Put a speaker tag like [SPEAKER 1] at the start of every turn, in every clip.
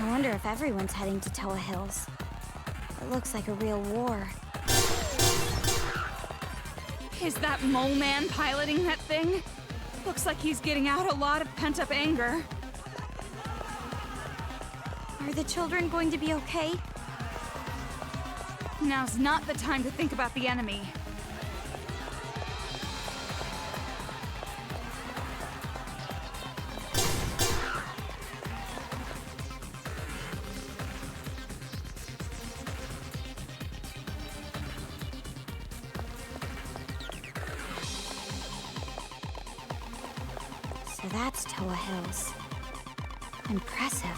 [SPEAKER 1] I wonder if everyone's heading to Toa Hills. It looks like a real war.
[SPEAKER 2] Is that mole man piloting that thing? Looks like he's getting out a lot of pent-up anger.
[SPEAKER 1] Are the children going to be okay?
[SPEAKER 2] Now's not the time to think about the enemy.
[SPEAKER 1] So that's Toa Hills. Impressive.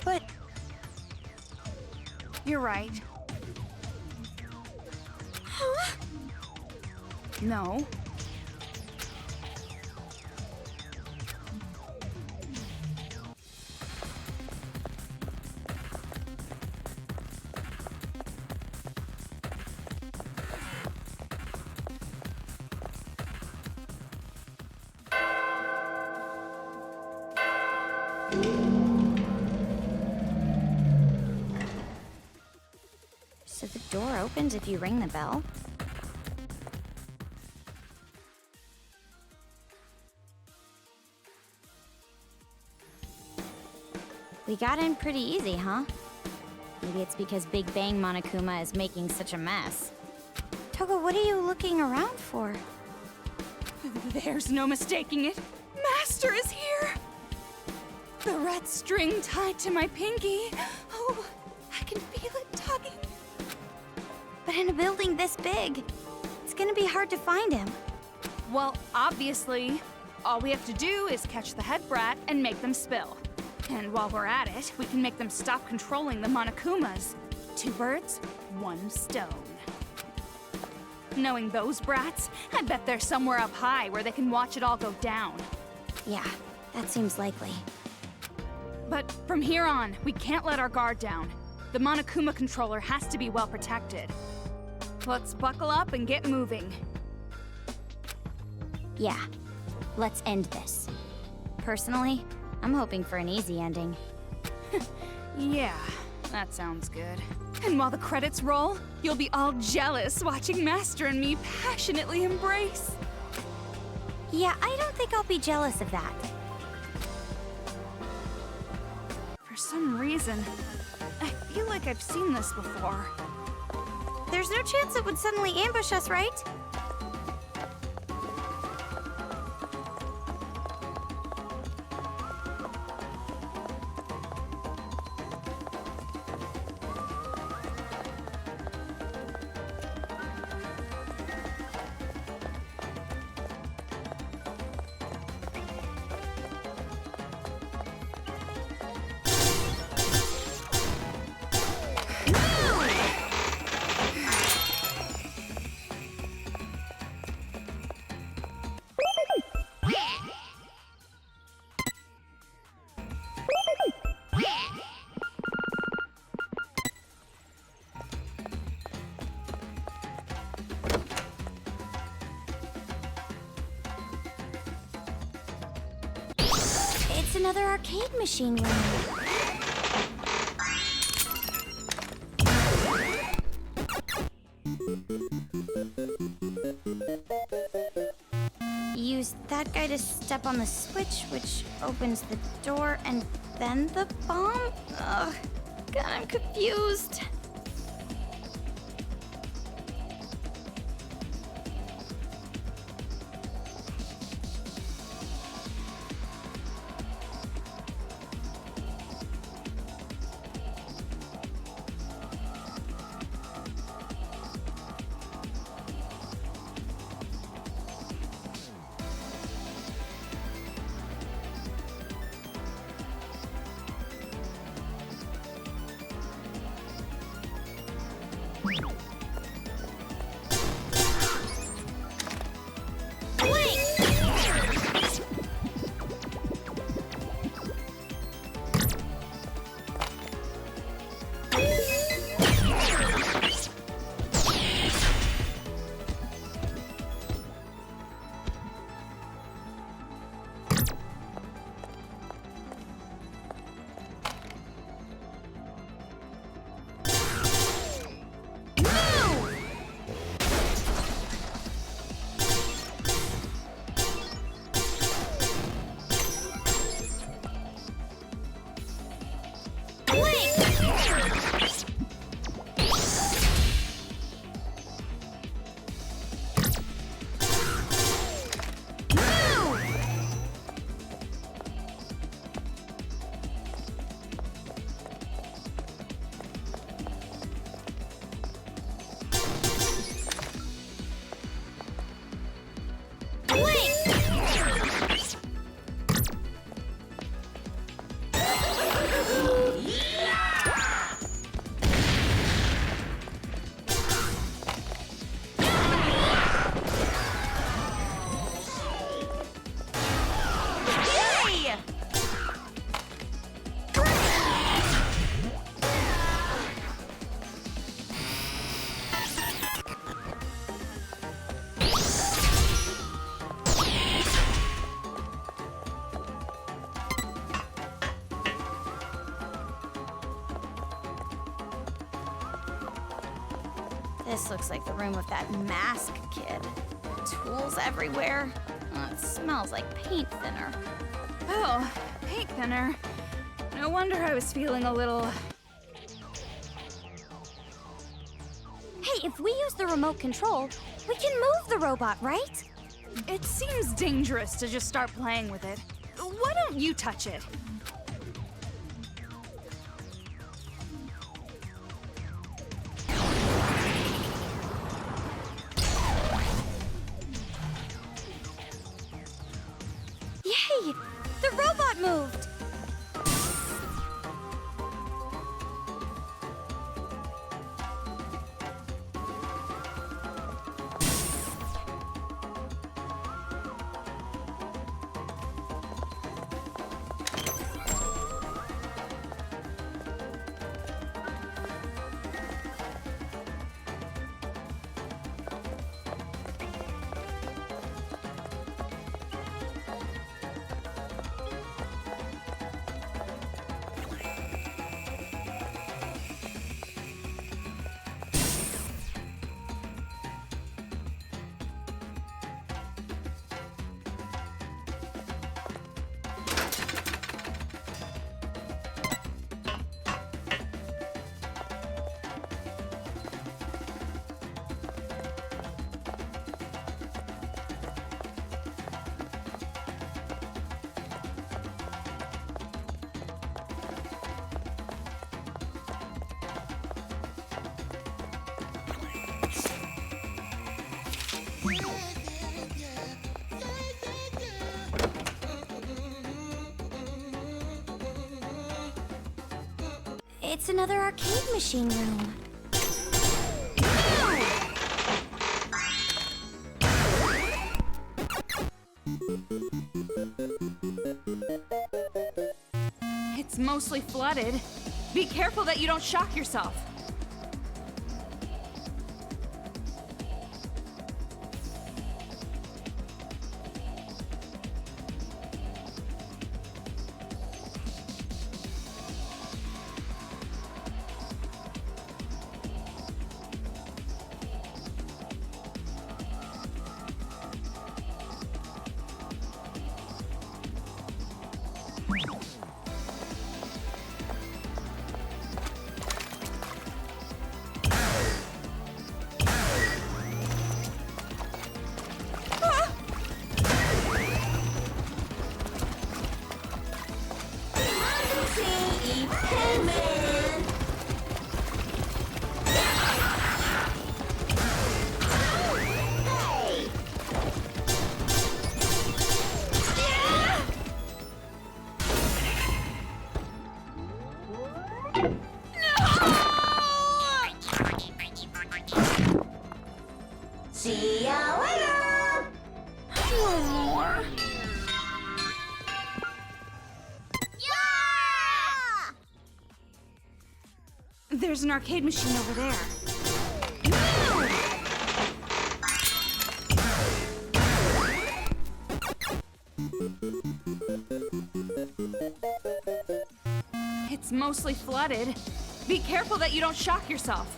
[SPEAKER 2] But... You're right.
[SPEAKER 1] Huh?
[SPEAKER 2] No.
[SPEAKER 1] So the door opens if you ring the bell? We got in pretty easy, huh? Maybe it's because Big Bang Monokuma is making such a mess. Toga, what are you looking around for?
[SPEAKER 2] There's no mistaking it. Master is here! The red string tied to my pinky. Oh, I can feel it tugging.
[SPEAKER 1] But in a building this big, it's gonna be hard to find him.
[SPEAKER 2] Well, obviously, all we have to do is catch the head brat and make them spill. And while we're at it, we can make them stop controlling the Monokumas. 2 birds, 1 stone. Knowing those brats, I bet they're somewhere up high where they can watch it all go down.
[SPEAKER 1] Yeah, that seems likely.
[SPEAKER 2] But from here on, we can't let our guard down. The Monokuma controller has to be well protected. Let's buckle up and get moving.
[SPEAKER 1] Yeah, let's end this. Personally, I'm hoping for an easy ending.
[SPEAKER 2] Yeah, that sounds good. And while the credits roll, you'll be all jealous watching Master and me passionately embrace.
[SPEAKER 1] Yeah, I don't think I'll be jealous of that.
[SPEAKER 2] For some reason, I feel like I've seen this before.
[SPEAKER 1] There's no chance it would suddenly ambush us, right? another arcade machine room. Use that guy to step on the switch, which opens the door, and then the bomb? Ugh, God, I'm confused. This looks like the room of that mask kid. Tools everywhere. Oh, it smells like paint thinner.
[SPEAKER 2] Oh, paint thinner. No wonder I was feeling a little...
[SPEAKER 1] Hey, if we use the remote control, we can move the robot, right?
[SPEAKER 2] It seems dangerous to just start playing with it. Why don't you touch it?
[SPEAKER 1] Yay! The robot moved! It's another arcade machine room.
[SPEAKER 2] It's mostly flooded. Be careful that you don't shock yourself. There's an arcade machine over there. It's mostly flooded. Be careful that you don't shock yourself.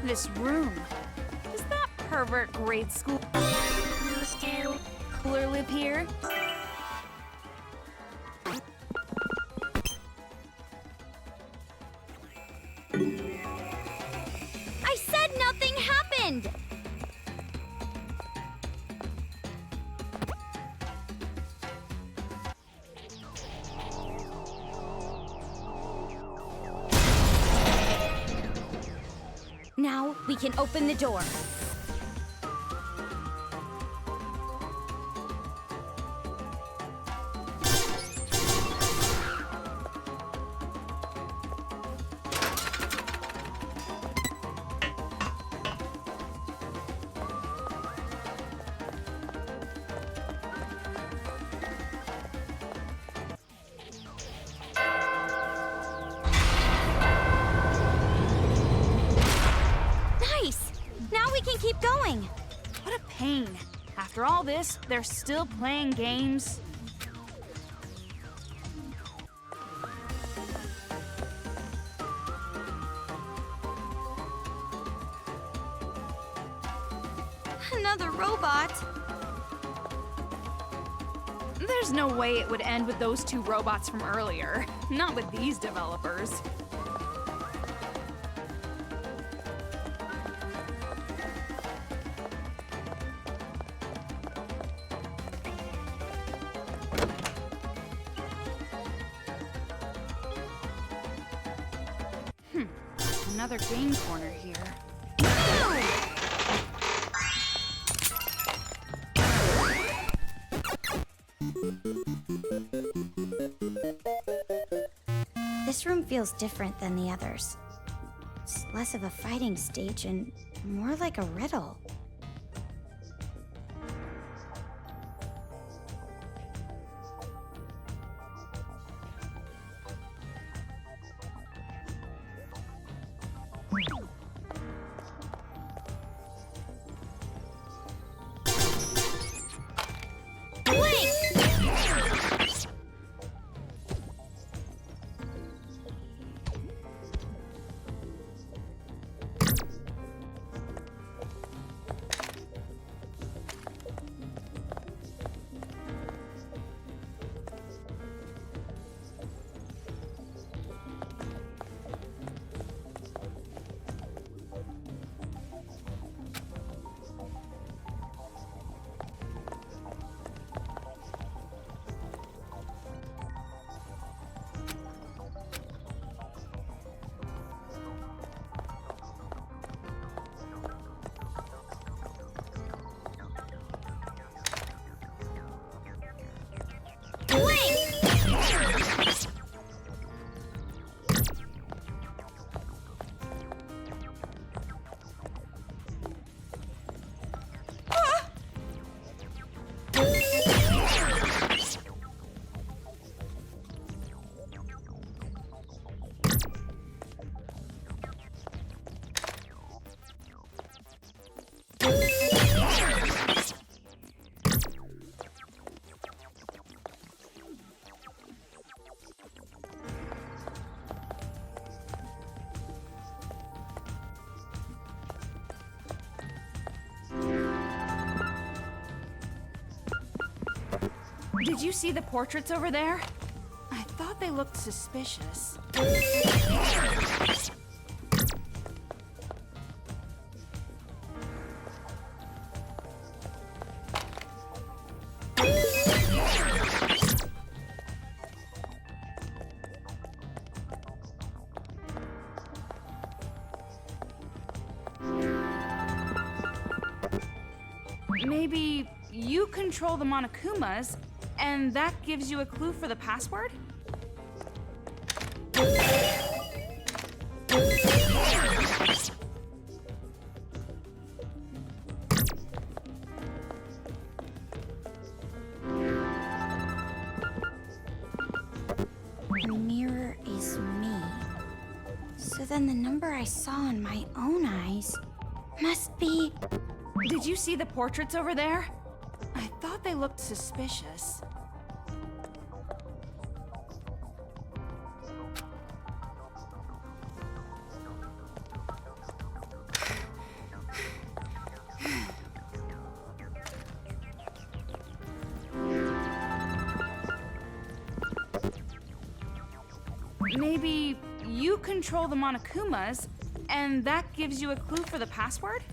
[SPEAKER 2] This room. Does that pervert grade school cooler live here?
[SPEAKER 1] I said nothing happened! Now we can open the door. Now we can keep going.
[SPEAKER 2] What a pain. After all this, they're still playing games.
[SPEAKER 1] Another robot.
[SPEAKER 2] There's no way it would end with those two robots from earlier. Not with these developers. Another game corner here.
[SPEAKER 1] This room feels different than the others. It's less of a fighting stage and more like a riddle.
[SPEAKER 2] Did you see the portraits over there? I thought they looked suspicious. Maybe you control the Monokumas, and that gives you a clue for the password?
[SPEAKER 1] The mirror is me. So then the number I saw in my own eyes must be...
[SPEAKER 2] Did you see the portraits over there? I thought they looked suspicious. Maybe you control the Monokumas, and that gives you a clue for the password?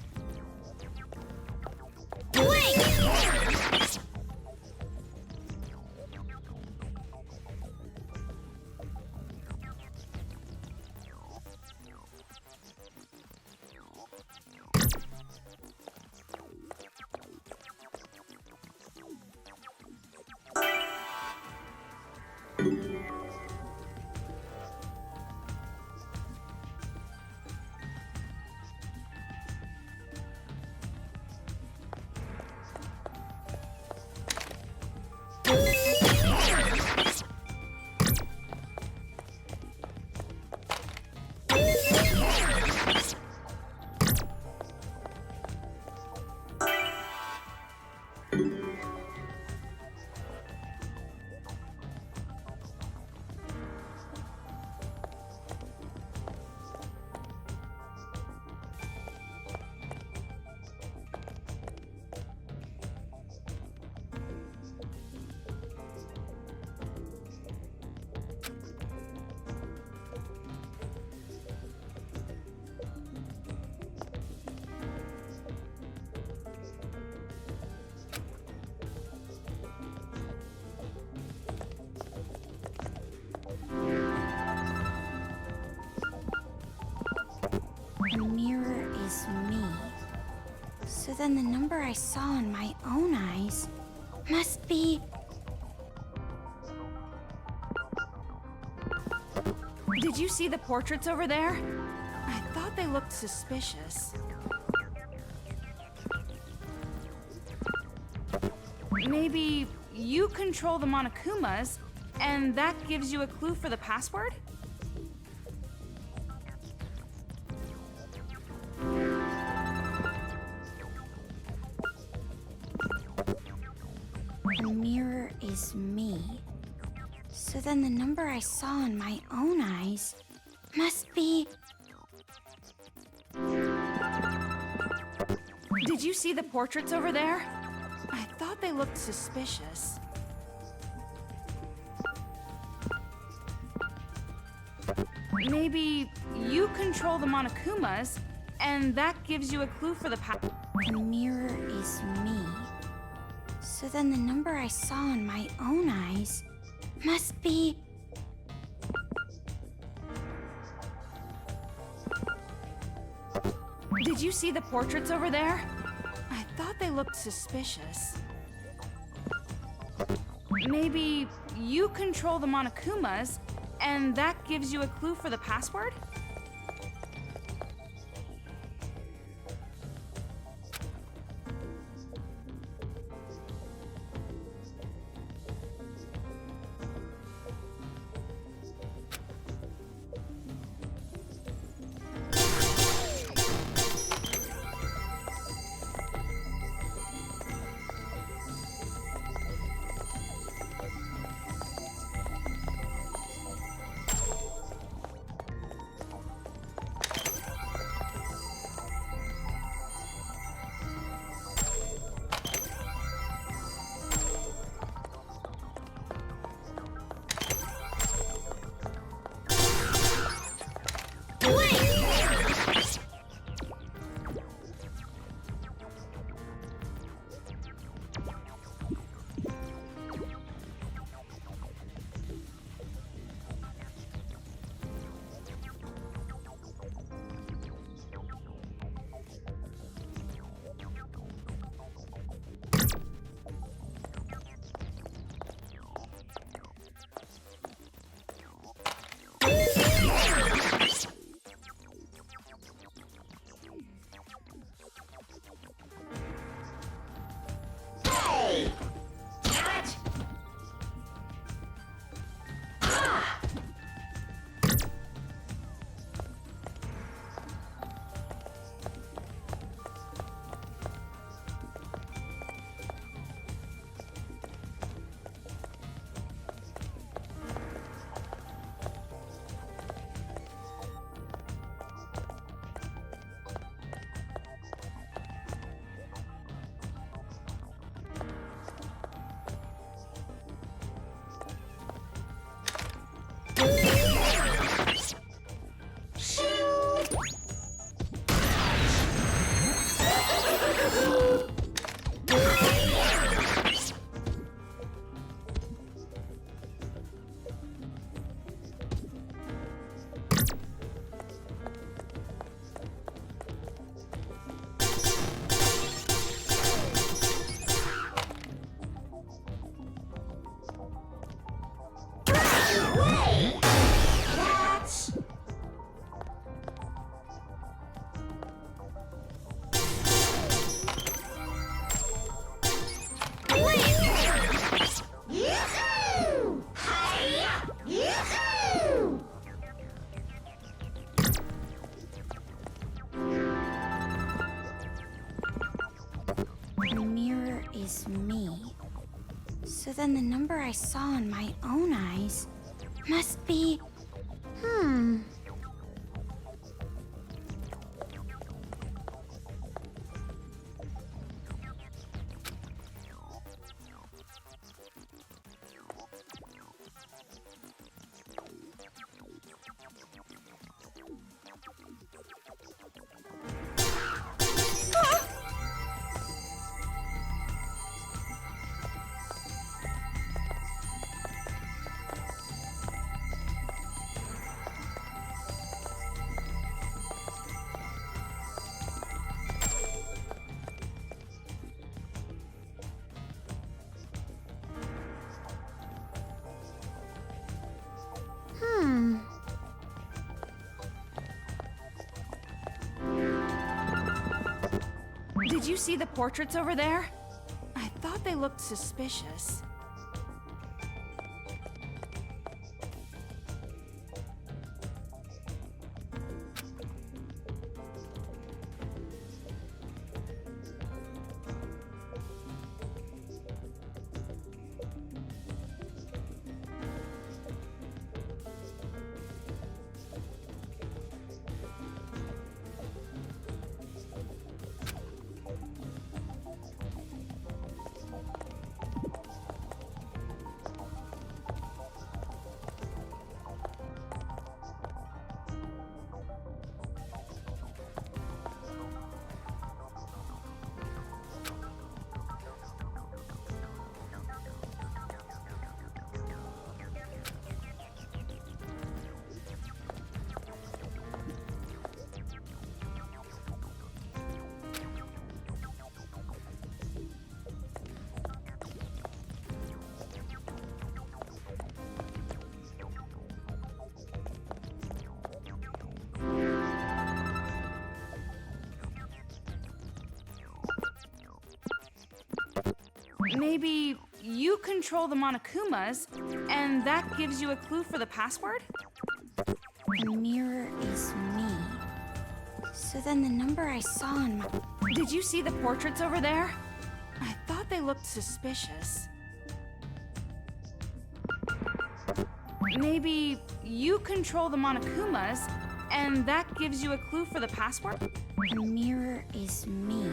[SPEAKER 1] The mirror is me. So then the number I saw in my own eyes must be...
[SPEAKER 2] Did you see the portraits over there? I thought they looked suspicious. Maybe you control the Monokumas, and that gives you a clue for the password?
[SPEAKER 1] The mirror is me. So then the number I saw in my own eyes must be...
[SPEAKER 2] Did you see the portraits over there? I thought they looked suspicious. Maybe you control the Monokumas, and that gives you a clue for the
[SPEAKER 1] The mirror is me. So then the number I saw in my own eyes must be...
[SPEAKER 2] Did you see the portraits over there? I thought they looked suspicious. Maybe you control the Monokumas, and that gives you a clue for the password?
[SPEAKER 1] then the number I saw in my own eyes must be...
[SPEAKER 2] Did you see the portraits over there? I thought they looked suspicious. Maybe you control the Monokumas, and that gives you a clue for the password?
[SPEAKER 1] The mirror is me. So then the number I saw in my...
[SPEAKER 2] Did you see the portraits over there? I thought they looked suspicious. Maybe you control the Monokumas, and that gives you a clue for the password?
[SPEAKER 1] The mirror is me.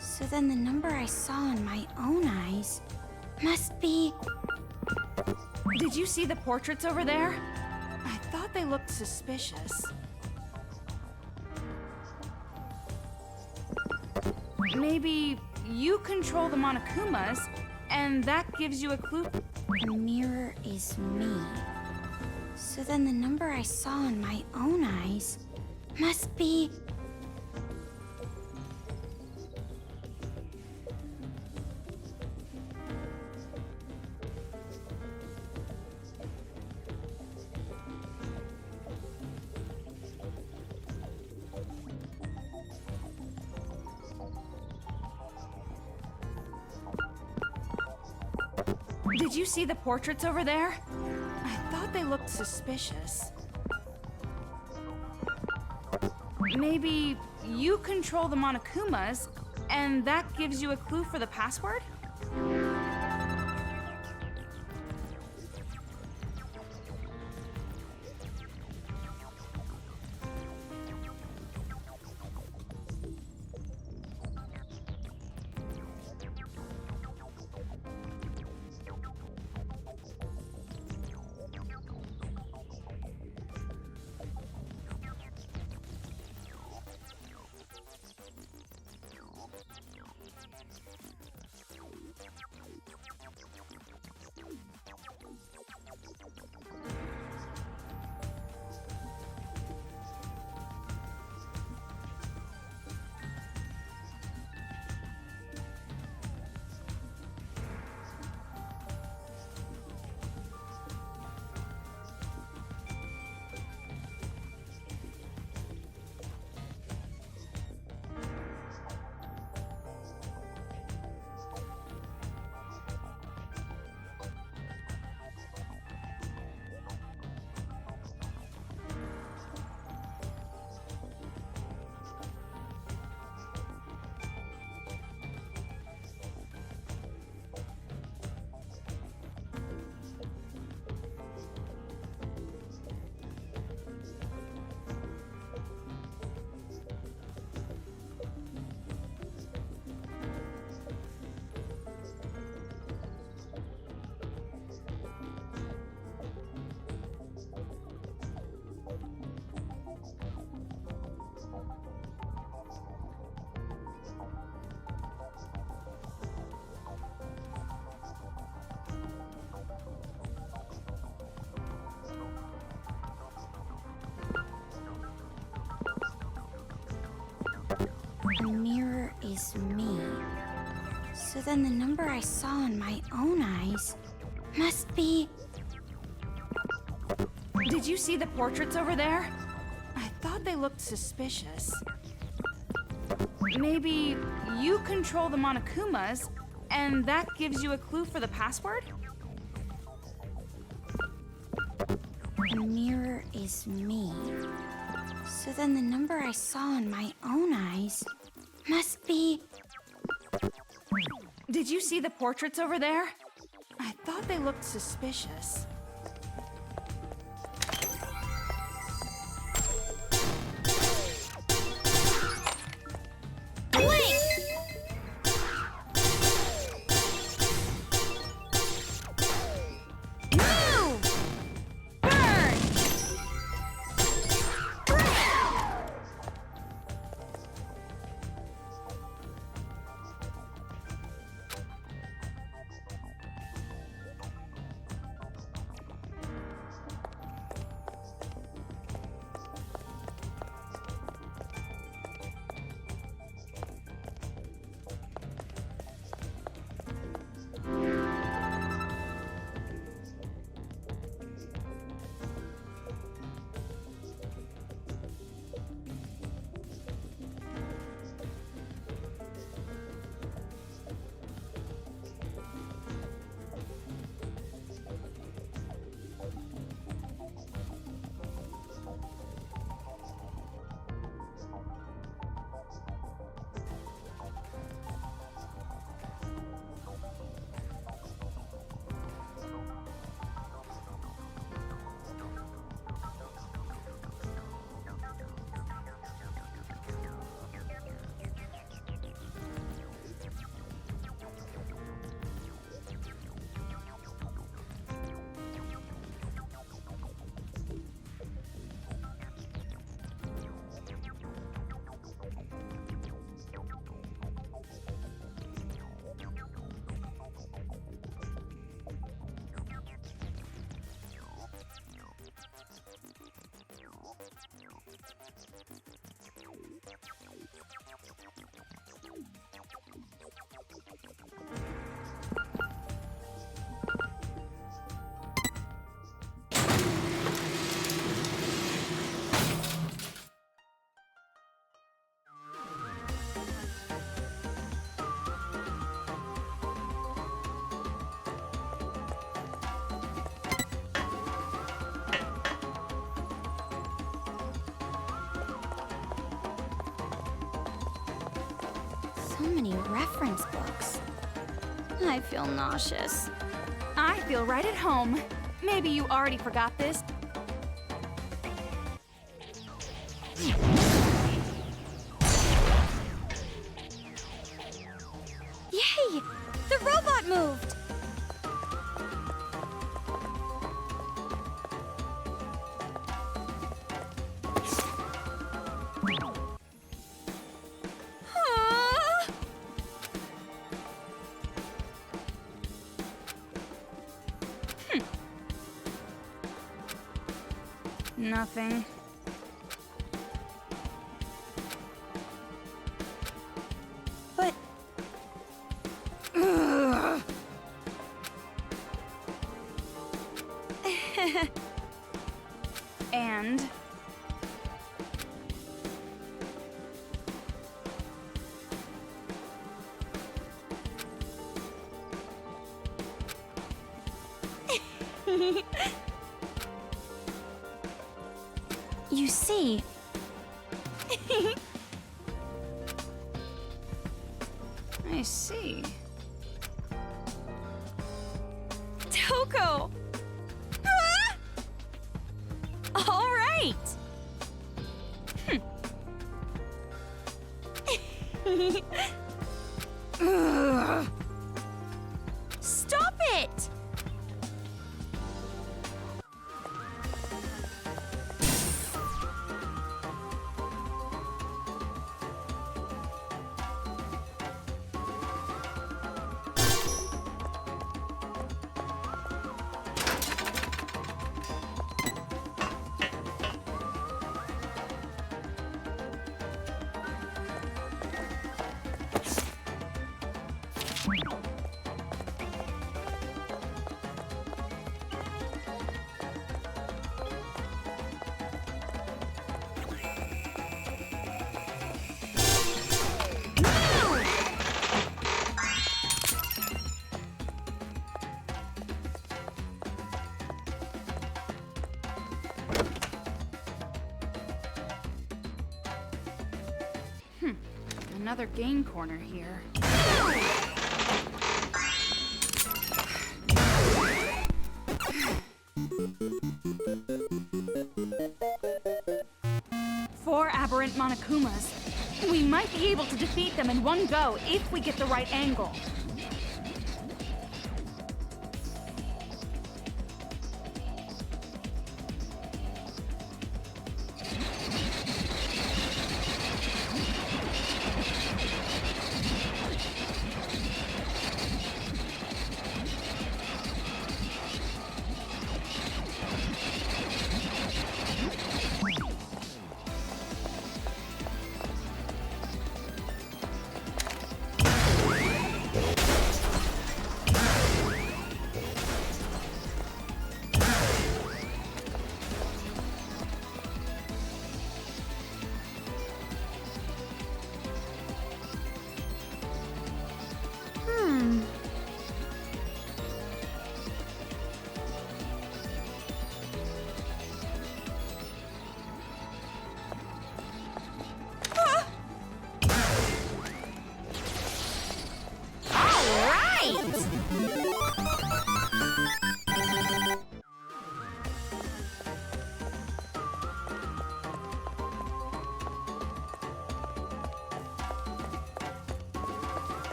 [SPEAKER 1] So then the number I saw in my own eyes must be...
[SPEAKER 2] Did you see the portraits over there? I thought they looked suspicious. Maybe you control the Monokumas, and that gives you a clue?
[SPEAKER 1] The mirror is me. So then the number I saw in my own eyes must be...
[SPEAKER 2] Did you see the portraits over there? I thought they looked suspicious. Maybe you control the Monokumas, and that gives you a clue for the password?
[SPEAKER 1] The mirror is me. So then the number I saw in my own eyes must be...
[SPEAKER 2] Did you see the portraits over there? I thought they looked suspicious. Maybe you control the Monokumas, and that gives you a clue for the password?
[SPEAKER 1] The mirror is me. So then the number I saw in my own eyes must be...
[SPEAKER 2] Did you see the portraits over there? I thought they looked suspicious.
[SPEAKER 1] So many reference books. I feel nauseous.
[SPEAKER 2] I feel right at home. Maybe you already forgot this.
[SPEAKER 1] Yay! The robot moved!
[SPEAKER 2] Nothing.
[SPEAKER 1] But...
[SPEAKER 2] And...
[SPEAKER 1] You see...
[SPEAKER 2] I see.
[SPEAKER 1] Toko! Ah! All right! Ugh. Stop it!
[SPEAKER 2] another game corner here. Four aberrant Monokumas. We might be able to defeat them in one go if we get the right angle.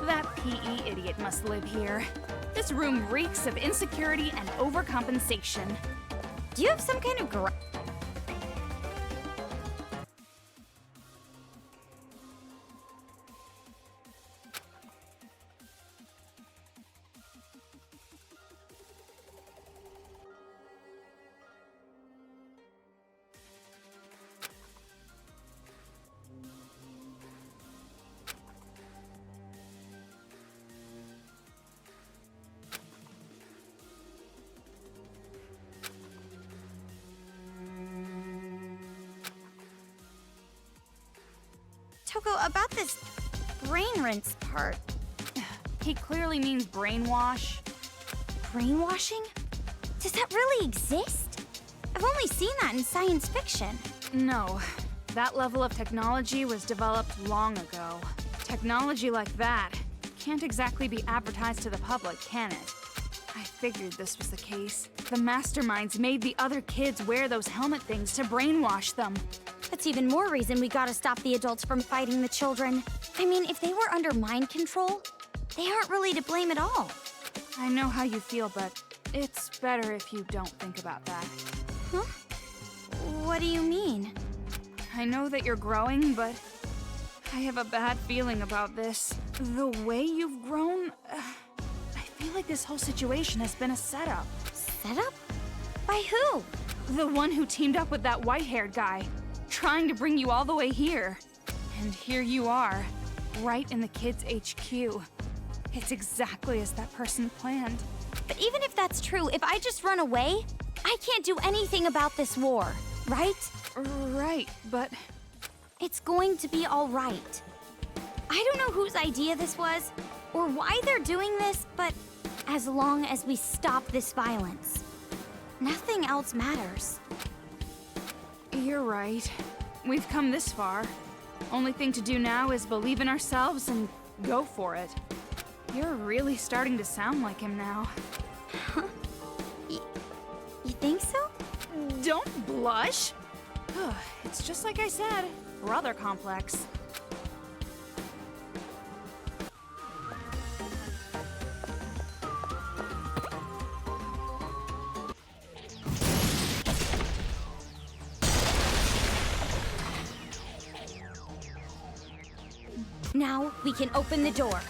[SPEAKER 2] That PE idiot must live here. This room reeks of insecurity and overcompensation.
[SPEAKER 1] Do you have some kind of Toko, about this brain rinse part.
[SPEAKER 2] He clearly means brainwash.
[SPEAKER 1] Brainwashing? Does that really exist? I've only seen that in science fiction.
[SPEAKER 2] No, that level of technology was developed long ago. Technology like that can't exactly be advertised to the public, can it? I figured this was the case. The masterminds made the other kids wear those helmet things to brainwash them.
[SPEAKER 1] That's even more reason we gotta stop the adults from fighting the children. I mean, if they were under mind control, they aren't really to blame at all.
[SPEAKER 2] I know how you feel, but it's better if you don't think about that.
[SPEAKER 1] Huh? What do you mean?
[SPEAKER 2] I know that you're growing, but I have a bad feeling about this. The way you've grown, I feel like this whole situation has been a setup.
[SPEAKER 1] Setup? By who?
[SPEAKER 2] The one who teamed up with that white-haired guy, trying to bring you all the way here. And here you are, right in the kids' HQ. It's exactly as that person planned.
[SPEAKER 1] But even if that's true, if I just run away, I can't do anything about this war, right?
[SPEAKER 2] Right, but
[SPEAKER 1] It's going to be all right. I don't know whose idea this was, or why they're doing this, but as long as we stop this violence, nothing else matters.
[SPEAKER 2] you're right. We've come this far. Only thing to do now is believe in ourselves and go for it. You're really starting to sound like him now.
[SPEAKER 1] You think so?
[SPEAKER 2] Don't blush! It's just like I said, brother complex.
[SPEAKER 1] Now we can open the door.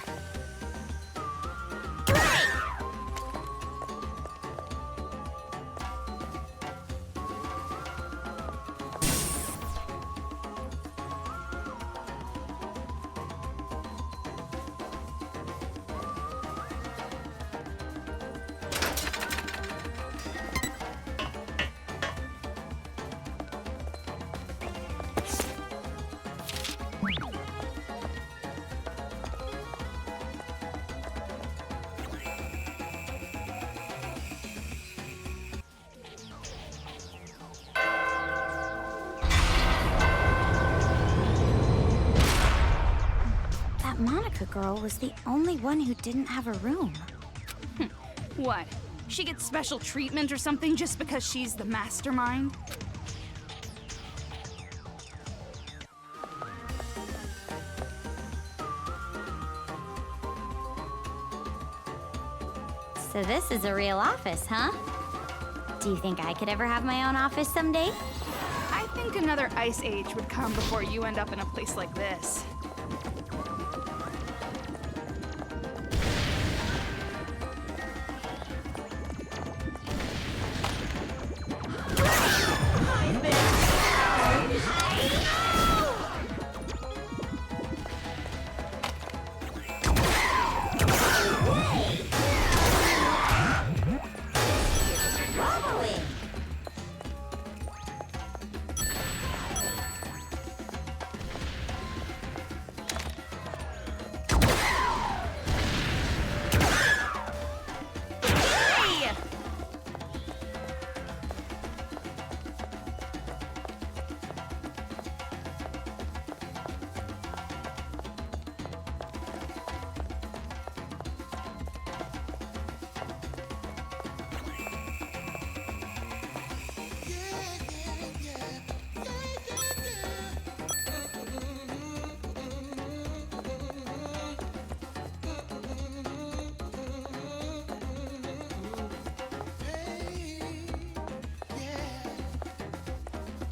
[SPEAKER 1] That Monica girl was the only one who didn't have a room.
[SPEAKER 2] What? She gets special treatment or something just because she's the mastermind?
[SPEAKER 1] So this is a real office, huh? Do you think I could ever have my own office someday?
[SPEAKER 2] I think another ice age would come before you end up in a place like this.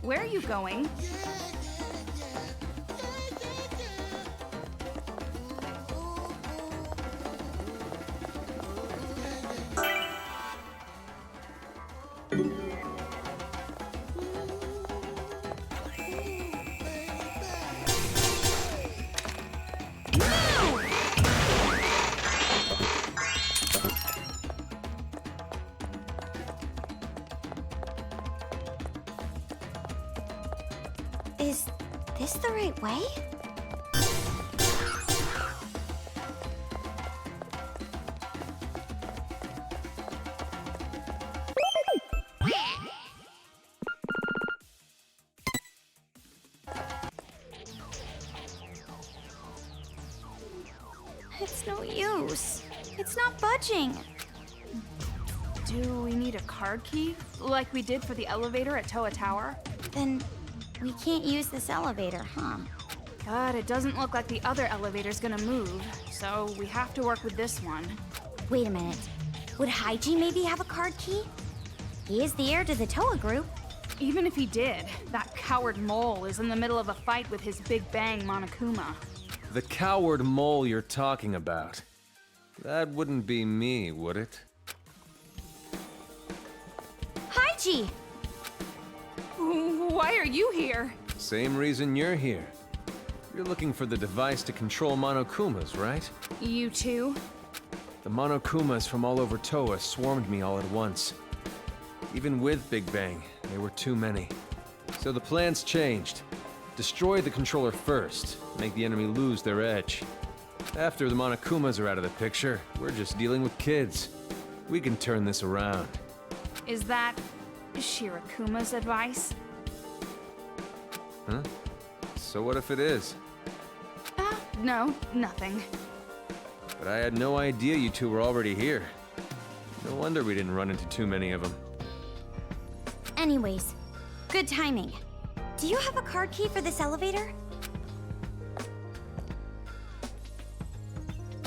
[SPEAKER 2] Where are you going?
[SPEAKER 1] Is this the right way? It's no use. It's not budging.
[SPEAKER 2] Do we need a card key? Like we did for the elevator at Toa Tower?
[SPEAKER 1] Then we can't use this elevator, huh?
[SPEAKER 2] But it doesn't look like the other elevator's gonna move, so we have to work with this one.
[SPEAKER 1] Wait a minute. Would Haiji maybe have a card key? He is the heir to the Toa group.
[SPEAKER 2] Even if he did, that coward mole is in the middle of a fight with his Big Bang Monokuma.
[SPEAKER 3] The coward mole you're talking about. That wouldn't be me, would it?
[SPEAKER 1] Haiji!
[SPEAKER 2] Why are you here?
[SPEAKER 3] Same reason you're here. You're looking for the device to control Monokumas, right?
[SPEAKER 2] You too?
[SPEAKER 3] The Monokumas from all over Toa swarmed me all at once. Even with Big Bang, there were too many. So the plan's changed. Destroy the controller first, make the enemy lose their edge. After the Monokumas are out of the picture, we're just dealing with kids. We can turn this around.
[SPEAKER 2] Is that Shirakuma's advice?
[SPEAKER 3] Huh? So what if it is?
[SPEAKER 2] No, nothing.
[SPEAKER 3] But I had no idea you two were already here. No wonder we didn't run into too many of them.
[SPEAKER 1] Anyways, good timing. Do you have a card key for this elevator?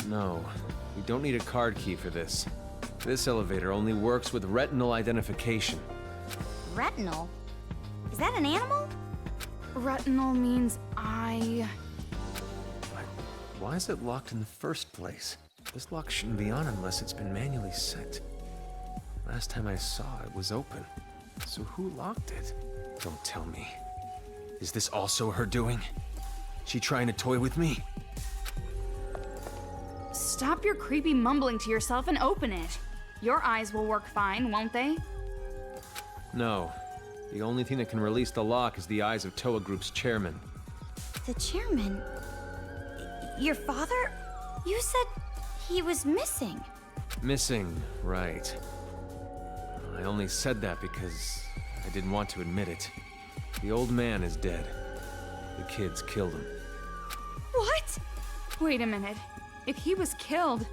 [SPEAKER 3] No, we don't need a card key for this. This elevator only works with retinal identification.
[SPEAKER 1] Retinal? Is that an animal?
[SPEAKER 2] Retinal means eye.
[SPEAKER 3] Why is it locked in the first place? This lock shouldn't be on unless it's been manually set. Last time I saw it was open. So who locked it? Don't tell me. Is this also her doing? She trying to toy with me?
[SPEAKER 2] Stop your creepy mumbling to yourself and open it. Your eyes will work fine, won't they?
[SPEAKER 3] No. The only thing that can release the lock is the eyes of Toa Group's chairman.
[SPEAKER 1] The chairman? Your father? You said he was missing.
[SPEAKER 3] Missing, right. I only said that because I didn't want to admit it. The old man is dead. The kids killed him.
[SPEAKER 1] What?
[SPEAKER 2] Wait a minute. If he was killed,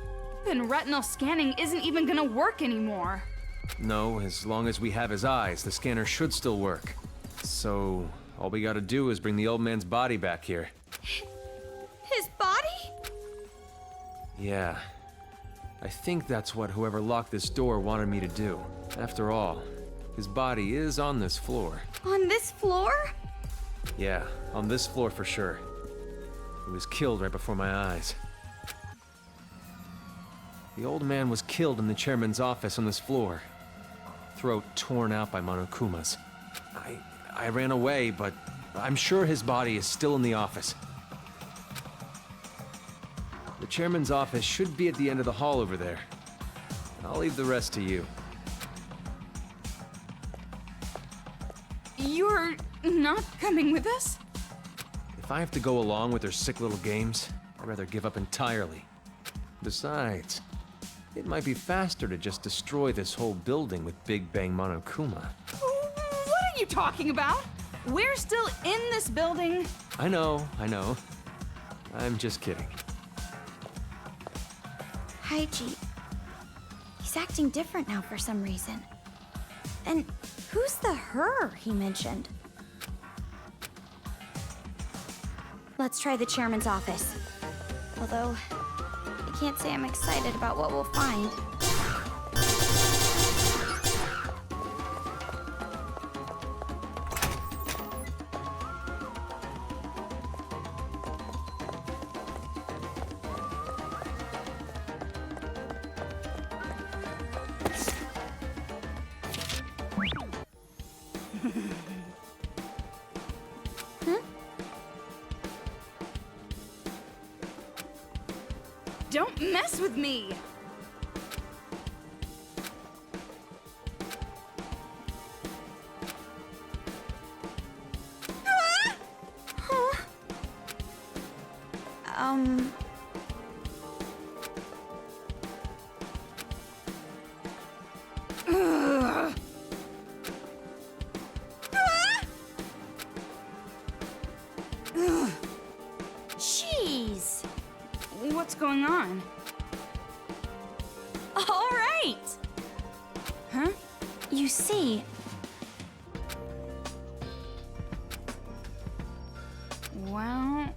[SPEAKER 2] then retinal scanning isn't even gonna work anymore.
[SPEAKER 3] No, as long as we have his eyes, the scanner should still work. So, all we gotta do is bring the old man's body back here.
[SPEAKER 1] His body?
[SPEAKER 3] Yeah. I think that's what whoever locked this door wanted me to do. After all, his body is on this floor.
[SPEAKER 1] On this floor?
[SPEAKER 3] Yeah, on this floor for sure. He was killed right before my eyes. The old man was killed in the chairman's office on this floor. Throat torn out by Monokumas. I ran away, but I'm sure his body is still in the office. The chairman's office should be at the end of the hall over there. I'll leave the rest to you.
[SPEAKER 2] You're not coming with us?
[SPEAKER 3] If I have to go along with their sick little games, I'd rather give up entirely. Besides, it might be faster to just destroy this whole building with Big Bang Monokuma.
[SPEAKER 2] What are you talking about? We're still in this building.
[SPEAKER 3] I know. I'm just kidding.
[SPEAKER 1] Haiji. He's acting different now for some reason. And who's the her he mentioned? Let's try the chairman's office. Although, I can't say I'm excited about what we'll find.
[SPEAKER 2] Don't mess with me!
[SPEAKER 1] Jeez.
[SPEAKER 2] What's going on?
[SPEAKER 1] All right.
[SPEAKER 2] Huh?
[SPEAKER 1] You see,
[SPEAKER 2] Well...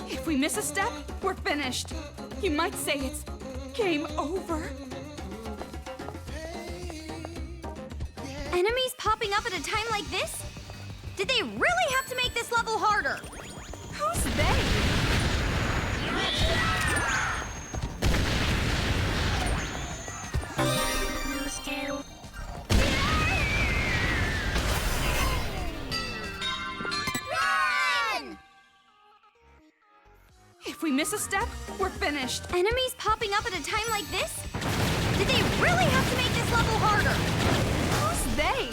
[SPEAKER 2] If we miss a step, we're finished. You might say it's game over.
[SPEAKER 1] enemies popping up at a time like this? Did they really have to make this level harder?
[SPEAKER 2] Who's they? If we miss a step, we're finished.
[SPEAKER 1] Enemies popping up at a time like this? Did they really have to make this level harder?
[SPEAKER 2] Who's they?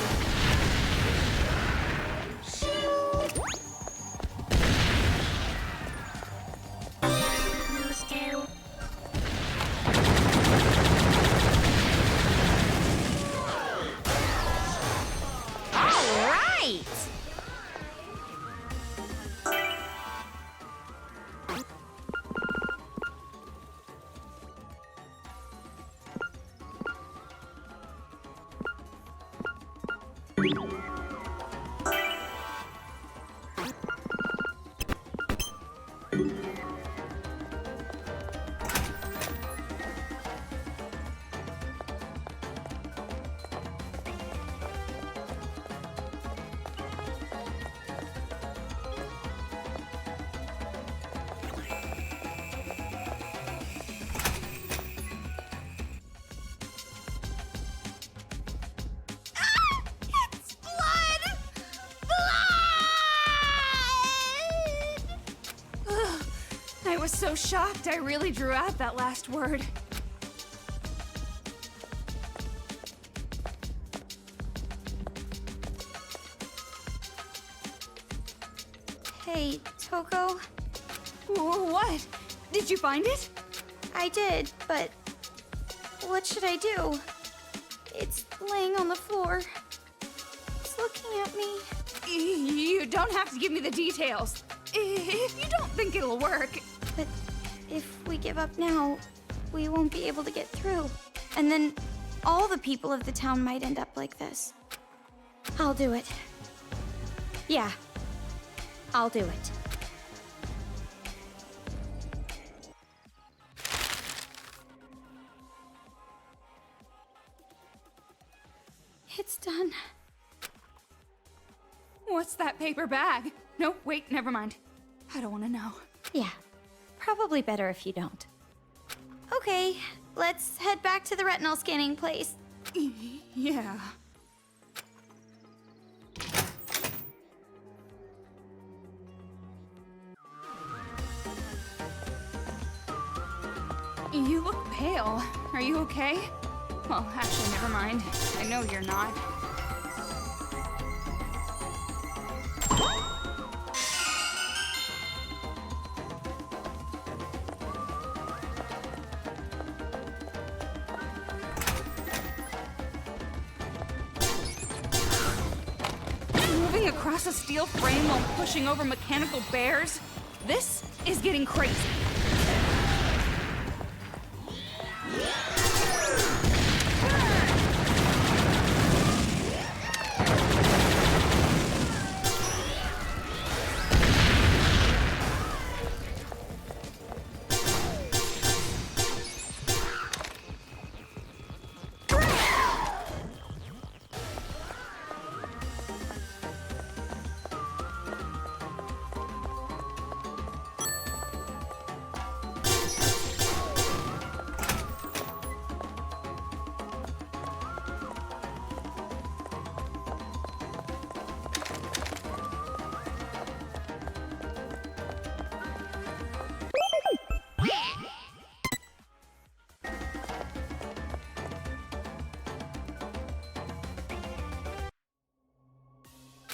[SPEAKER 1] It's blood! Blood!
[SPEAKER 2] Ugh, I was so shocked I really drew out that last word.
[SPEAKER 1] Hey, Toko.
[SPEAKER 2] What? Did you find it?
[SPEAKER 1] I did, but what should I do? It's laying on the floor. It's looking at me.
[SPEAKER 2] You don't have to give me the details. If you don't think it'll work.
[SPEAKER 1] But if we give up now, we won't be able to get through. And then all the people of the town might end up like this. I'll do it. Yeah, I'll do it. It's done.
[SPEAKER 2] What's that paper bag? No, wait, never mind. I don't want to know.
[SPEAKER 1] Yeah, probably better if you don't. Okay, let's head back to the retinal scanning place.
[SPEAKER 2] Yeah. You look pale. Are you okay? Well, actually, never mind. I know you're not. Moving across a steel frame while pushing over mechanical bears? This is getting crazy.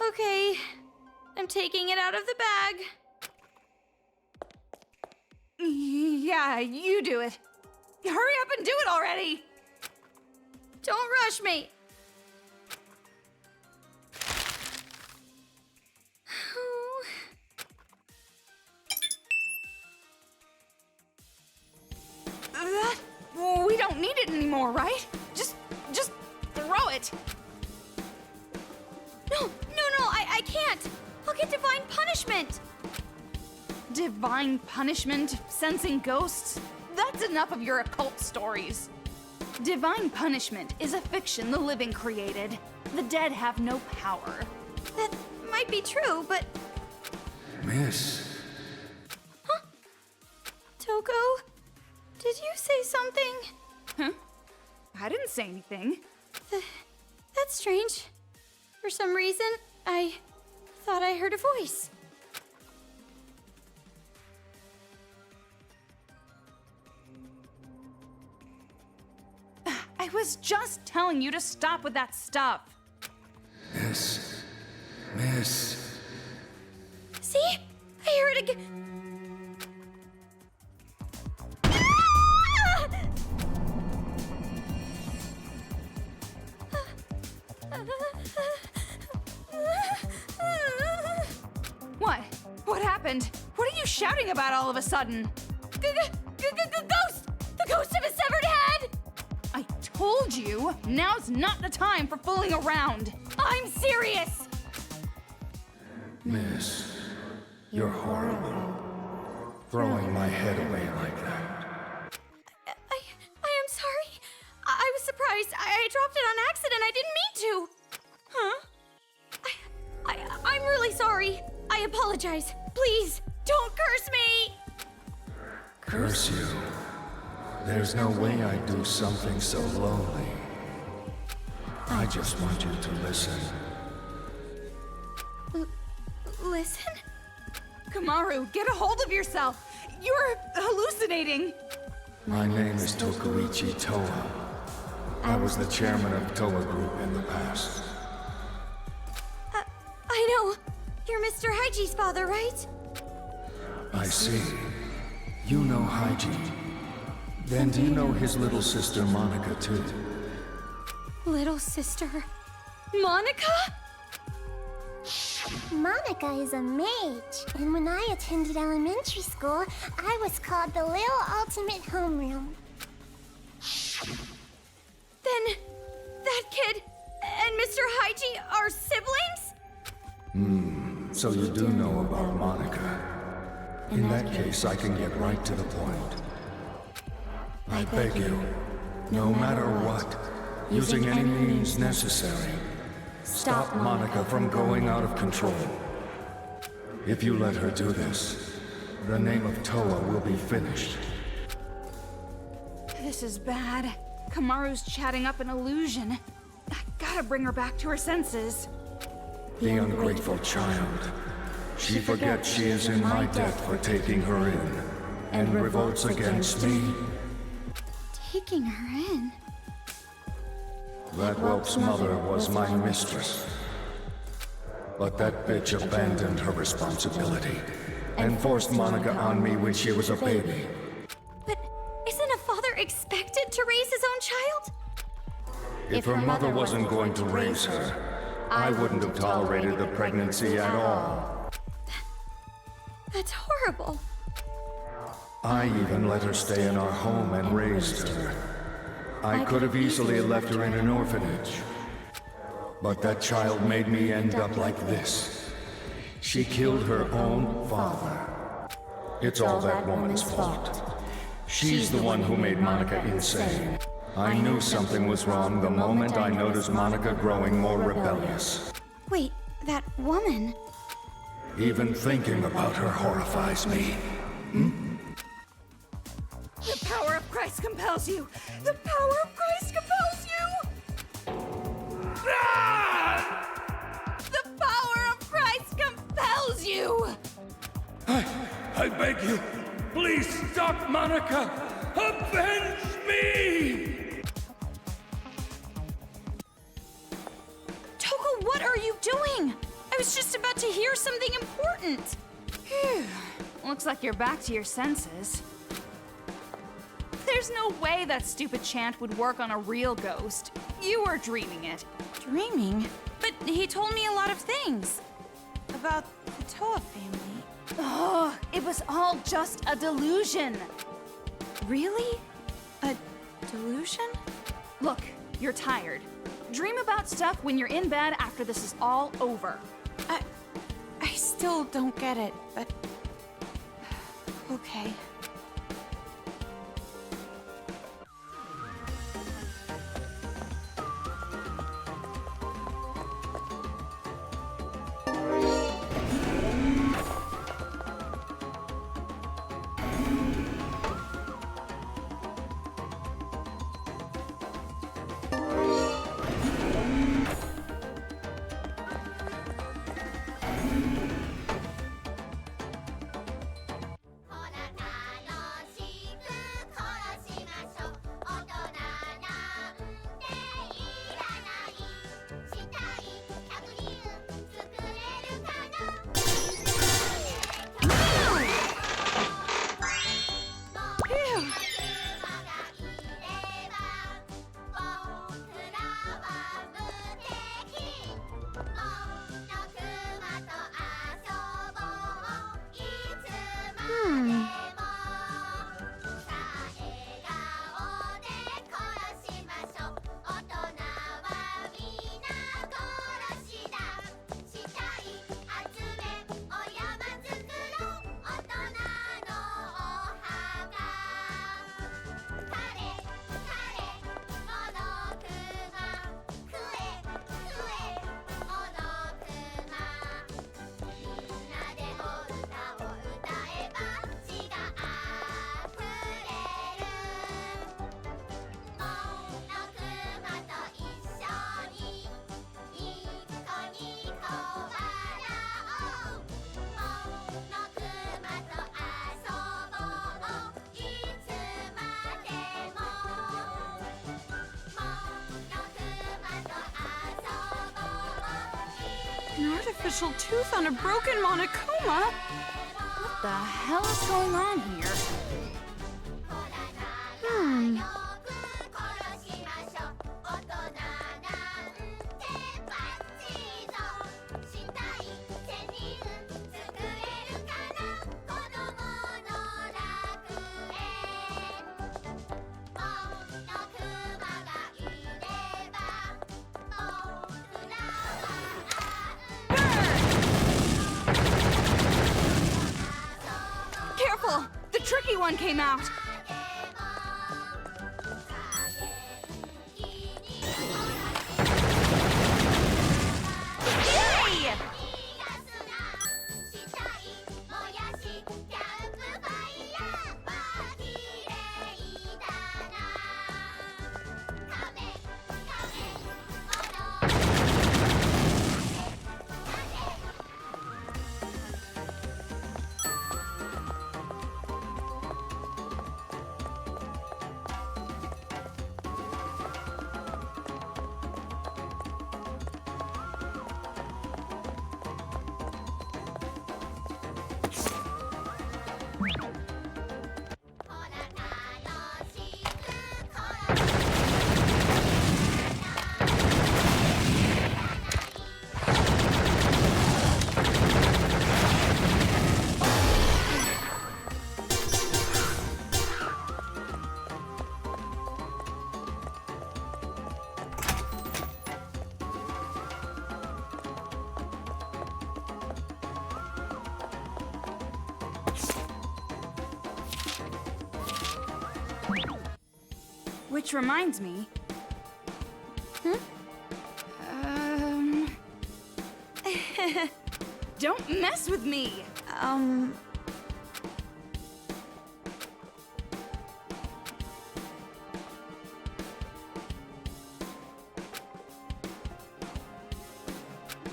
[SPEAKER 1] Okay, I'm taking it out of the bag.
[SPEAKER 2] Yeah, you do it. Hurry up and do it already!
[SPEAKER 1] Don't rush me.
[SPEAKER 2] We don't need it anymore, right? Just throw it.
[SPEAKER 1] No, I can't. I'll get divine punishment.
[SPEAKER 2] Divine punishment, sensing ghosts? That's enough of your occult stories. Divine punishment is a fiction the living created. The dead have no power.
[SPEAKER 1] That might be true, but...
[SPEAKER 4] Miss.
[SPEAKER 1] Huh? Toko? Did you say something?
[SPEAKER 2] Huh? I didn't say anything.
[SPEAKER 1] That's strange. For some reason, I thought I heard a voice.
[SPEAKER 2] I was just telling you to stop with that stuff.
[SPEAKER 4] Miss. Miss.
[SPEAKER 1] See? I hear it again.
[SPEAKER 2] What? What happened? What are you shouting about all of a sudden?
[SPEAKER 1] Ghost! The ghost of a severed head!
[SPEAKER 2] I told you, now's not the time for fooling around.
[SPEAKER 1] I'm serious!
[SPEAKER 4] Miss, you're horrible. Throwing my head away like that.
[SPEAKER 1] I am sorry. I was surprised. I dropped it on accident. I didn't mean to. Huh? I'm really sorry. I apologize. Please, don't curse me!
[SPEAKER 4] Curse you? There's no way I'd do something so lowly. I just want you to listen.
[SPEAKER 1] Listen?
[SPEAKER 2] Kamaru, get a hold of yourself! You're hallucinating!
[SPEAKER 4] My name is Tokuichi Toa. I was the chairman of Toa Group in the past.
[SPEAKER 1] I know. You're Mr. Haiji's father, right?
[SPEAKER 4] I see. You know Haiji. Then do you know his little sister Monica too?
[SPEAKER 1] Little sister... Monica?
[SPEAKER 5] Monica is a mage, and when I attended elementary school, I was called the Little Ultimate Homeroom.
[SPEAKER 1] Then... that kid and Mr. Haiji are siblings?
[SPEAKER 4] So you do know about Monica. In that case, I can get right to the point. I beg you, no matter what, using any means necessary, stop Monica from going out of control. If you let her do this, the name of Toa will be finished.
[SPEAKER 2] This is bad. Kamaru's chatting up an illusion. I gotta bring her back to her senses.
[SPEAKER 4] The ungrateful child. She forgets she is in my debt for taking her in, and revolts against me.
[SPEAKER 1] Taking her in?
[SPEAKER 4] That whelp's mother was my mistress. But that bitch abandoned her responsibility and forced Monica on me when she was a baby.
[SPEAKER 1] But isn't a father expected to raise his own child?
[SPEAKER 4] If her mother wasn't going to raise her, I wouldn't have tolerated the pregnancy at all.
[SPEAKER 1] That's horrible.
[SPEAKER 4] I even let her stay in our home and raised her. I could have easily left her in an orphanage. But that child made me end up like this. She killed her own father. It's all that woman's fault. She's the one who made Monica insane. I knew something was wrong the moment I noticed Monica growing more rebellious.
[SPEAKER 1] Wait, that woman?
[SPEAKER 4] Even thinking about her horrifies me.
[SPEAKER 2] The power of Christ compels you! The power of Christ compels you! The power of Christ compels you!
[SPEAKER 4] I beg you, please stop Monica! Avenge me!
[SPEAKER 1] Toku, what are you doing? I was just about to hear something important.
[SPEAKER 2] Phew. Looks like you're back to your senses. There's no way that stupid chant would work on a real ghost. You were dreaming it.
[SPEAKER 1] Dreaming? But he told me a lot of things. About the Toa family.
[SPEAKER 2] Oh, it was all just a delusion.
[SPEAKER 1] Really? A delusion?
[SPEAKER 2] Look, you're tired. Dream about stuff when you're in bed after this is all over.
[SPEAKER 1] I still don't get it, but... okay.
[SPEAKER 2] An artificial tooth on a broken Monokuma? What the hell is going on here? Careful! The tricky one came out! Yay! Which reminds me... Don't mess with me!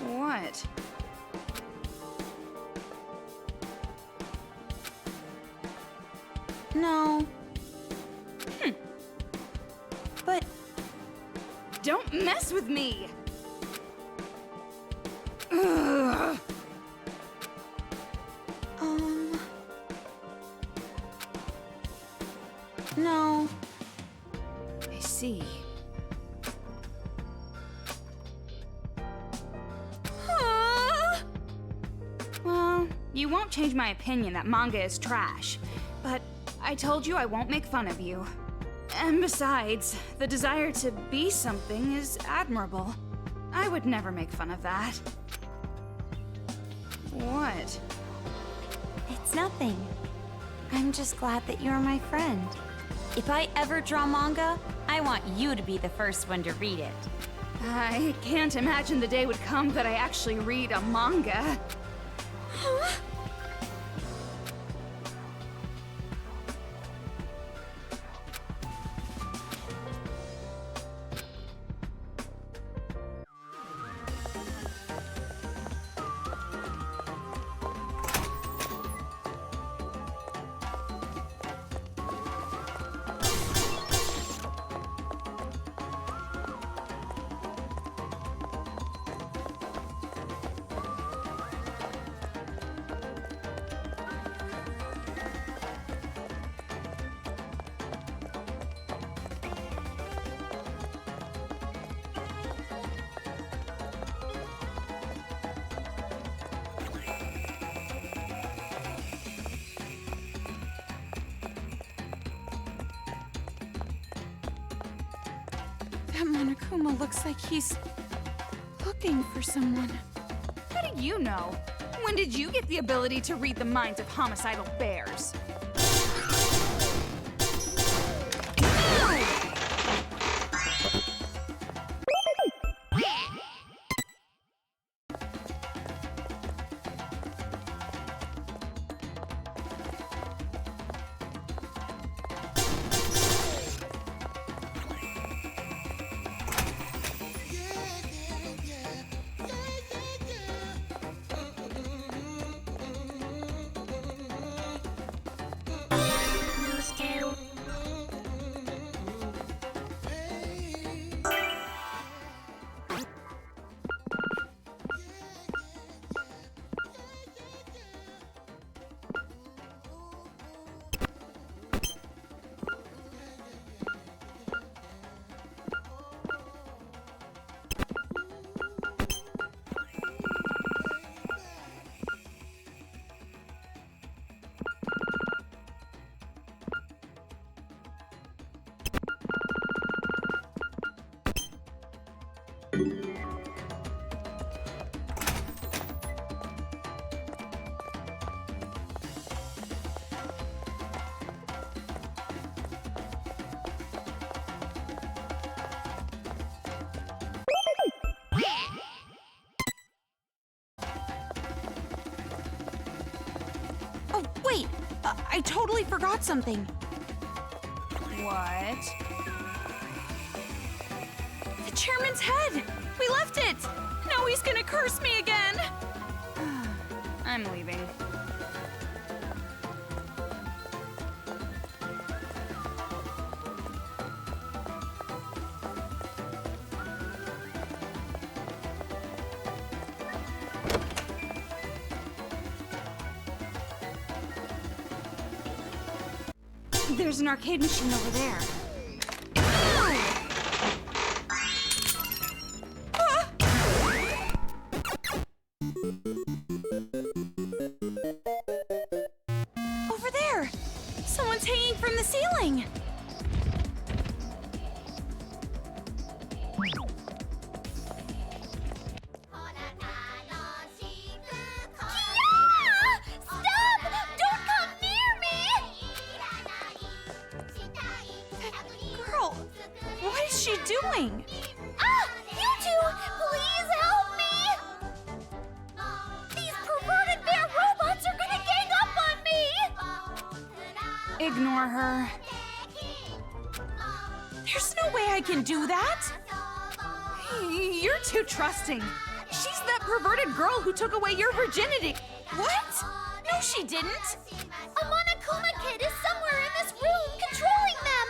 [SPEAKER 2] What?
[SPEAKER 1] No. But
[SPEAKER 2] Don't mess with me! Ugh.
[SPEAKER 1] no.
[SPEAKER 2] I see. Well, you won't change my opinion that manga is trash, but I told you I won't make fun of you. And besides, the desire to be something is admirable. I would never make fun of that. What?
[SPEAKER 1] It's nothing. I'm just glad that you're my friend. If I ever draw manga, I want you to be the first one to read it.
[SPEAKER 2] I can't imagine the day would come that I actually read a manga. That Monokuma looks like he's looking for someone. How do you know? When did you get the ability to read the minds of homicidal bears? I totally forgot something. What? The chairman's head! We left it! Now he's gonna curse me again! I'm leaving. There's an arcade machine over there. Over there! Someone's hanging from the ceiling!
[SPEAKER 5] Stop! Don't come near me!
[SPEAKER 2] Girl, what is she doing?
[SPEAKER 5] Ah! You two! Please help me! These perverted bear robots are gonna gang up on me!
[SPEAKER 2] Ignore her. There's no way I can do that! You're too trusting. She's that perverted girl who took away your virginity. What? No, she didn't.
[SPEAKER 5] A Monokuma kid is somewhere in this room controlling them!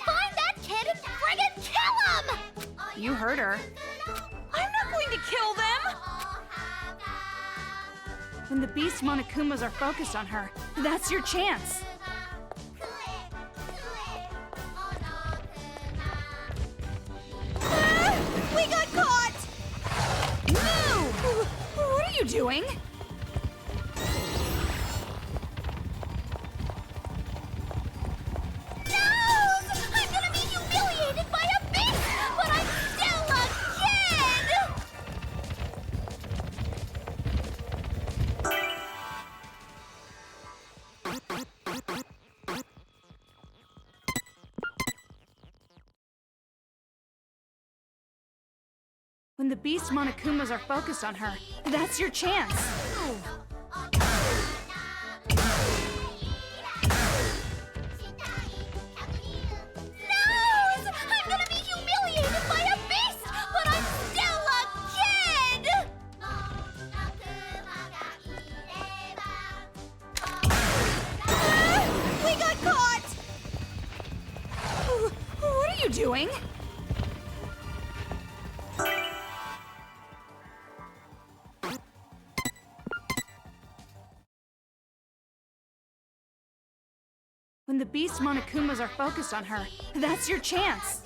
[SPEAKER 5] Find that kid and friggin' kill him!
[SPEAKER 2] You heard her. I'm not going to kill them! When the beast Monokumas are focused on her, that's your chance. Ah, we got caught! Move! What are you doing?
[SPEAKER 5] I'm gonna be humiliated by a beast, but I'm still a kid!
[SPEAKER 2] When the beast Monokumas are focused on her, that's your chance.
[SPEAKER 5] I'm gonna be humiliated by a beast, but I'm still a kid!
[SPEAKER 2] We got caught! What are you doing? When the beast Monokumas are focused on her, that's your chance.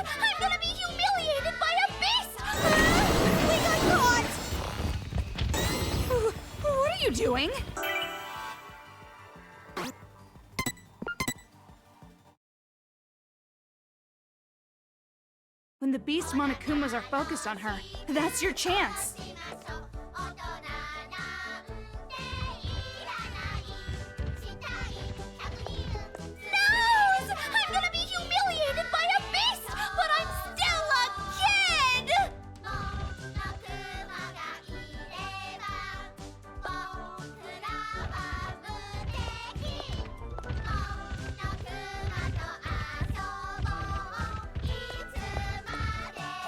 [SPEAKER 5] I'm gonna be humiliated by a beast!
[SPEAKER 2] We got caught! What are you doing? When the beast Monokumas are focused on her, that's your chance.
[SPEAKER 5] I'm gonna be humiliated by a beast, but I'm still a kid!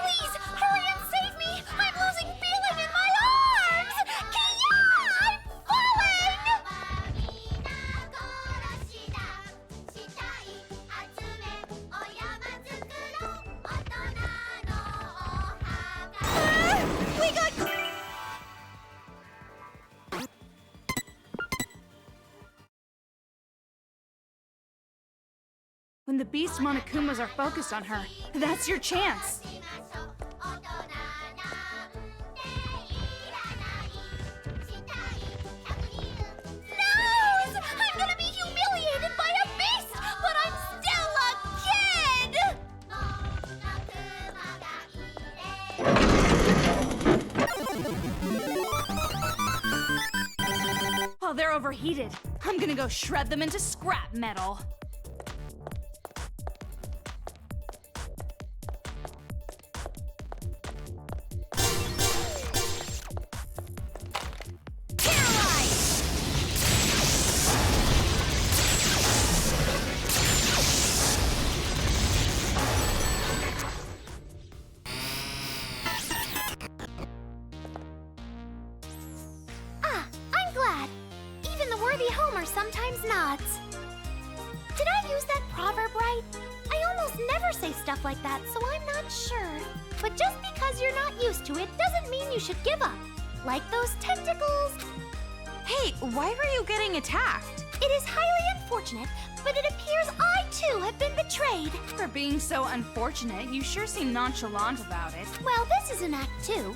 [SPEAKER 5] Please, hurry and save me! I'm losing feeling in my arms! Kia! I'm falling!
[SPEAKER 2] We got When the beast Monokumas are focused on her, that's your chance.
[SPEAKER 5] I'm gonna be humiliated by a beast, but I'm still a kid!
[SPEAKER 2] While they're overheated, I'm gonna go shred them into scrap metal.
[SPEAKER 5] be home are sometimes not. Did I use that proverb right? I almost never say stuff like that, so I'm not sure. But just because you're not used to it doesn't mean you should give up. Like those tentacles.
[SPEAKER 1] Hey, why were you getting attacked?
[SPEAKER 5] It is highly unfortunate, but it appears I too have been betrayed.
[SPEAKER 2] For being so unfortunate, you sure seem nonchalant about it.
[SPEAKER 5] Well, this is an act too.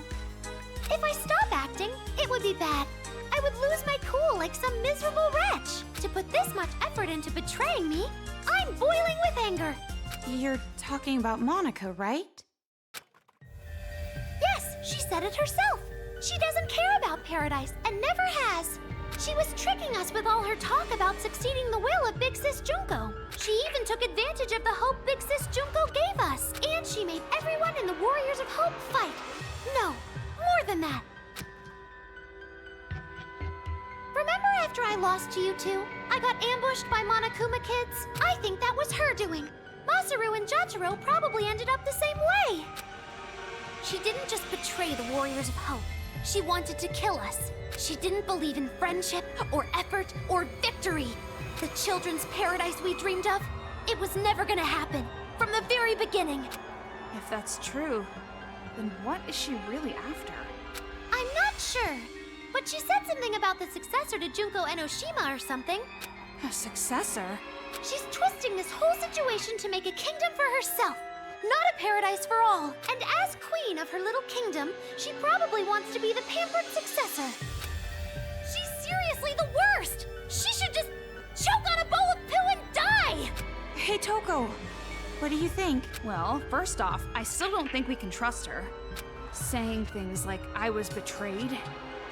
[SPEAKER 5] If I stop acting, it would be bad. I would lose my cool like some miserable wretch. To put this much effort into betraying me, I'm boiling with anger.
[SPEAKER 1] You're talking about Monica, right?
[SPEAKER 5] Yes, she said it herself. She doesn't care about paradise and never has. She was tricking us with all her talk about succeeding the will of Big Sis Junko. She even took advantage of the hope Big Sis Junko gave us. And she made everyone in the Warriors of Hope fight. No, more than that. Remember after I lost to you two, I got ambushed by Monokuma kids? I think that was her doing. Masaru and Jotaro probably ended up the same way. She didn't just betray the Warriors of Hope. She wanted to kill us. She didn't believe in friendship, or effort, or victory. The children's paradise we dreamed of, it was never gonna happen. From the very beginning.
[SPEAKER 2] If that's true, then what is she really after?
[SPEAKER 5] I'm not sure. But she said something about the successor to Junko Enoshima or something.
[SPEAKER 2] A successor?
[SPEAKER 5] She's twisting this whole situation to make a kingdom for herself. Not a paradise for all. And as queen of her little kingdom, she probably wants to be the pampered successor. She's seriously the worst! She should just choke on a bowl of poo and die!
[SPEAKER 1] Hey, Toko. What do you think?
[SPEAKER 2] Well, first off, I still don't think we can trust her. Saying things like, I was betrayed,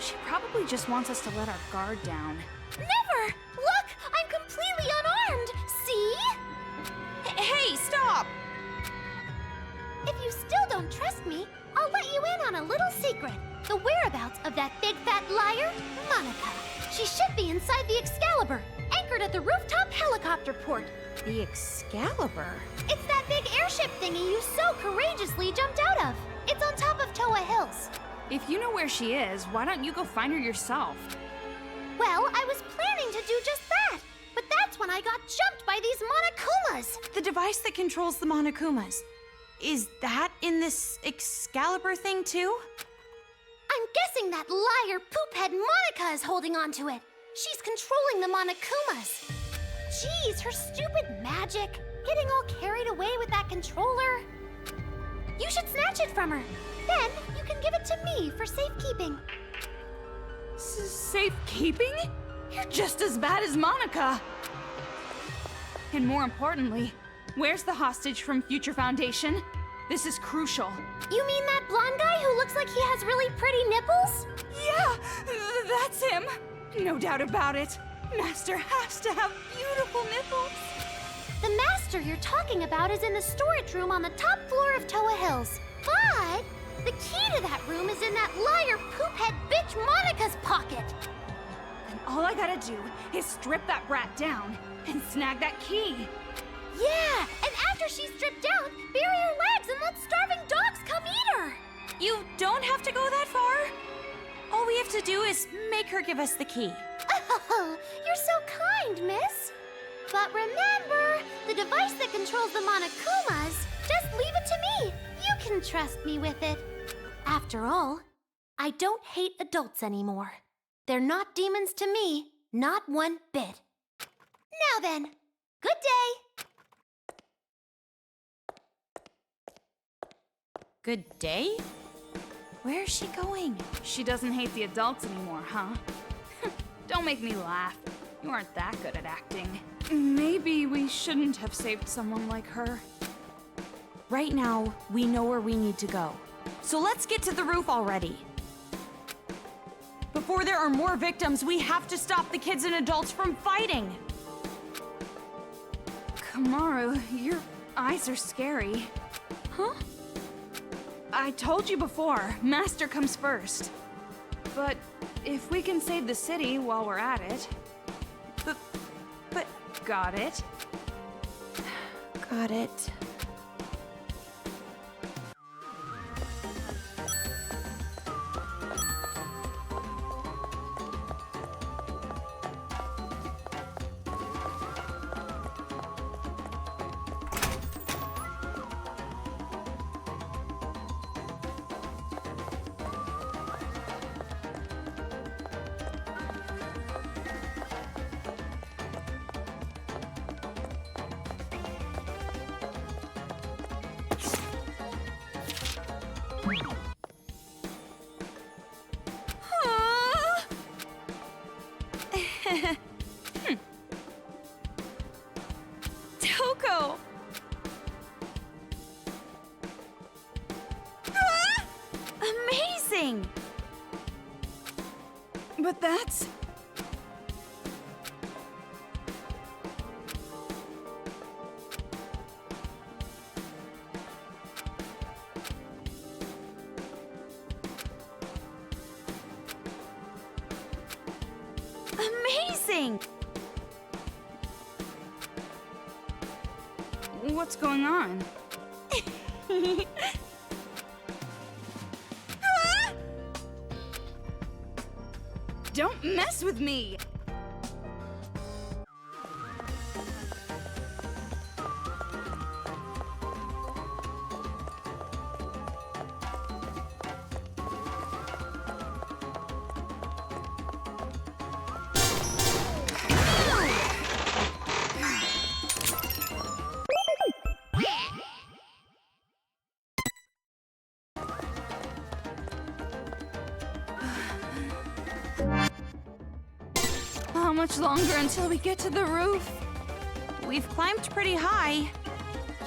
[SPEAKER 2] she probably just wants us to let our guard down.
[SPEAKER 5] Never! Look! I'm completely unarmed! See?
[SPEAKER 1] Hey, stop!
[SPEAKER 5] If you still don't trust me, I'll let you in on a little secret. The whereabouts of that big fat liar, Monica. She should be inside the Excalibur, anchored at the rooftop helicopter port.
[SPEAKER 1] The Excalibur?
[SPEAKER 5] It's that big airship thingy you so courageously jumped out of. It's on top of Toa Hills.
[SPEAKER 2] If you know where she is, why don't you go find her yourself?
[SPEAKER 5] Well, I was planning to do just that. But that's when I got jumped by these Monokumas.
[SPEAKER 1] The device that controls the Monokumas. Is that in this Excalibur thing too?
[SPEAKER 5] I'm guessing that liar poophead Monica is holding on to it. She's controlling the Monokumas. Jeez, her stupid magic. Getting all carried away with that controller. You should snatch it from her. Then you can give it to me for safekeeping.
[SPEAKER 2] Safekeeping? You're just as bad as Monica. And more importantly, where's the hostage from Future Foundation? This is crucial.
[SPEAKER 5] You mean that blonde guy who looks like he has really pretty nipples?
[SPEAKER 2] Yeah, that's him. No doubt about it. Master has to have beautiful nipples.
[SPEAKER 5] The master you're talking about is in the storage room on the top floor of Toa Hills. But the key to that room is in that liar poophead bitch Monica's pocket.
[SPEAKER 2] And all I gotta do is strip that brat down and snag that key.
[SPEAKER 5] Yeah, and after she's stripped down, bury her legs and let starving dogs come eat her.
[SPEAKER 1] You don't have to go that far. All we have to do is make her give us the key.
[SPEAKER 5] Oh, you're so kind, miss. But remember, the device that controls the Monokumas, just leave it to me. You can trust me with it. After all, I don't hate adults anymore. They're not demons to me, not one bit. Now then, good day.
[SPEAKER 1] Good day? Where is she going?
[SPEAKER 2] She doesn't hate the adults anymore, huh? Don't make me laugh. You aren't that good at acting. Maybe we shouldn't have saved someone like her.
[SPEAKER 1] Right now, we know where we need to go. So let's get to the roof already. Before there are more victims, we have to stop the kids and adults from fighting.
[SPEAKER 2] Kamaru, your eyes are scary.
[SPEAKER 1] Huh?
[SPEAKER 2] I told you before, Master comes first. But if we can save the city while we're at it... But got it?
[SPEAKER 1] Got it.
[SPEAKER 2] But that's...
[SPEAKER 1] Amazing!
[SPEAKER 2] What's going on? Don't mess with me! How much longer until we get to the roof?
[SPEAKER 1] We've climbed pretty high.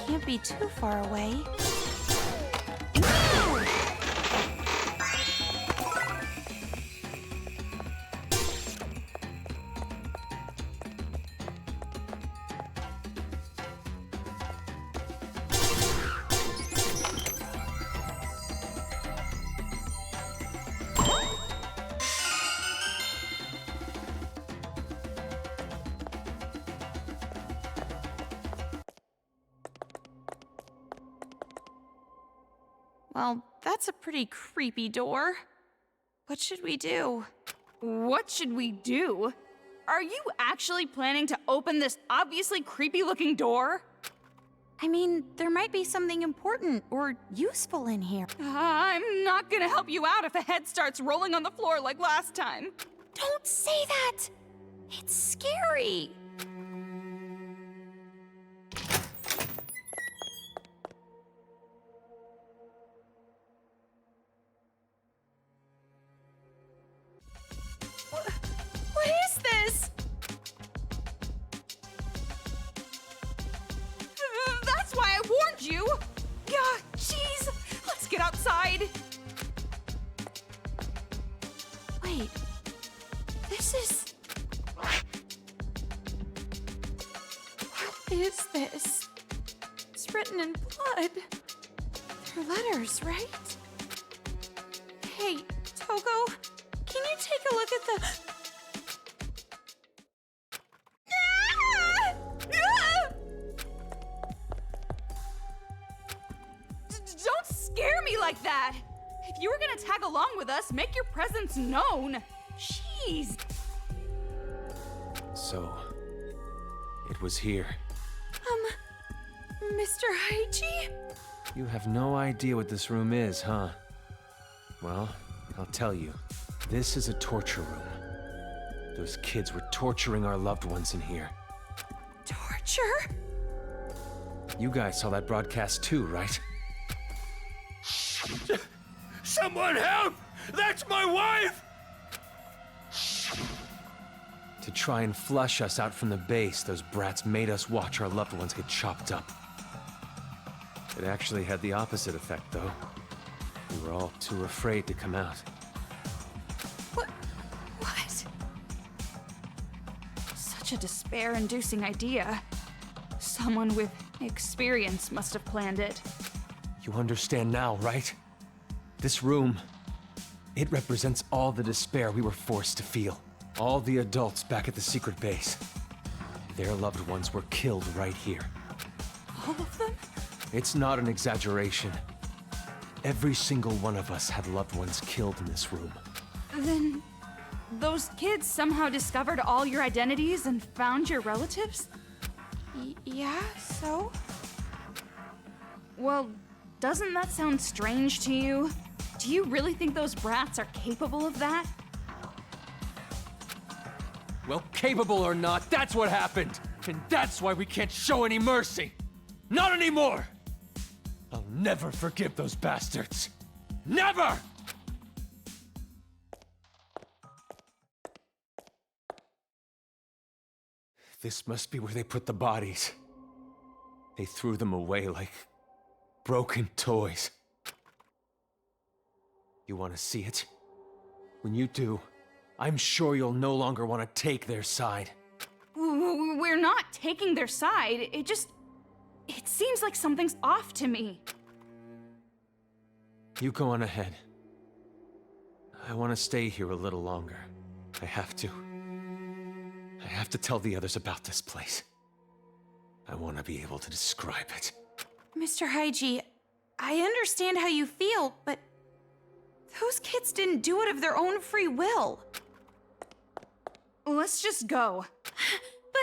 [SPEAKER 1] Can't be too far away. Well, that's a pretty creepy door. What should we do?
[SPEAKER 2] What should we do? Are you actually planning to open this obviously creepy-looking door?
[SPEAKER 1] I mean, there might be something important or useful in here.
[SPEAKER 2] I'm not gonna help you out if a head starts rolling on the floor like last time.
[SPEAKER 1] Don't say that! It's scary. What is this?
[SPEAKER 2] That's why I warned you! Yeah, jeez! Let's get outside!
[SPEAKER 1] Wait, this is... What is this? It's written in blood. They're letters, right? Hey, Togo, can you take a look at the...
[SPEAKER 2] Don't scare me like that! If you were gonna tag along with us, make your presence known! Jeez!
[SPEAKER 3] So, it was here.
[SPEAKER 1] Mr. Haichi?
[SPEAKER 3] You have no idea what this room is, huh? Well, I'll tell you. This is a torture room. Those kids were torturing our loved ones in here.
[SPEAKER 1] Torture?
[SPEAKER 3] You guys saw that broadcast too, right?
[SPEAKER 4] Someone help! That's my wife!
[SPEAKER 3] To try and flush us out from the base, those brats made us watch our loved ones get chopped up. It actually had the opposite effect, though. We were all too afraid to come out.
[SPEAKER 1] What?
[SPEAKER 2] Such a despair-inducing idea. Someone with experience must have planned it.
[SPEAKER 3] You understand now, right? This room, it represents all the despair we were forced to feel. All the adults back at the secret base. Their loved ones were killed right here.
[SPEAKER 2] All of them?
[SPEAKER 3] It's not an exaggeration. Every single one of us had loved ones killed in this room.
[SPEAKER 2] Then... those kids somehow discovered all your identities and found your relatives?
[SPEAKER 1] Yeah, so?
[SPEAKER 2] Well, doesn't that sound strange to you? Do you really think those brats are capable of that?
[SPEAKER 3] Well, capable or not, that's what happened! And that's why we can't show any mercy! Not anymore! I'll never forgive those bastards! Never! This must be where they put the bodies. They threw them away like broken toys. You want to see it? When you do, I'm sure you'll no longer want to take their side.
[SPEAKER 2] We're not taking their side. It seems like something's off to me.
[SPEAKER 3] You go on ahead. I want to stay here a little longer. I have to. I have to tell the others about this place. I want to be able to describe it.
[SPEAKER 6] Mr. Haiji, I understand how you feel, but those kids didn't do it of their own free will.
[SPEAKER 2] Let's just go.
[SPEAKER 6] But...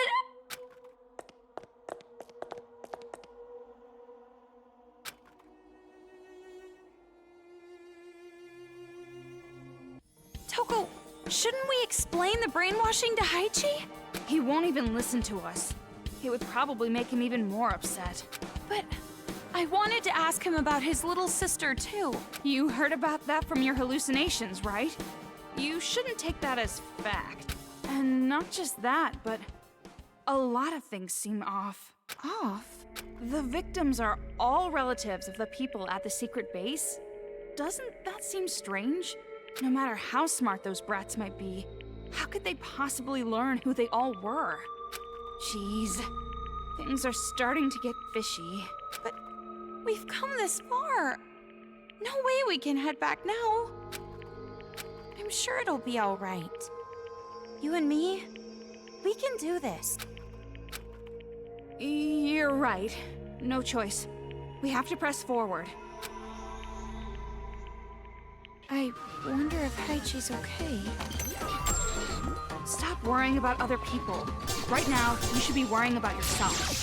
[SPEAKER 6] Toko, shouldn't we explain the brainwashing to Haiji?
[SPEAKER 2] He won't even listen to us. It would probably make him even more upset.
[SPEAKER 6] But I wanted to ask him about his little sister, too.
[SPEAKER 2] You heard about that from your hallucinations, right? You shouldn't take that as fact. And not just that, but a lot of things seem off.
[SPEAKER 6] Off?
[SPEAKER 2] The victims are all relatives of the people at the secret base. Doesn't that seem strange? No matter how smart those brats might be, how could they possibly learn who they all were? Jeez, things are starting to get fishy.
[SPEAKER 6] But we've come this far. No way we can head back now. I'm sure it'll be all right. You and me, we can do this.
[SPEAKER 2] You're right. No choice. We have to press forward.
[SPEAKER 6] I wonder if Haichi's okay.
[SPEAKER 2] Stop worrying about other people. Right now, you should be worrying about yourself.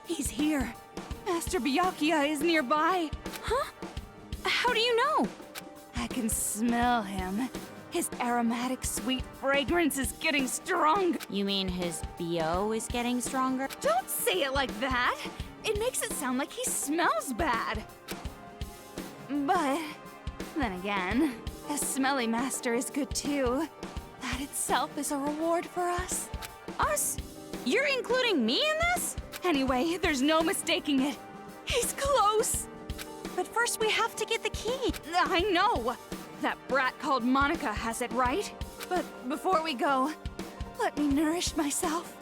[SPEAKER 2] He's here. Master Byakuya is nearby.
[SPEAKER 6] Huh? How do you know?
[SPEAKER 2] I can smell him. His aromatic, sweet fragrance is getting strong.
[SPEAKER 1] You mean his BO is getting stronger?
[SPEAKER 2] Don't say it like that. It makes it sound like he smells bad. But then again, a smelly master is good too. That itself is a reward for us.
[SPEAKER 6] Us? You're including me in this?
[SPEAKER 2] Anyway, there's no mistaking it. He's close.
[SPEAKER 6] But first we have to get the key.
[SPEAKER 2] I know. That brat called Monica has it, right? But before we go, let me nourish myself.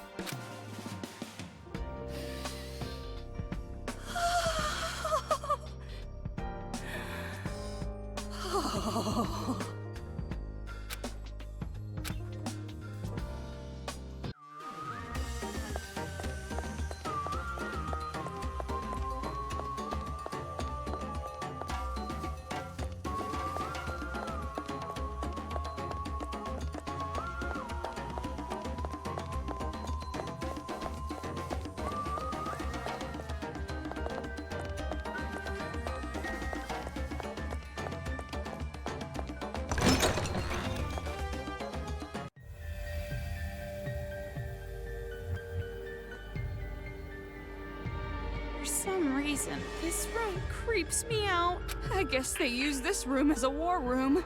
[SPEAKER 6] For some reason, this room creeps me out.
[SPEAKER 2] I guess they used this room as a war room.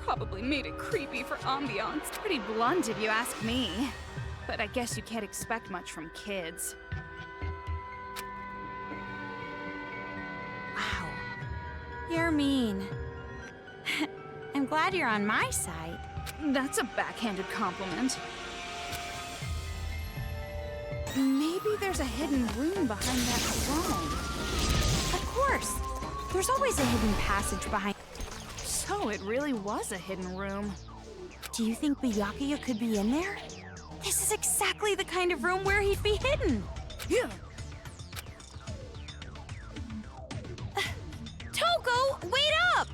[SPEAKER 2] Probably made it creepy for ambiance. Pretty blunt if you ask me. But I guess you can't expect much from kids.
[SPEAKER 6] Wow. You're mean. I'm glad you're on my side.
[SPEAKER 2] That's a backhanded compliment. Maybe there's a hidden room behind that throne.
[SPEAKER 6] There's always a hidden passage behind.
[SPEAKER 2] So it really was a hidden room.
[SPEAKER 6] Do you think Byakuya could be in there? This is exactly the kind of room where he'd be hidden.
[SPEAKER 2] Yeah.
[SPEAKER 6] Toko, wait up!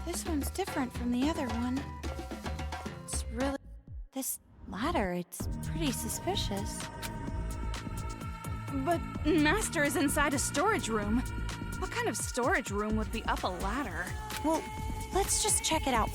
[SPEAKER 6] This one's different from the other one. It's really... This ladder, it's pretty suspicious.
[SPEAKER 2] But Master is inside a storage room. What kind of storage room would be up a ladder?
[SPEAKER 6] Well, let's just check it out.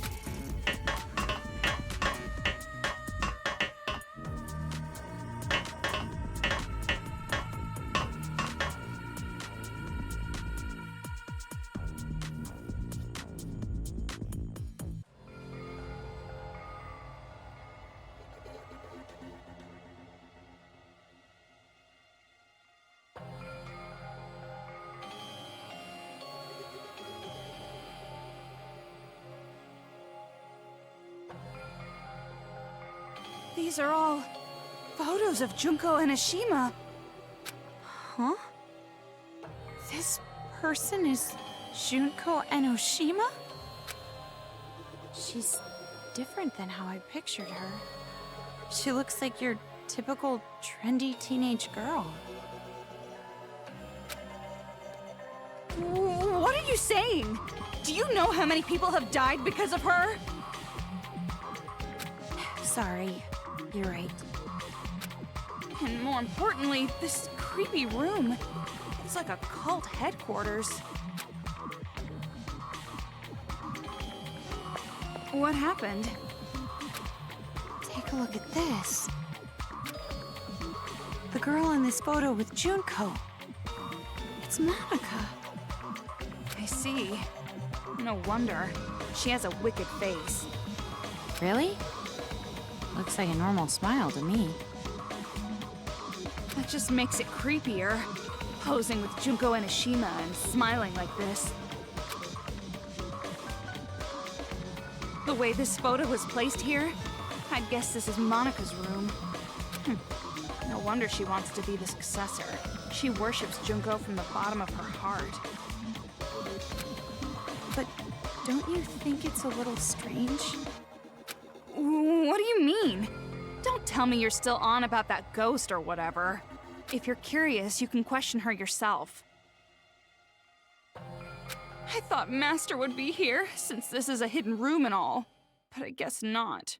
[SPEAKER 2] These are all photos of Junko and Ashima.
[SPEAKER 6] Huh? This person is Junko Enoshima? She's different than how I pictured her. She looks like your typical trendy teenage girl.
[SPEAKER 2] What are you saying? Do you know how many people have died because of her?
[SPEAKER 6] Sorry, you're right.
[SPEAKER 2] And more importantly, this creepy room. It's like a cult headquarters. What happened?
[SPEAKER 6] Take a look at this. The girl in this photo with Junko. It's Monica.
[SPEAKER 2] I see. No wonder. She has a wicked face.
[SPEAKER 6] Really? Looks like a normal smile to me.
[SPEAKER 2] That just makes it creepier. Posing with Junko and Ashima and smiling like this. The way this photo was placed here, I'd guess this is Monica's room. No wonder she wants to be the successor. She worships Junko from the bottom of her heart.
[SPEAKER 6] But don't you think it's a little strange?
[SPEAKER 2] What do you mean? Don't tell me you're still on about that ghost or whatever. If you're curious, you can question her yourself. I thought Master would be here, since this is a hidden room and all. But I guess not.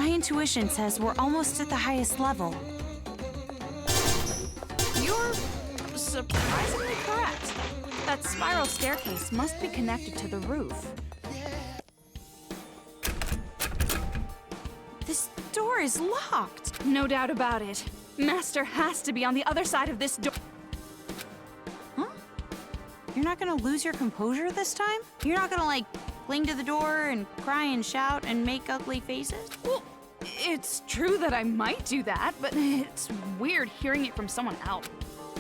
[SPEAKER 6] My intuition says we're almost at the highest level.
[SPEAKER 2] You're surprisingly correct. That spiral staircase must be connected to the roof.
[SPEAKER 6] This door is locked.
[SPEAKER 2] No doubt about it. Master has to be on the other side of this door.
[SPEAKER 6] Huh? You're not gonna lose your composure this time? You're not gonna, like, cling to the door and cry and shout and make ugly faces?
[SPEAKER 2] Well, it's true that I might do that, but it's weird hearing it from someone else.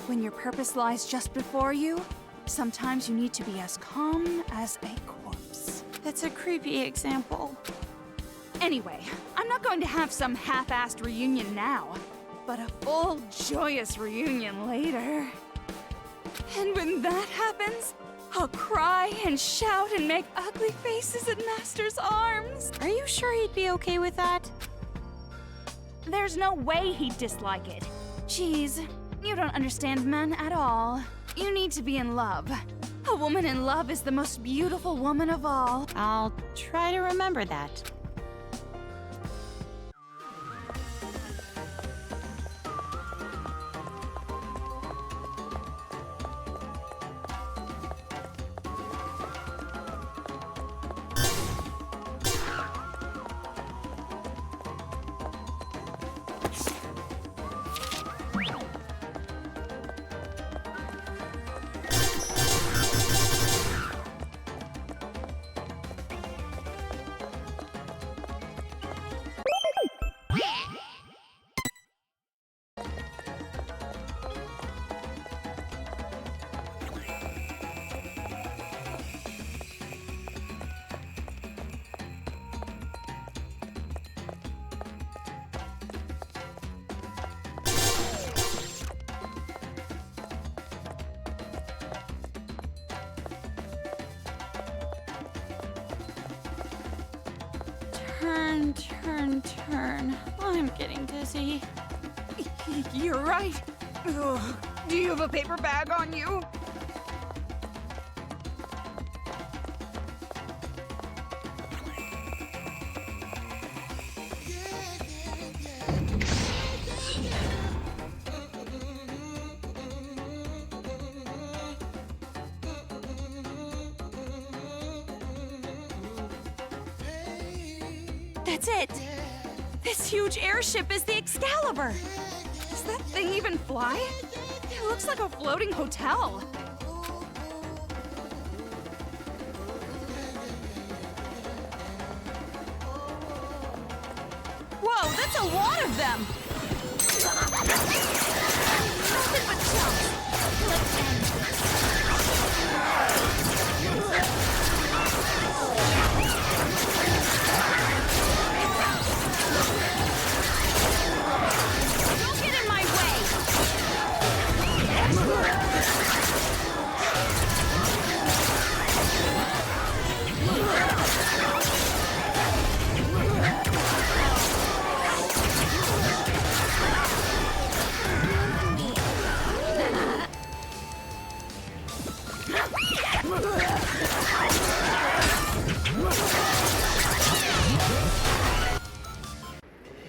[SPEAKER 2] When your purpose lies just before you, sometimes you need to be as calm as a corpse.
[SPEAKER 6] That's a creepy example.
[SPEAKER 2] Anyway, I'm not going to have some half-assed reunion now, but a full, joyous reunion later. And when that happens, I'll cry and shout and make ugly faces at Master's arms.
[SPEAKER 6] Are you sure he'd be okay with that?
[SPEAKER 2] There's no way he'd dislike it. Jeez, you don't understand men at all. You need to be in love. A woman in love is the most beautiful woman of all.
[SPEAKER 6] I'll try to remember that. Turn. I'm getting dizzy.
[SPEAKER 2] You're right. Ugh. Do you have a paper bag on you?
[SPEAKER 6] That's it! This huge airship is the Excalibur!
[SPEAKER 2] Does that thing even fly? It looks like a floating hotel.
[SPEAKER 6] Whoa, that's a lot of them!
[SPEAKER 1] Nothing but chumps. Let's end
[SPEAKER 6] Don't get in my way!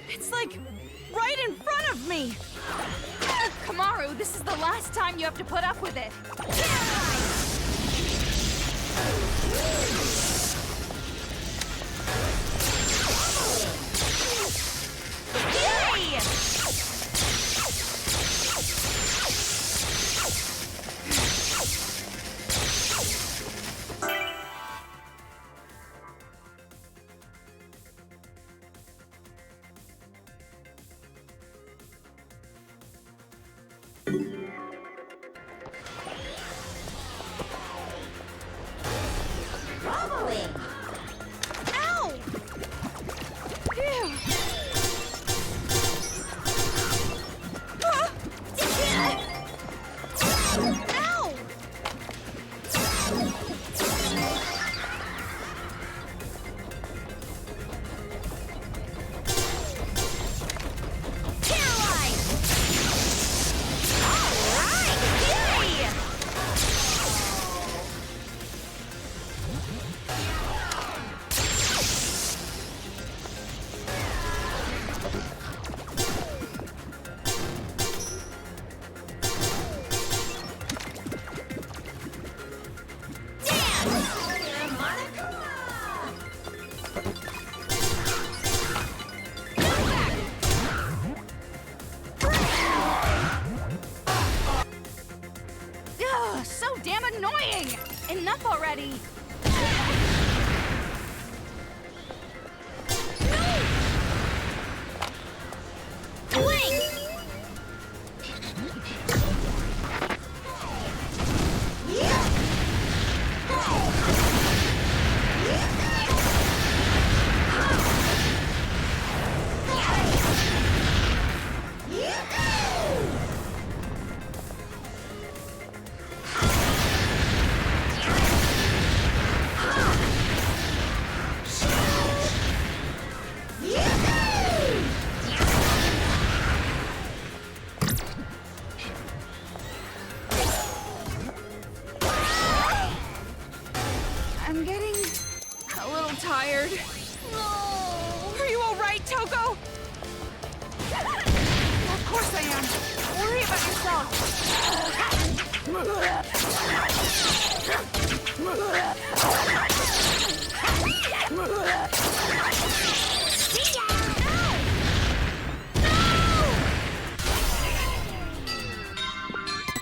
[SPEAKER 6] It's like right in front of me!
[SPEAKER 2] Kamaru, this is the last time you have to put up with it.
[SPEAKER 6] Yay! Ow! Phew. Ow! Paralyzed! All right! Yay!
[SPEAKER 2] Enough already! I'm getting a little tired. No. Are you all right, Toko? Of course I am. Worry about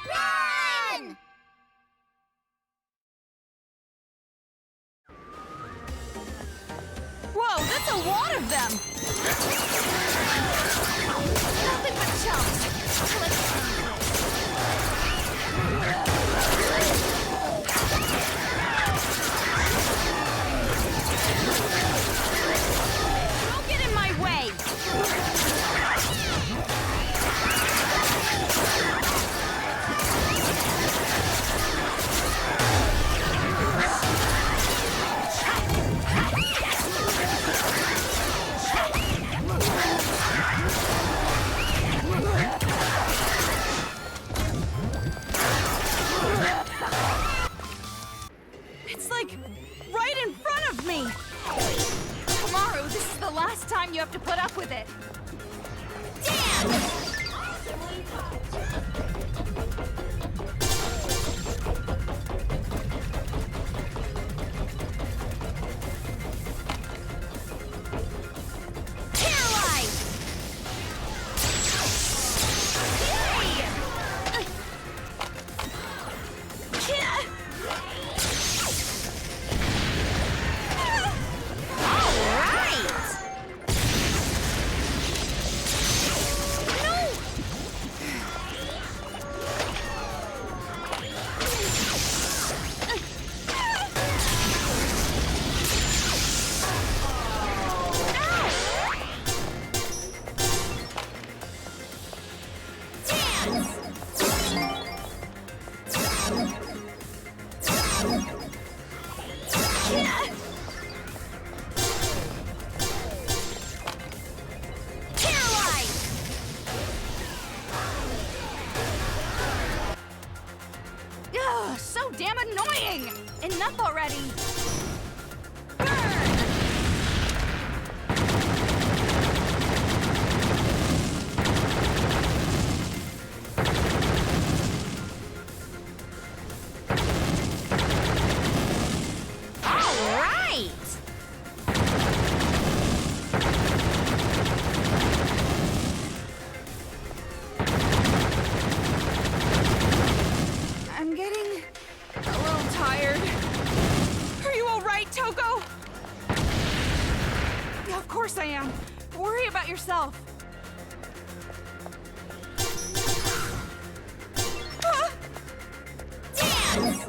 [SPEAKER 5] Run!
[SPEAKER 2] Whoa, that's a lot of them!
[SPEAKER 5] Nothing but chumps. Let's
[SPEAKER 2] Don't get in my way! It's like right in front of me! Tomorrow, this is the last time you have to put up with it. Ugh, so damn annoying! Enough already! I'm getting a little tired. Are you all right, Toko? Yeah, of course I am. Worry about yourself. Ah!
[SPEAKER 5] dance!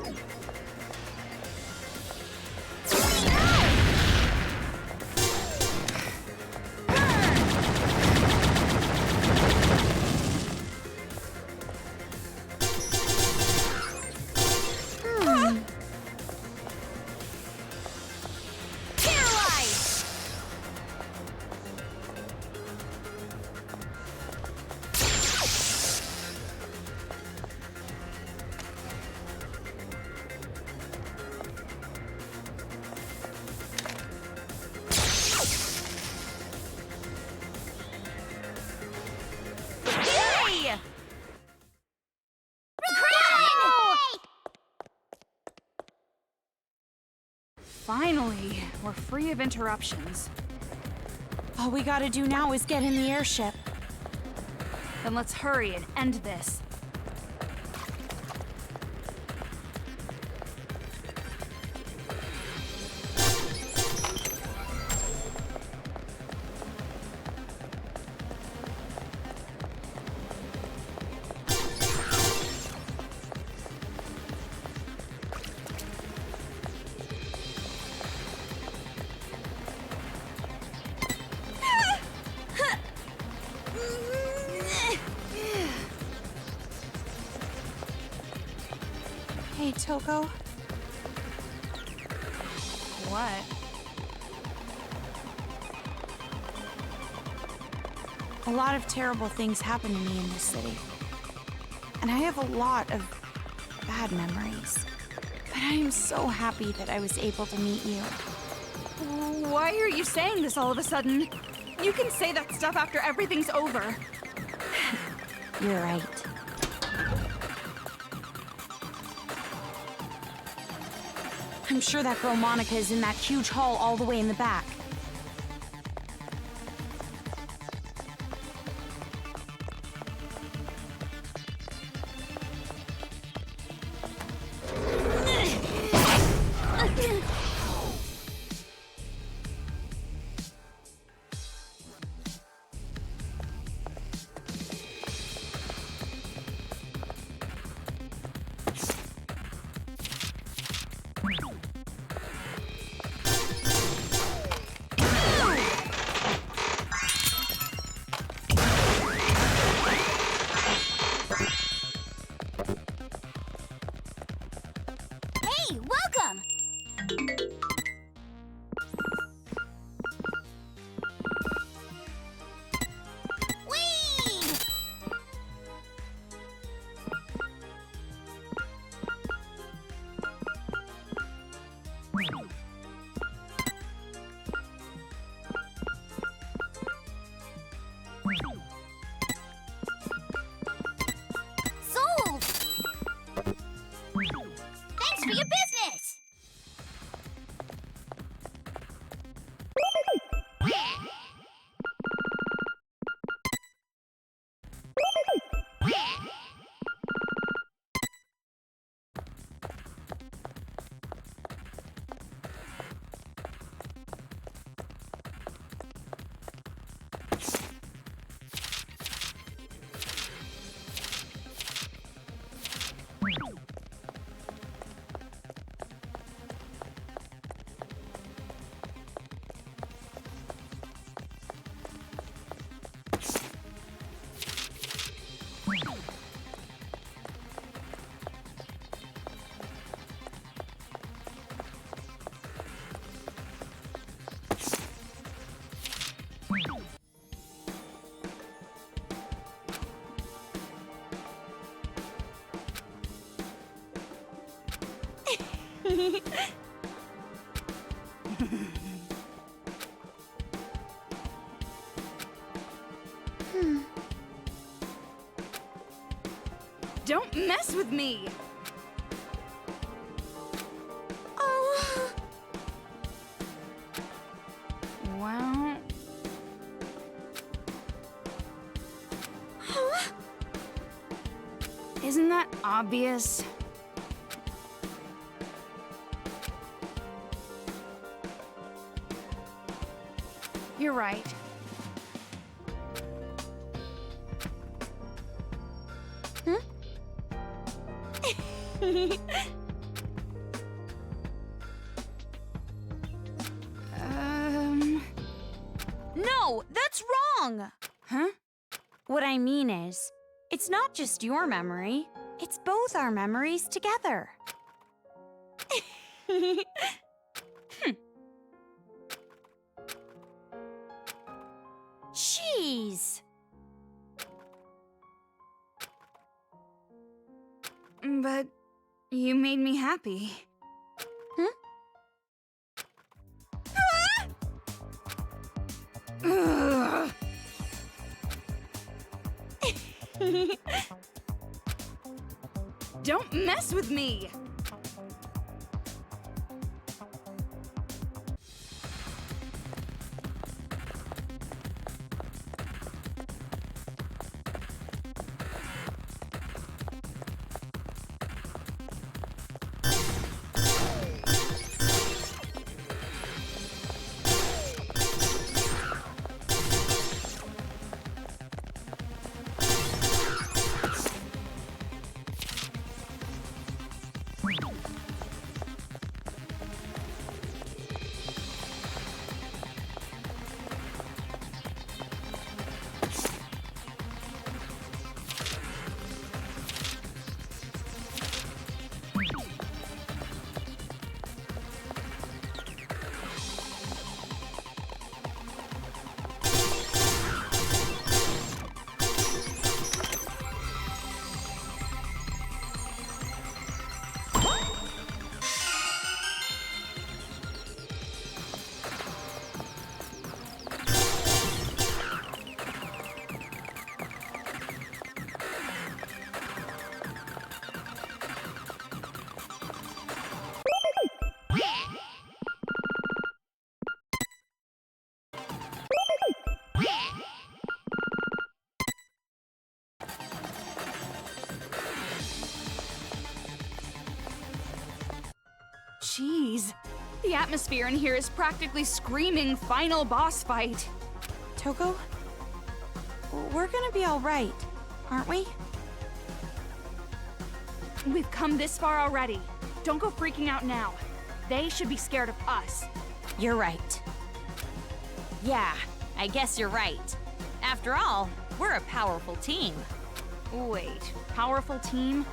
[SPEAKER 2] Finally, we're free of interruptions.
[SPEAKER 6] All we gotta do now is get in the airship.
[SPEAKER 2] Then let's hurry and end this.
[SPEAKER 6] Hey, Toko.
[SPEAKER 2] What?
[SPEAKER 6] A lot of terrible things happen to me in this city. And I have a lot of bad memories. But I am so happy that I was able to meet you.
[SPEAKER 2] Why are you saying this all of a sudden? You can say that stuff after everything's over.
[SPEAKER 6] You're right. I'm sure that girl Monica is in that huge hall all the way in the back.
[SPEAKER 1] Hey, welcome! Whee! Sold! Thanks for your business!
[SPEAKER 2] Don't mess with me!
[SPEAKER 6] Oh.
[SPEAKER 2] Well...
[SPEAKER 6] Huh?
[SPEAKER 2] Isn't that obvious? You're right.
[SPEAKER 6] No, that's wrong!
[SPEAKER 2] Huh?
[SPEAKER 6] What I mean is, it's not just your memory, it's both our memories together. Jeez!
[SPEAKER 2] But you made me happy. Ugh. Don't mess with me! The atmosphere in here is practically screaming final boss fight.
[SPEAKER 6] Toko? We're gonna be all right, aren't we?
[SPEAKER 2] We've come this far already. Don't go freaking out now. They should be scared of us.
[SPEAKER 6] You're right.
[SPEAKER 7] Yeah, I guess you're right. After all, we're a powerful team.
[SPEAKER 2] Wait, powerful team?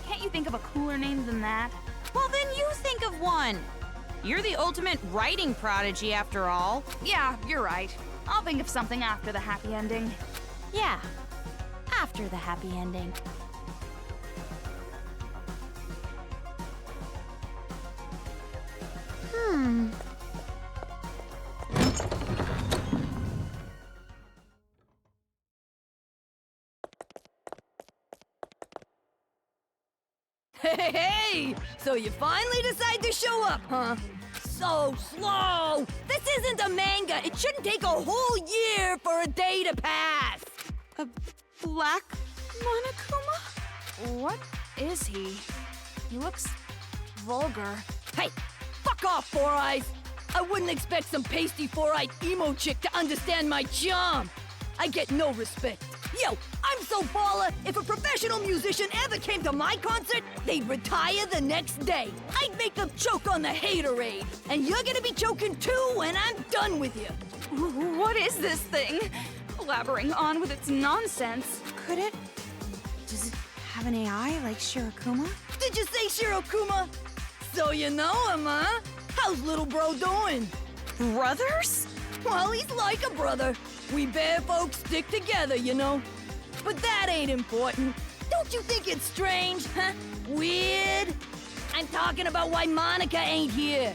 [SPEAKER 2] Can't you think of a cooler name than that?
[SPEAKER 6] Well, then you think of one. You're the ultimate writing prodigy, after all.
[SPEAKER 2] Yeah, you're right. I'll think of something after the happy ending.
[SPEAKER 7] Yeah, after the happy ending.
[SPEAKER 8] Hey! So you finally decide to show up, huh? So slow! This isn't a manga! It shouldn't take a whole year for a day to pass!
[SPEAKER 6] A black Monokuma?
[SPEAKER 2] What is he? He looks vulgar.
[SPEAKER 8] Hey! Fuck off, Four Eyes! I wouldn't expect some pasty four-eyed emo chick to understand my charm! I get no respect. Yo, I'm so baller, if a professional musician ever came to my concert, they'd retire the next day. I'd make them choke on the haterade. And you're gonna be choking too when I'm done with you.
[SPEAKER 2] What is this thing? Blabbering on with its nonsense.
[SPEAKER 6] Could it? Does it have an AI like Shirokuma?
[SPEAKER 8] Did you say Shirokuma? So you know him, huh? How's little bro doing?
[SPEAKER 6] Brothers?
[SPEAKER 8] Well, he's like a brother. We bear folks stick together, you know. But that ain't important. Don't you think it's strange, huh? Weird? I'm talking about why Monica ain't here.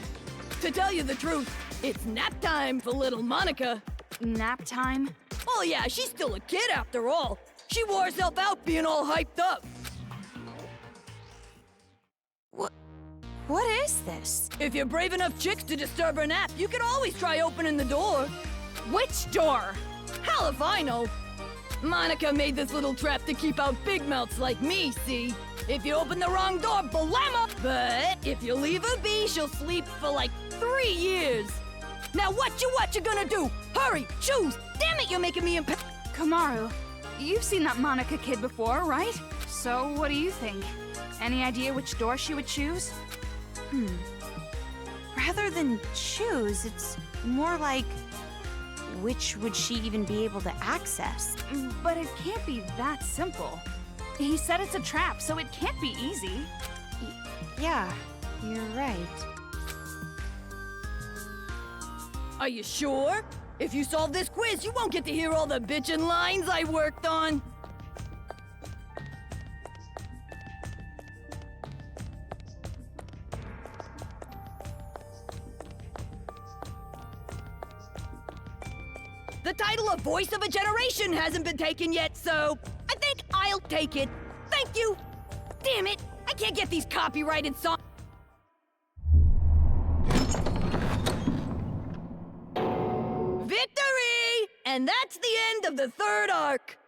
[SPEAKER 8] To tell you the truth, it's nap time for little Monica.
[SPEAKER 2] Nap time?
[SPEAKER 8] Oh yeah, she's still a kid after all. She wore herself out being all hyped up.
[SPEAKER 6] What is this?
[SPEAKER 8] If you're brave enough chicks to disturb her nap, you can always try opening the door.
[SPEAKER 2] Which door?
[SPEAKER 8] Hell if I know. Monica made this little trap to keep out big mouths like me, see? If you open the wrong door, blamma! But if you leave her be, she'll sleep for like 3 years. Now what you gonna do? Hurry, choose! Damn it, you're making me
[SPEAKER 2] Kamaru, you've seen that Monica kid before, right? So what do you think? Any idea which door she would choose?
[SPEAKER 6] Rather than choose, it's more like, which would she even be able to access?
[SPEAKER 2] But it can't be that simple. He said it's a trap, so it can't be easy.
[SPEAKER 6] Yeah, you're right.
[SPEAKER 8] Are you sure? If you solve this quiz, you won't get to hear all the bitchin' lines I worked on. The title of Voice of a Generation hasn't been taken yet, so I think I'll take it. Thank you! Damn it! I can't get these copyrighted songs. Victory! And that's the end of the third arc.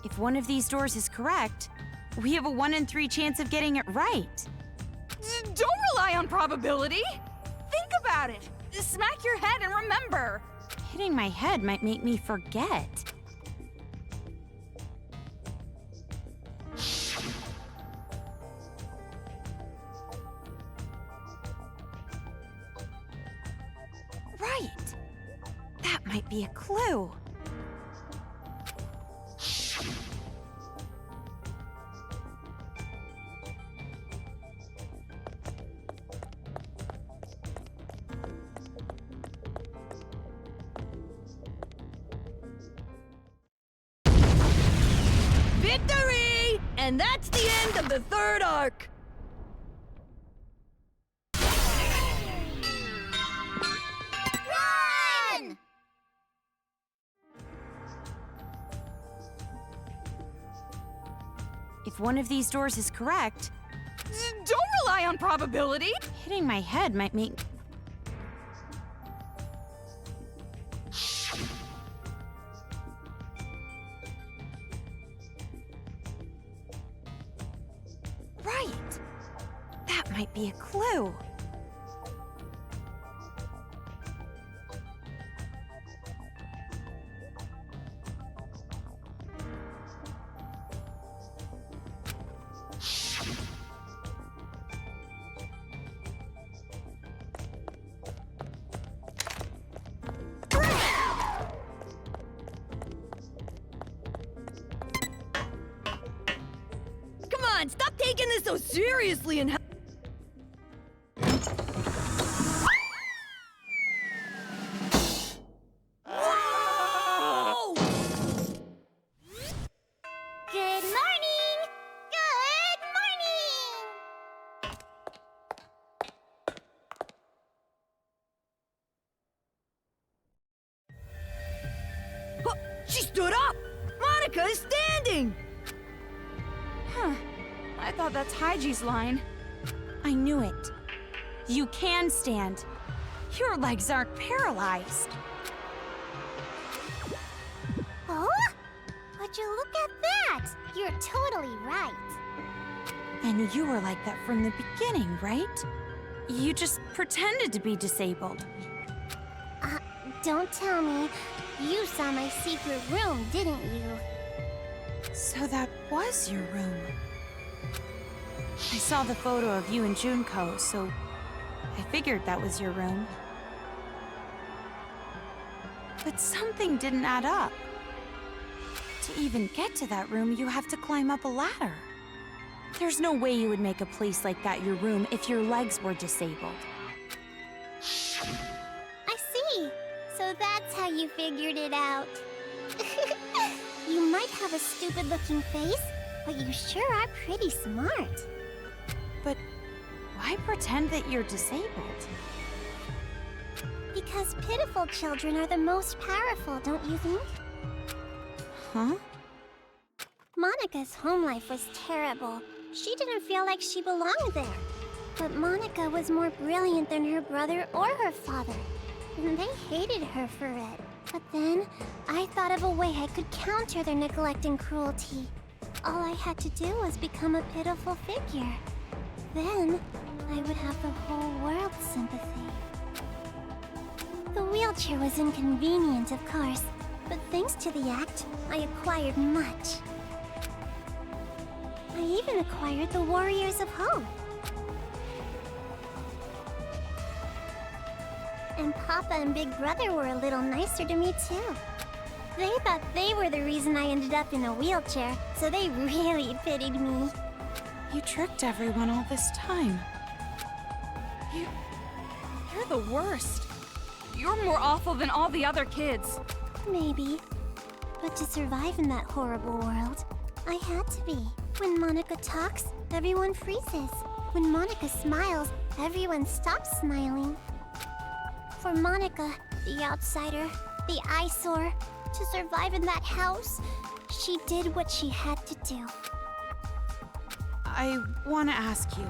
[SPEAKER 6] If one of these doors is correct, we have a 1 in 3 chance of getting it right.
[SPEAKER 2] Don't rely on probability! Think about it! Smack your head and remember!
[SPEAKER 6] Hitting my head might make me forget. Right! That might be a clue.
[SPEAKER 8] Victory! And that's the end of the third arc.
[SPEAKER 5] Run!
[SPEAKER 6] If one of these doors is correct,
[SPEAKER 2] Don't rely on probability!
[SPEAKER 6] hitting my head might make... right. That might be a clue.
[SPEAKER 8] Come on, stop taking this so seriously and Whoa!
[SPEAKER 5] Good morning! Good morning!
[SPEAKER 8] Huh, she stood up! Monica is standing!
[SPEAKER 2] Huh. I thought that's Haiji's line.
[SPEAKER 6] I knew it. You can stand. Your legs aren't paralyzed.
[SPEAKER 5] Oh? Would you look at that? You're totally right.
[SPEAKER 6] And you were like that from the beginning, right? You just pretended to be disabled.
[SPEAKER 5] Don't tell me. You saw my secret room, didn't you?
[SPEAKER 6] So that was your room. I saw the photo of you and Junko, so I figured that was your room. But something didn't add up. To even get to that room, you have to climb up a ladder. There's no way you would make a place like that your room if your legs were disabled.
[SPEAKER 5] I see. So that's how you figured it out. You might have a stupid-looking face, but you sure are pretty smart.
[SPEAKER 6] But why pretend that you're disabled?
[SPEAKER 5] Because pitiful children are the most powerful, don't you think?
[SPEAKER 6] Huh?
[SPEAKER 5] Monica's home life was terrible. She didn't feel like she belonged there. But Monica was more brilliant than her brother or her father. And they hated her for it. But then, I thought of a way I could counter their neglect and cruelty. All I had to do was become a pitiful figure. Then, I would have the whole world's sympathy. The wheelchair was inconvenient, of course, but thanks to the act, I acquired much. I even acquired the Warriors of Hope. And Papa and Big Brother were a little nicer to me, too. They thought they were the reason I ended up in a wheelchair, so they really pitied me.
[SPEAKER 6] You tricked everyone all this time.
[SPEAKER 2] You're the worst. You're more awful than all the other kids.
[SPEAKER 5] Maybe. But to survive in that horrible world, I had to be. When Monica talks, everyone freezes. When Monica smiles, everyone stops smiling. For Monica, the outsider, the eyesore, to survive in that house, she did what she had to do.
[SPEAKER 6] I want to ask you,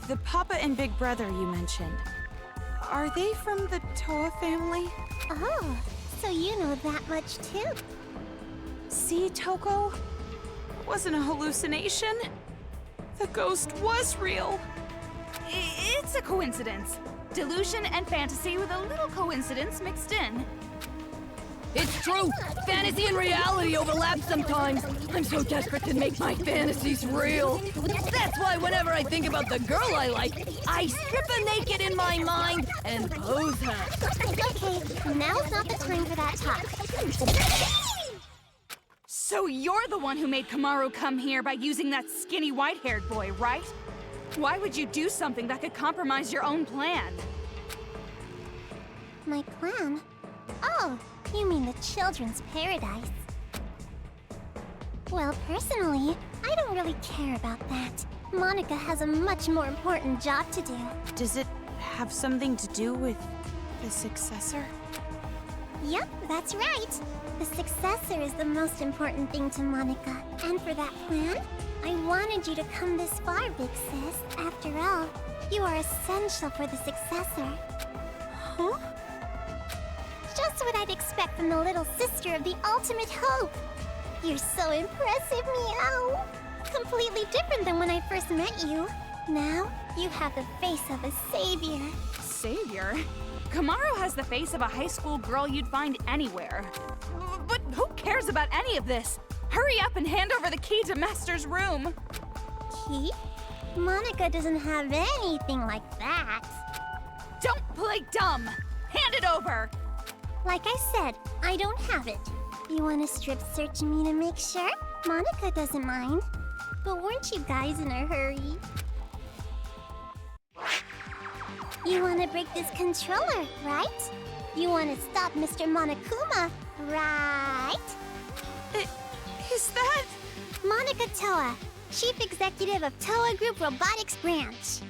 [SPEAKER 6] the Papa and Big Brother you mentioned, are they from the Toa family?
[SPEAKER 5] Oh, so you know that much too.
[SPEAKER 6] See, Toko? It wasn't a hallucination. The ghost was real.
[SPEAKER 2] It's a coincidence. Delusion and fantasy with a little coincidence mixed in.
[SPEAKER 8] It's true! Fantasy and reality overlap sometimes. I'm so desperate to make my fantasies real. That's why whenever I think about the girl I like, I strip her naked in my mind and pose her.
[SPEAKER 5] Okay, now's not the time for that talk.
[SPEAKER 2] So you're the one who made Kamaru come here by using that skinny white-haired boy, right? Why would you do something that could compromise your own plan?
[SPEAKER 5] My plan? Oh, you mean the children's paradise. Well, personally, I don't really care about that. Monica has a much more important job to do.
[SPEAKER 6] Does it have something to do with the successor?
[SPEAKER 5] Yep, that's right. The successor is the most important thing to Monica. And for that plan, I wanted you to come this far, Big Sis. After all, you are essential for the successor.
[SPEAKER 6] Huh?
[SPEAKER 5] Just what I'd expect from the little sister of the ultimate hope. You're so impressive, Meow. Completely different than when I first met you. Now, you have the face of a savior.
[SPEAKER 2] Savior? Kamaru has the face of a high school girl you'd find anywhere. But who cares about any of this? Hurry up and hand over the key to Master's room.
[SPEAKER 5] Key? Monica doesn't have anything like that.
[SPEAKER 2] Don't play dumb. Hand it over.
[SPEAKER 5] Like I said, I don't have it. You want to strip search me to make sure? Monica doesn't mind. But weren't you guys in a hurry? You want to break this controller, right? You want to stop Mr. Monokuma, right?
[SPEAKER 2] Is that...
[SPEAKER 5] Monica Toa, Chief Executive of Toa Group Robotics Branch.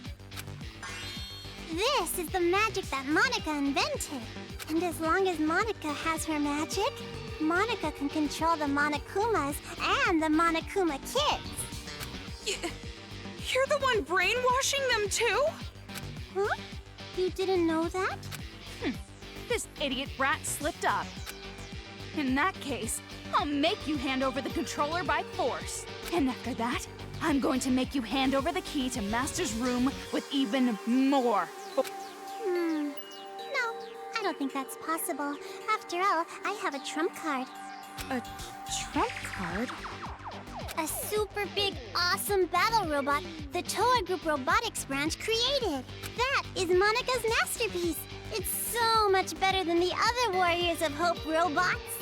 [SPEAKER 5] This is the magic that Monica invented. And as long as Monica has her magic, Monica can control the Monokumas and the Monokuma kids.
[SPEAKER 2] You're the one brainwashing them too?
[SPEAKER 5] Huh? You didn't know that?
[SPEAKER 2] This idiot brat slipped up. In that case, I'll make you hand over the controller by force. And after that, I'm going to make you hand over the key to Master's room with even more force.
[SPEAKER 5] No, I don't think that's possible. After all, I have a trump card.
[SPEAKER 2] A trump card?
[SPEAKER 5] A super big, awesome battle robot the Toa Group Robotics Branch created. That is Monica's masterpiece. It's so much better than the other Warriors of Hope robots.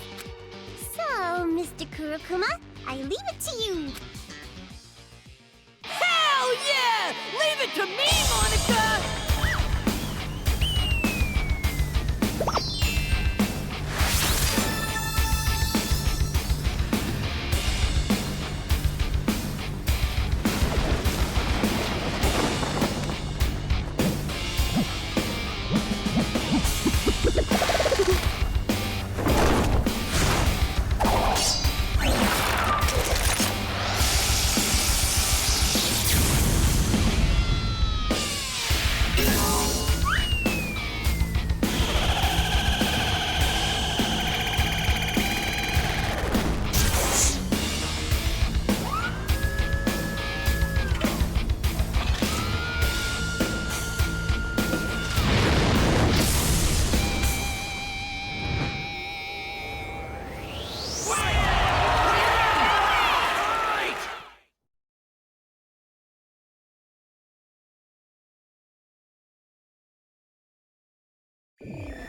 [SPEAKER 5] So, Mr. Kurokuma, I leave it to you.
[SPEAKER 8] Hell yeah! Leave it to me, Monica!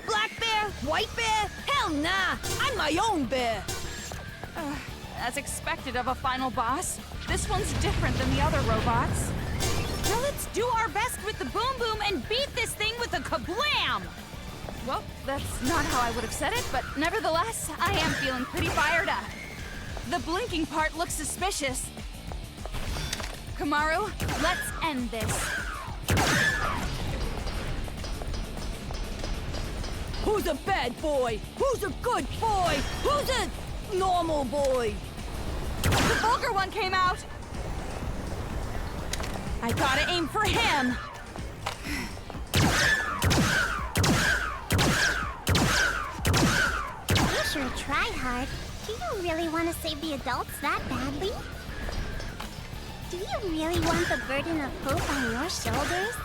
[SPEAKER 8] Black bear? White bear? Hell nah! I'm my own bear!
[SPEAKER 2] As expected of a final boss, this one's different than the other robots.
[SPEAKER 7] Now let's do our best with the boom boom and beat this thing with a kablam!
[SPEAKER 2] Well, that's not how I would have said it, but nevertheless, I am feeling pretty fired up. The blinking part looks suspicious. Kamaru, let's end this.
[SPEAKER 8] Who's a bad boy? Who's a good boy? Who's a normal boy?
[SPEAKER 2] The vulgar one came out!
[SPEAKER 7] I gotta aim for him!
[SPEAKER 5] You sure try hard. Do you really want to save the adults that badly? Do you really want the burden of hope on your shoulders?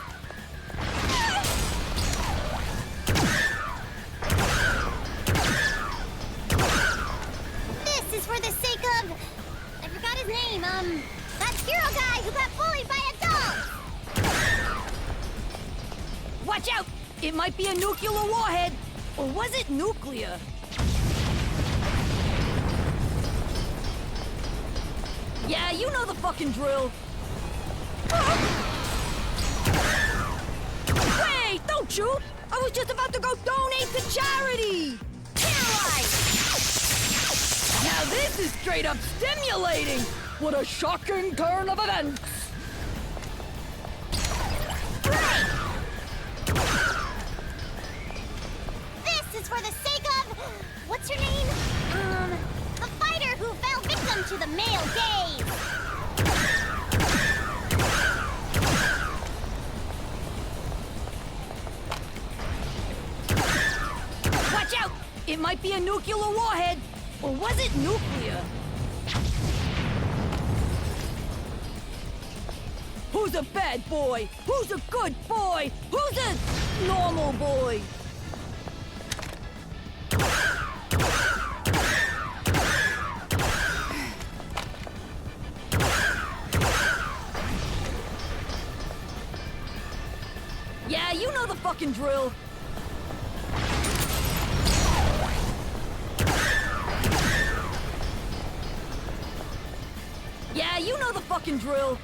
[SPEAKER 5] This is for the sake of... I forgot his name, that hero guy who got bullied by adults!
[SPEAKER 8] Watch out! It might be a nuclear warhead! Or was it nuclear? Yeah, you know the fucking drill. Wait, don't shoot! I was just about to go donate to charity! Now this is straight up stimulating! What a shocking turn of events!
[SPEAKER 5] This is for the sake of... What's her name? The fighter who fell victim to the male gaze!
[SPEAKER 8] Watch out! It might be a nuclear warhead! Or was it nuclear? Who's a bad boy? Who's a good boy? Who's a normal boy? Yeah, you know the fucking drill. Yeah, you know the fucking drill.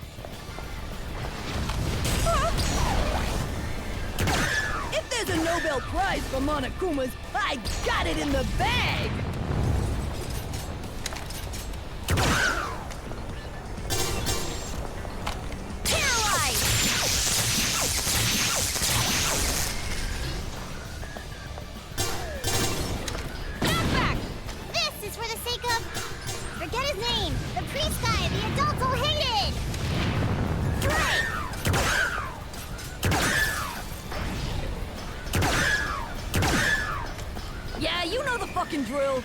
[SPEAKER 8] If there's a Nobel Prize for Monokumas, I got it in the bag!
[SPEAKER 5] Forget his name! The priest guy the adults all hated! Right!
[SPEAKER 8] Yeah, you know the fucking drill.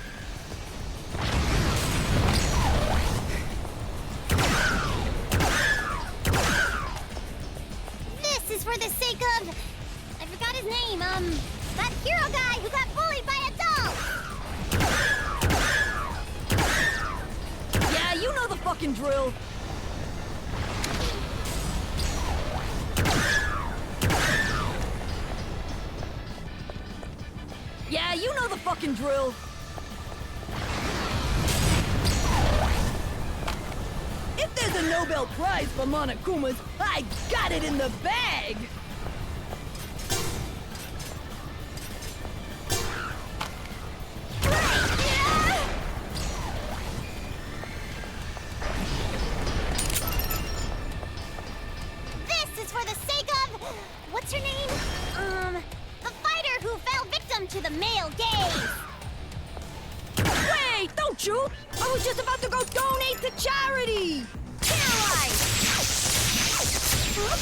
[SPEAKER 5] This is for the sake of... I forgot his name, that hero guy who got bullied by adults!
[SPEAKER 8] Yeah, you know the fucking drill. Yeah, you know the fucking drill. If there's a Nobel Prize for Monokumas, I got it in the bag!
[SPEAKER 5] This is for the sake of... What's her name? The fighter who fell victim to the male gaze!
[SPEAKER 8] Wait, don't you! I was just about to go donate to charity!
[SPEAKER 5] Huh?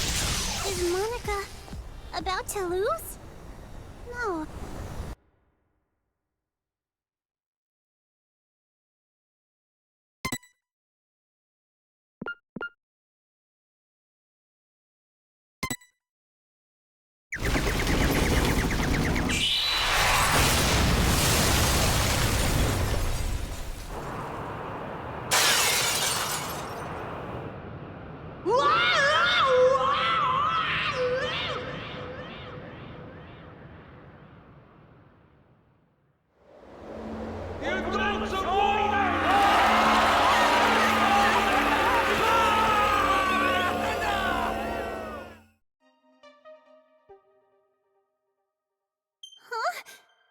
[SPEAKER 5] Is Monica about to lose? No.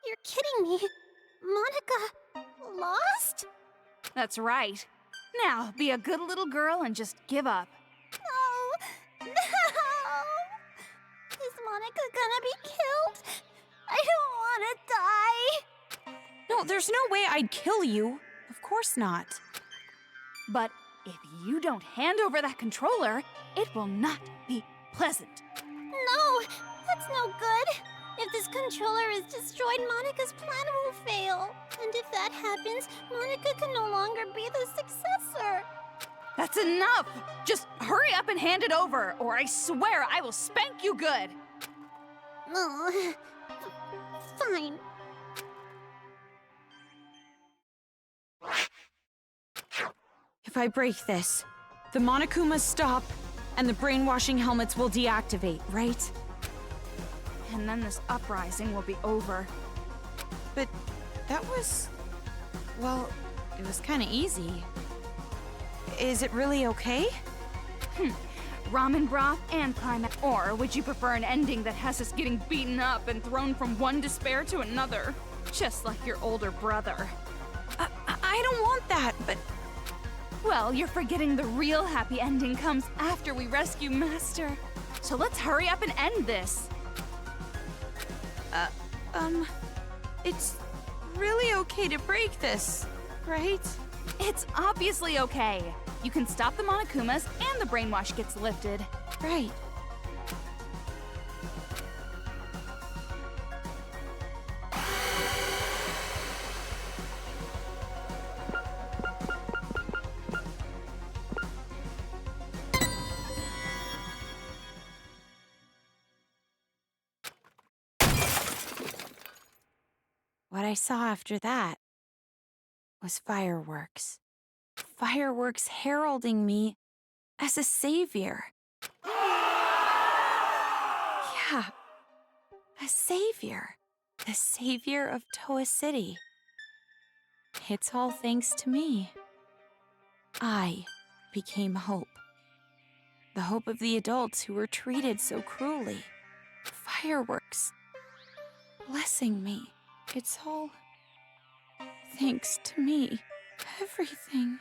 [SPEAKER 5] You're kidding me. Monica lost?
[SPEAKER 2] That's right. Now, be a good little girl and just give up.
[SPEAKER 5] No. No. Is Monica gonna be killed? I don't want to die.
[SPEAKER 6] No, there's no way I'd kill you. Of course not.
[SPEAKER 2] But if you don't hand over that controller, it will not be pleasant.
[SPEAKER 5] No, that's no good. If this controller is destroyed, Monica's plan will fail. And if that happens, Monica can no longer be the successor.
[SPEAKER 2] That's enough! Just hurry up and hand it over, or I swear I will spank you good!
[SPEAKER 5] Oh, fine.
[SPEAKER 6] If I break this, the Monokumas stop, and the brainwashing helmets will deactivate, right?
[SPEAKER 2] And then this uprising will be over.
[SPEAKER 6] But that was... well, it was kind of easy. Is it really okay?
[SPEAKER 2] Ramen broth and climax. Or would you prefer an ending that has us getting beaten up and thrown from one despair to another? Just like your older brother.
[SPEAKER 6] I don't want that, but...
[SPEAKER 2] Well, you're forgetting the real happy ending comes after we rescue Master. So let's hurry up and end this.
[SPEAKER 6] It's really okay to break this, right?
[SPEAKER 2] It's obviously okay. You can stop the Monokumas and the brainwash gets lifted.
[SPEAKER 6] Right. What I saw after that was fireworks. Fireworks heralding me as a savior. Yeah, a savior. The savior of Toa City. It's all thanks to me. I became hope. The hope of the adults who were treated so cruelly. Fireworks. Blessing me. It's all thanks to me. Everything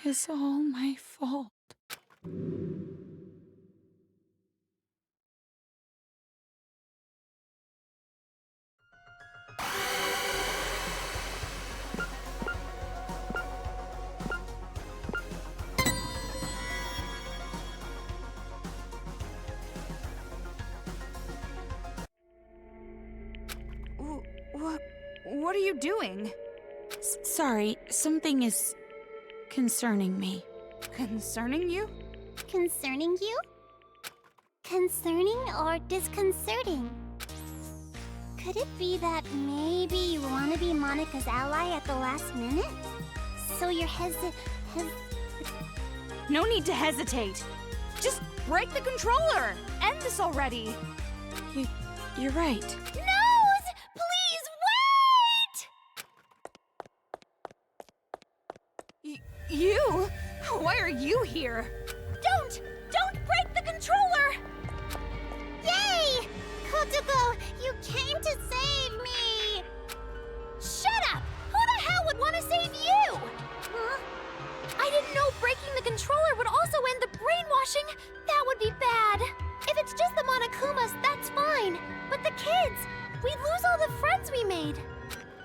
[SPEAKER 6] is all my fault.
[SPEAKER 2] What are you doing?
[SPEAKER 6] Sorry, something is concerning me.
[SPEAKER 2] Concerning you?
[SPEAKER 5] Concerning you? Concerning or disconcerting? Could it be that maybe you want to be Monika's ally at the last minute? So you're
[SPEAKER 2] No need to hesitate. Just break the controller. End this already.
[SPEAKER 6] You're right.
[SPEAKER 5] Nose! Please wait!
[SPEAKER 2] You? Why are you here?
[SPEAKER 5] Don't break the controller! Yay! Kotoko, you came to save me! Shut up! Who the hell would want to save you? Huh? I didn't know breaking the controller would also end the brainwashing. That would be bad. If it's just the Monokumas, that's fine. But the kids, we'd lose all the friends we made.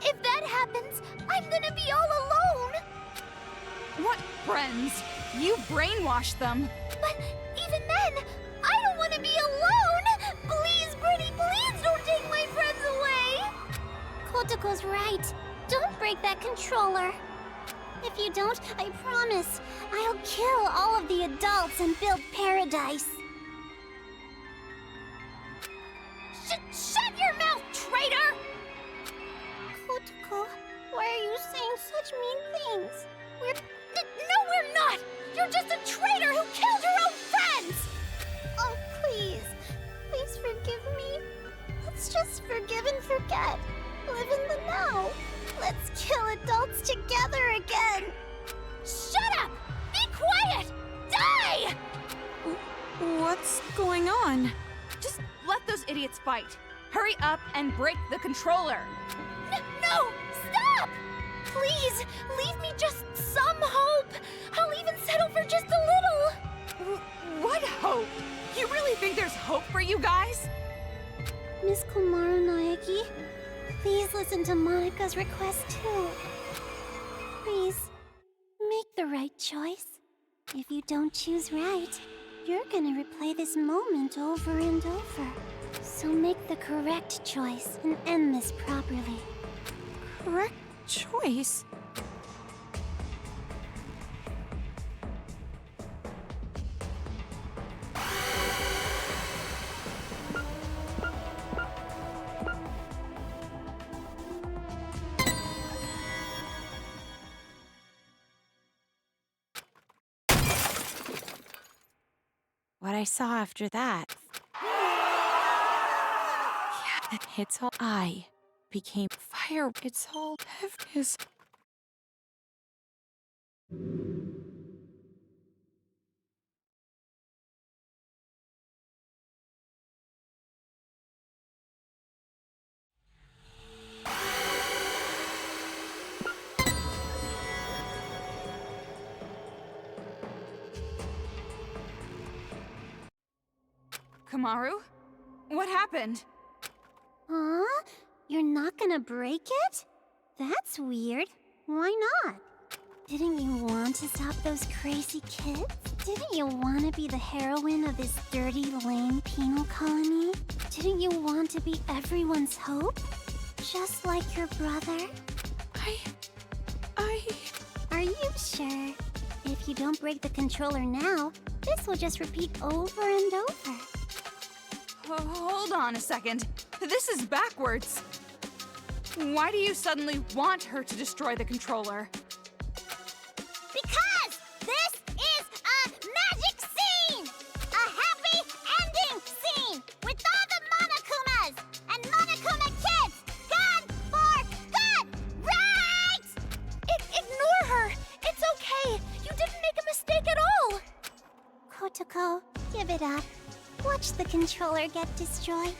[SPEAKER 5] If that happens, I'm gonna be all alone.
[SPEAKER 2] What friends? You brainwashed them.
[SPEAKER 5] But even then, I don't want to be alone! Please, Brittany, please don't take my friends away! Kotoko's right. Don't break that controller. If you don't, I promise, I'll kill all of the adults and build paradise. Shut your mouth, traitor! Kotoko, why are you saying such mean things? No, we're not! You're just a traitor who killed your own friends! Oh, please. Please forgive me. Let's just forgive and forget. Live in the now. Let's kill adults together again. Shut up! Be quiet! Die!
[SPEAKER 6] What's going on?
[SPEAKER 2] Just let those idiots fight. Hurry up and break the controller.
[SPEAKER 5] No! Stop! Please, leave me just some hope. I'll even settle for just a little.
[SPEAKER 2] What hope? You really think there's hope for you guys?
[SPEAKER 5] Miss Komaru Naegi, please listen to Monika's request too. Please, make the right choice. If you don't choose right, you're gonna replay this moment over and over. So make the correct choice and end this properly.
[SPEAKER 6] Correct choice? What I saw after that. Yeah, it's all I became fire. It's all his.
[SPEAKER 2] Komaru? What happened?
[SPEAKER 5] Huh? You're not gonna break it? That's weird. Why not? Didn't you want to stop those crazy kids? Didn't you want to be the heroine of this dirty, lame penal colony? Didn't you want to be everyone's hope? Just like your brother? Are you sure? If you don't break the controller now, this will just repeat over and over.
[SPEAKER 2] Hold on a second. This is backwards. Why do you suddenly want her to destroy the controller?
[SPEAKER 5] Because this is a magic scene! A happy ending scene! With all the Monokumas and Monokuma kids gone for good! Right! Ignore her! It's okay! You didn't make a mistake at all! Kotoko, give it up. Watch the controller get destroyed.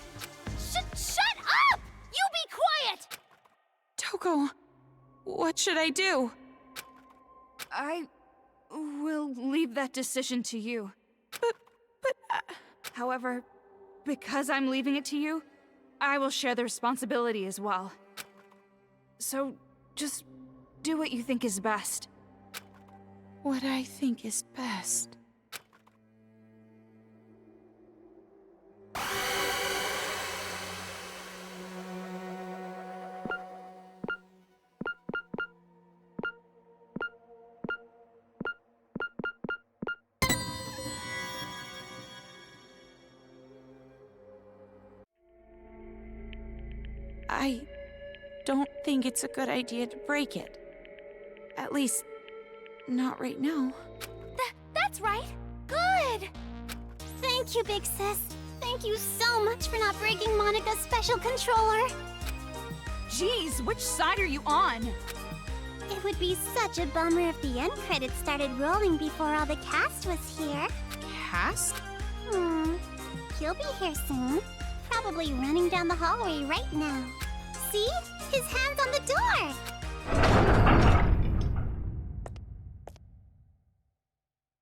[SPEAKER 5] Shut up! You be quiet!
[SPEAKER 6] Toko, what should I do?
[SPEAKER 2] I will leave that decision to you.
[SPEAKER 6] But
[SPEAKER 2] However, because I'm leaving it to you, I will share the responsibility as well. So, just do what you think is best.
[SPEAKER 6] what I think is best. I don't think it's a good idea to break it. At least, not right now.
[SPEAKER 5] That's right. Good. Thank you, Big Sis. Thank you so much for not breaking Monica's special controller.
[SPEAKER 2] Jeez, which side are you on?
[SPEAKER 5] It would be such a bummer if the end credits started rolling before all the cast was here.
[SPEAKER 6] Cast?
[SPEAKER 5] He'll be here soon. Probably running down the hallway right now. See? His hand's on the door!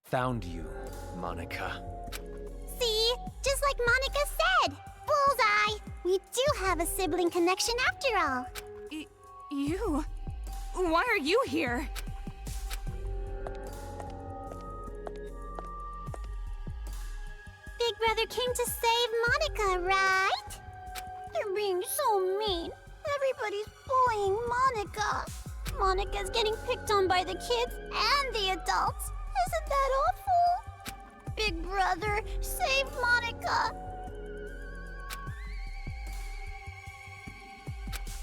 [SPEAKER 3] Found you, Monica.
[SPEAKER 5] See? Just like Monica said! Bullseye! We do have a sibling connection after all.
[SPEAKER 2] You? Why are you here?
[SPEAKER 5] Big Brother came to save Monica, right? They're being so mean. Everybody's bullying Monica. Monica's getting picked on by the kids and the adults. Isn't that awful? Big Brother, save Monica.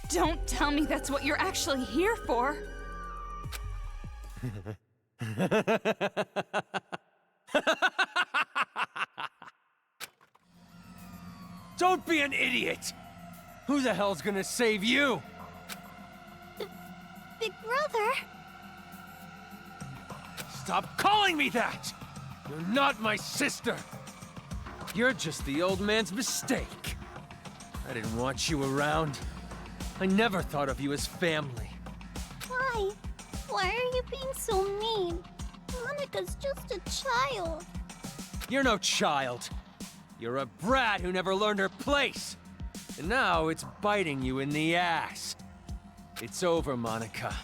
[SPEAKER 2] Don't tell me that's what you're actually here for.
[SPEAKER 3] Don't be an idiot! Who the hell's gonna save you?
[SPEAKER 5] Big Brother?
[SPEAKER 3] Stop calling me that! You're not my sister! You're just the old man's mistake. I didn't want you around. I never thought of you as family.
[SPEAKER 5] Why? Why are you being so mean? Monica's just a child.
[SPEAKER 3] You're no child. You're a brat who never learned her place. And now it's biting you in the ass. It's over, Monica.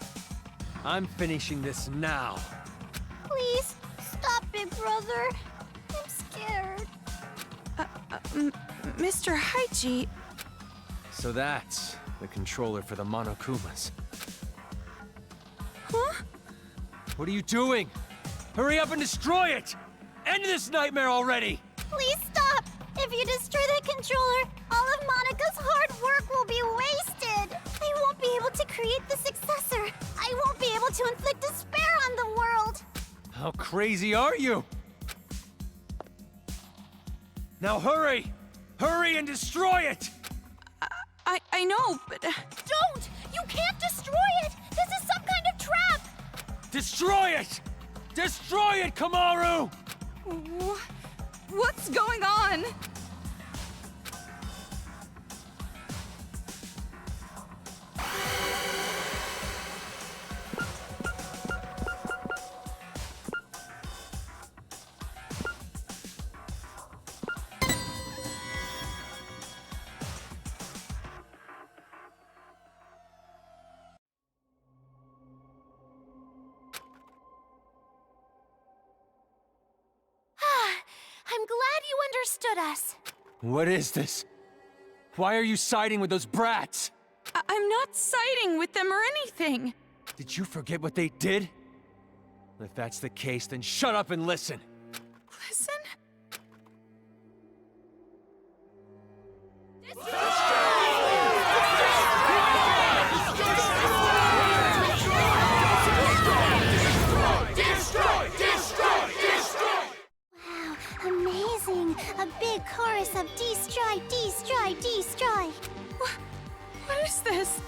[SPEAKER 3] I'm finishing this now.
[SPEAKER 5] Please, stop, Big Brother. I'm scared.
[SPEAKER 6] Mr. Haiji,
[SPEAKER 3] So that's the controller for the Monokumas.
[SPEAKER 6] huh?
[SPEAKER 3] What are you doing? Hurry up and destroy it! End this nightmare already!
[SPEAKER 5] Please stop! If you destroy that controller, all of Monica's hard work will be wasted. I won't be able to create the successor. I won't be able to inflict despair on the world.
[SPEAKER 3] How crazy are you? Now hurry! Hurry and destroy it!
[SPEAKER 6] I know, but...
[SPEAKER 5] Don't! You can't destroy it! This is some kind of trap!
[SPEAKER 3] Destroy it! Destroy it, Kamaru!
[SPEAKER 2] What's going on?
[SPEAKER 5] I'm glad you understood us.
[SPEAKER 3] What is this? Why are you siding with those brats?
[SPEAKER 6] I'm not siding with them or anything.
[SPEAKER 3] Did you forget what they did? If that's the case, then shut up and listen.
[SPEAKER 6] Listen?
[SPEAKER 2] is this?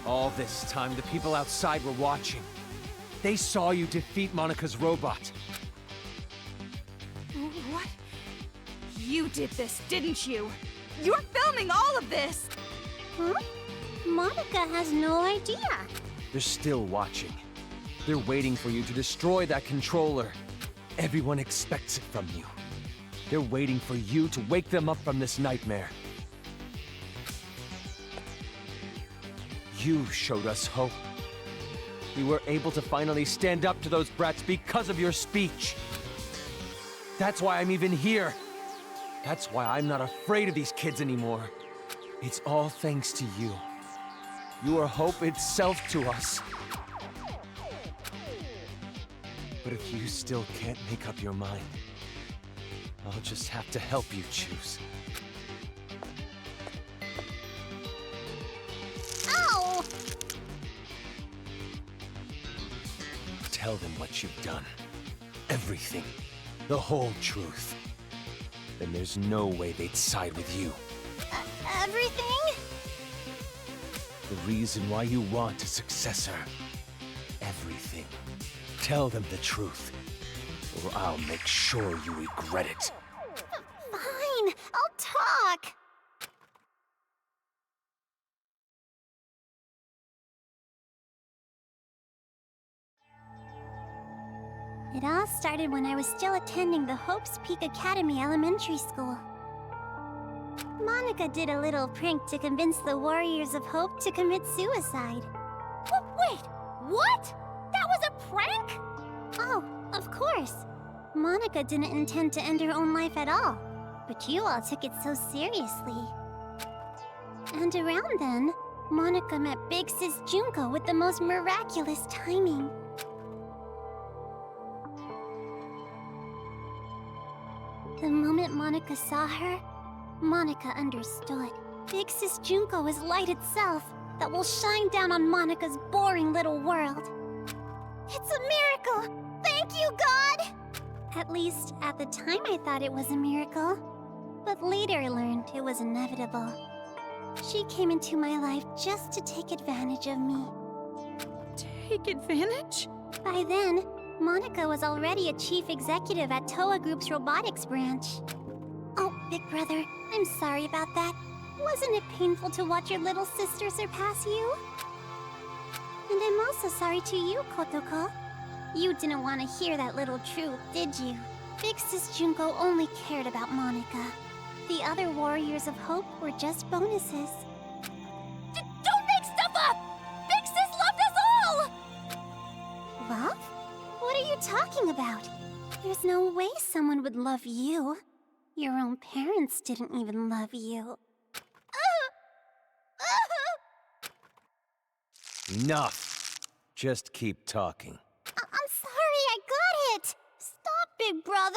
[SPEAKER 3] All this time, the people outside were watching. They saw you defeat Monika's robot.
[SPEAKER 2] What? You did this, didn't you? You're filming all of this!
[SPEAKER 5] Huh? Monica has no idea.
[SPEAKER 3] They're still watching. They're waiting for you to destroy that controller. Everyone expects it from you. They're waiting for you to wake them up from this nightmare. You showed us hope. We were able to finally stand up to those brats because of your speech. That's why I'm even here. That's why I'm not afraid of these kids anymore. It's all thanks to you. You are hope itself to us. But if you still can't make up your mind, I'll just have to help you choose.
[SPEAKER 5] Ow!
[SPEAKER 3] Tell them what you've done. Everything. The whole truth. Then there's no way they'd side with you.
[SPEAKER 5] Everything?
[SPEAKER 3] The reason why you want a successor. Everything. Tell them the truth, or I'll make sure you regret it.
[SPEAKER 5] Fine, I'll talk. It all started when I was still attending the Hope's Peak Academy Elementary School. Monica did a little prank to convince the Warriors of Hope to commit suicide. Wait, what? That was a prank? Oh, of course. Monica didn't intend to end her own life at all, but you all took it so seriously. And around then, Monica met Big Sis Junko with the most miraculous timing. The moment Monica saw her, Monica understood. Big Sis Junko is light itself that will shine down on Monica's boring little world. It's a miracle! Thank you, God! At least, at the time I thought it was a miracle. But later I learned it was inevitable. She came into my life just to take advantage of me.
[SPEAKER 2] Take advantage?
[SPEAKER 5] By then, Monica was already a chief executive at Toa Group's robotics branch. Oh, Big Brother, I'm sorry about that. Wasn't it painful to watch your little sister surpass you? And I'm also sorry to you, Kotoko. You didn't want to hear that little truth, did you? Big Sis Junko only cared about Monica. The other Warriors of Hope were just bonuses. Don't make stuff up! Big Sis loved us all! Love? What are you talking about? There's no way someone would love you. Your own parents didn't even love you.
[SPEAKER 3] Enough! Just keep talking.
[SPEAKER 5] I'm sorry, I got it! Stop, Big Brother!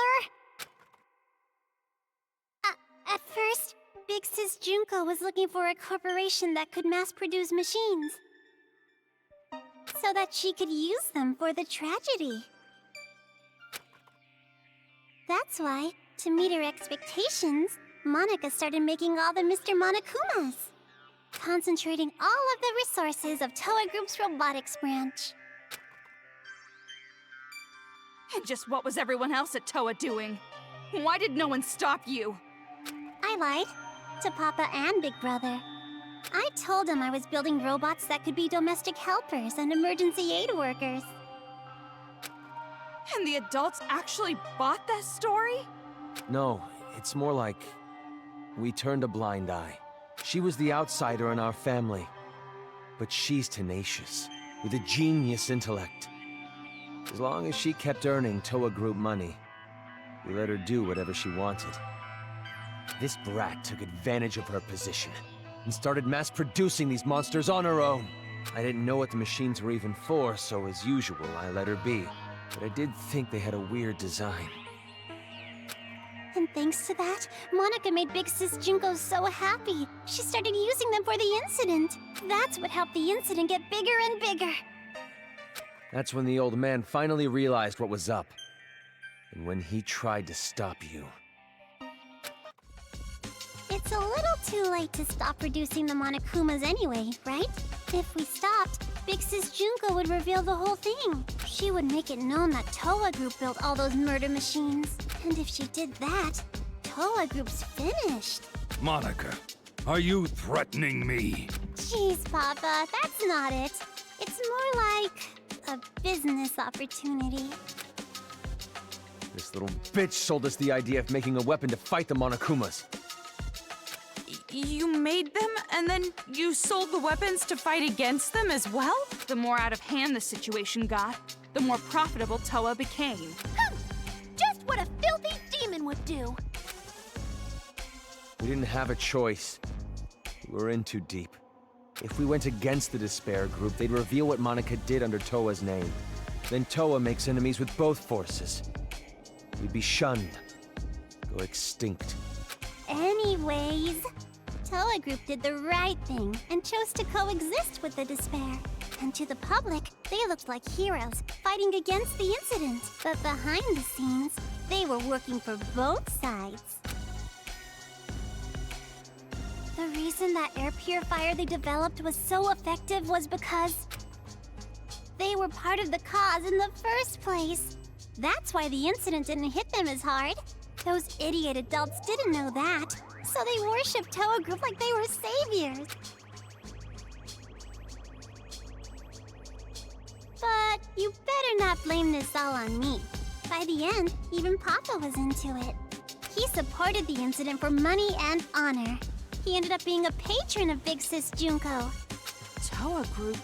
[SPEAKER 5] At first, Big Sis Junko was looking for a corporation that could mass-produce machines, so that she could use them for the tragedy. That's why, to meet her expectations, Monica started making all the Mr. Monokumas, concentrating all of the resources of Toa Group's robotics branch.
[SPEAKER 2] And just what was everyone else at Toa doing? Why did no one stop you?
[SPEAKER 5] I lied to Papa and Big Brother. I told them I was building robots that could be domestic helpers and emergency aid workers.
[SPEAKER 2] And the adults actually bought that story?
[SPEAKER 3] No, it's more like we turned a blind eye. She was the outsider in our family, but she's tenacious, with a genius intellect. As long as she kept earning Toa Group money, we let her do whatever she wanted. This brat took advantage of her position and started mass-producing these monsters on her own. I didn't know what the machines were even for, so as usual, I let her be. But I did think they had a weird design.
[SPEAKER 5] And thanks to that, Monica made Big Sis Junko so happy. She started using them for the incident. That's what helped the incident get bigger and bigger.
[SPEAKER 3] That's when the old man finally realized what was up. And when he tried to stop you.
[SPEAKER 5] It's It's a little too late to stop producing the Monokumas anyway, right? If we stopped, Big Sis Junko would reveal the whole thing. She would make it known that Toa Group built all those murder machines. And if she did that, Toa Group's finished.
[SPEAKER 4] Monica, are you threatening me?
[SPEAKER 5] Jeez, Papa, that's not it. It's more like a business opportunity.
[SPEAKER 3] This little bitch sold us the idea of making a weapon to fight the Monokumas.
[SPEAKER 6] You made them, and then you sold the weapons to fight against them as well?
[SPEAKER 2] The more out of hand the situation got, the more profitable Toa became.
[SPEAKER 5] Just what a filthy demon would do.
[SPEAKER 3] We didn't have a choice. We were in too deep. If we went against the Despair Group, they'd reveal what Monica did under Toa's name. Then Toa makes enemies with both forces. We'd be shunned. Go extinct.
[SPEAKER 5] Anyways, Toa Group did the right thing and chose to coexist with the Despair. And to the public, they looked like heroes, fighting against the incident. But behind the scenes, they were working for both sides. The reason that air purifier they developed was so effective was because they were part of the cause in the first place. That's why the incident didn't hit them as hard. Those idiot adults didn't know that, so they worshipped Toa Group like they were saviors. But you better not blame this all on me. By the end, even Papa was into it. He supported the incident for money and honor. He ended up being a patron of Big Sis Junko.
[SPEAKER 2] Toa Group?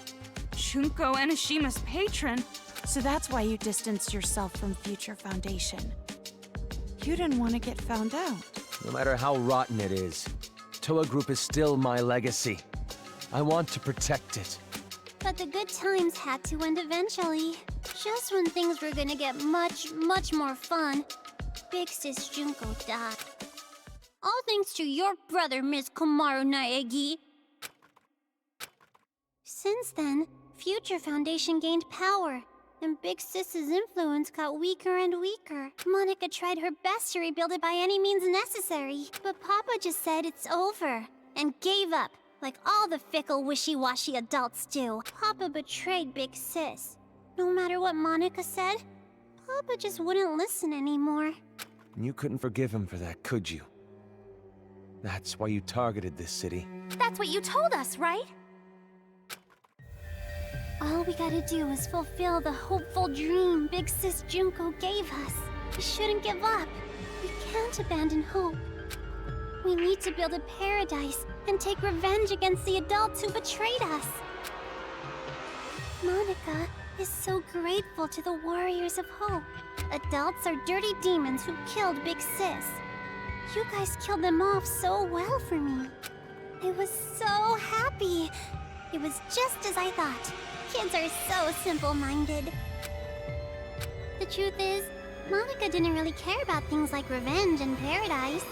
[SPEAKER 2] Junko Enishima's patron?
[SPEAKER 6] So that's why you distanced yourself from Future Foundation. You didn't want to get found out.
[SPEAKER 3] No matter how rotten it is, Toa Group is still my legacy. I want to protect it.
[SPEAKER 5] But the good times had to end eventually. Just when things were gonna get much, much more fun, Big Sis Junko died. All thanks to your brother, Miss Komaru Naegi. Since then, Future Foundation gained power, and Big Sis's influence got weaker and weaker. Monica tried her best to rebuild it by any means necessary, but Papa just said it's over, and gave up, like all the fickle, wishy-washy adults do. Papa betrayed Big Sis. No matter what Monica said, Papa just wouldn't listen anymore.
[SPEAKER 3] You couldn't forgive him for that, could you? That's why you targeted this city.
[SPEAKER 1] That's what you told us, right?
[SPEAKER 5] All we gotta do is fulfill the hopeful dream Big Sis Junko gave us. We shouldn't give up. We can't abandon hope. We need to build a paradise and take revenge against the adults who betrayed us. Monica is so grateful to the Warriors of Hope. Adults are dirty demons who killed Big Sis. You guys killed them off so well for me. I was so happy. It was just as I thought. Kids are so simple-minded. The truth is, Monica didn't really care about things like revenge and paradise.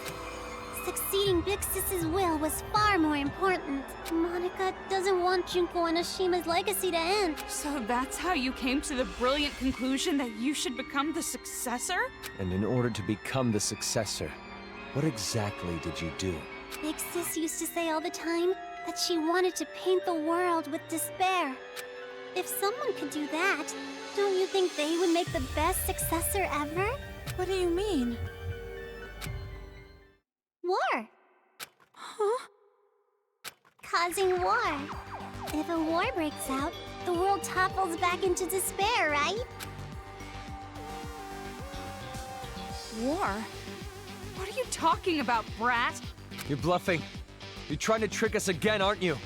[SPEAKER 5] Succeeding Big Sis's will was far more important. Monica doesn't want Junko Enishima's legacy to end.
[SPEAKER 2] So that's how you came to the brilliant conclusion that you should become the successor?
[SPEAKER 3] And in order to become the successor, what exactly did you do?
[SPEAKER 5] Big Sis used to say all the time that she wanted to paint the world with despair. If someone could do that, don't you think they would make the best successor ever?
[SPEAKER 6] What do you mean?
[SPEAKER 5] War.
[SPEAKER 6] Huh?
[SPEAKER 5] Causing war. If a war breaks out, the world topples back into despair, right?
[SPEAKER 2] War? What are you talking about, brat?
[SPEAKER 3] You're bluffing. You're trying to trick us again, aren't you?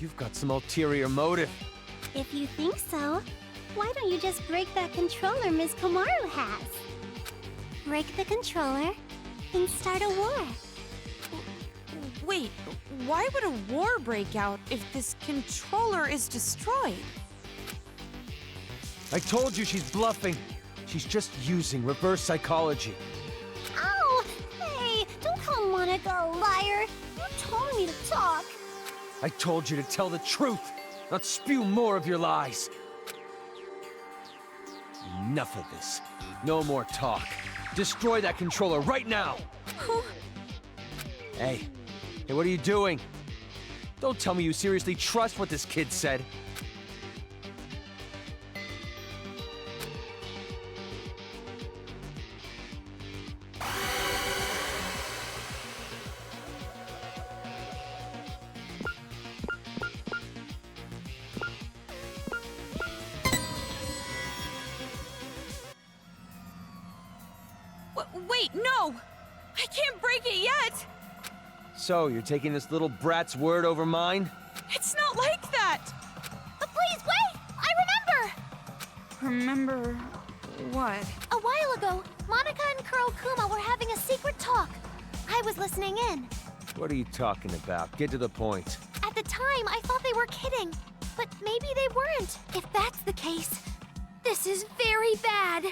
[SPEAKER 3] You've got some ulterior motive.
[SPEAKER 5] If you think so, why don't you just break that controller Miss Komaru has? Break the controller and start a war.
[SPEAKER 6] Wait, why would a war break out if this controller is destroyed?
[SPEAKER 3] I told you she's bluffing. She's just using reverse psychology.
[SPEAKER 5] Ow! Hey, don't call Monica a liar. You told me to talk.
[SPEAKER 3] I told you to tell the truth, not spew more of your lies. Enough of this. No more talk. Destroy that controller right now! Hey, Hey, what are you doing? Don't tell me you seriously trust what this kid said.
[SPEAKER 6] Wait, no! I can't break it yet!
[SPEAKER 3] So, you're taking this little brat's word over mine?
[SPEAKER 6] It's not like that!
[SPEAKER 5] Please, wait! I remember!
[SPEAKER 2] Remember what?
[SPEAKER 5] A while ago, Monica and Kurokuma were having a secret talk. I was listening in.
[SPEAKER 3] What are you talking about? Get to the point.
[SPEAKER 5] At the time, I thought they were kidding. But maybe they weren't. If that's the case, this is very bad.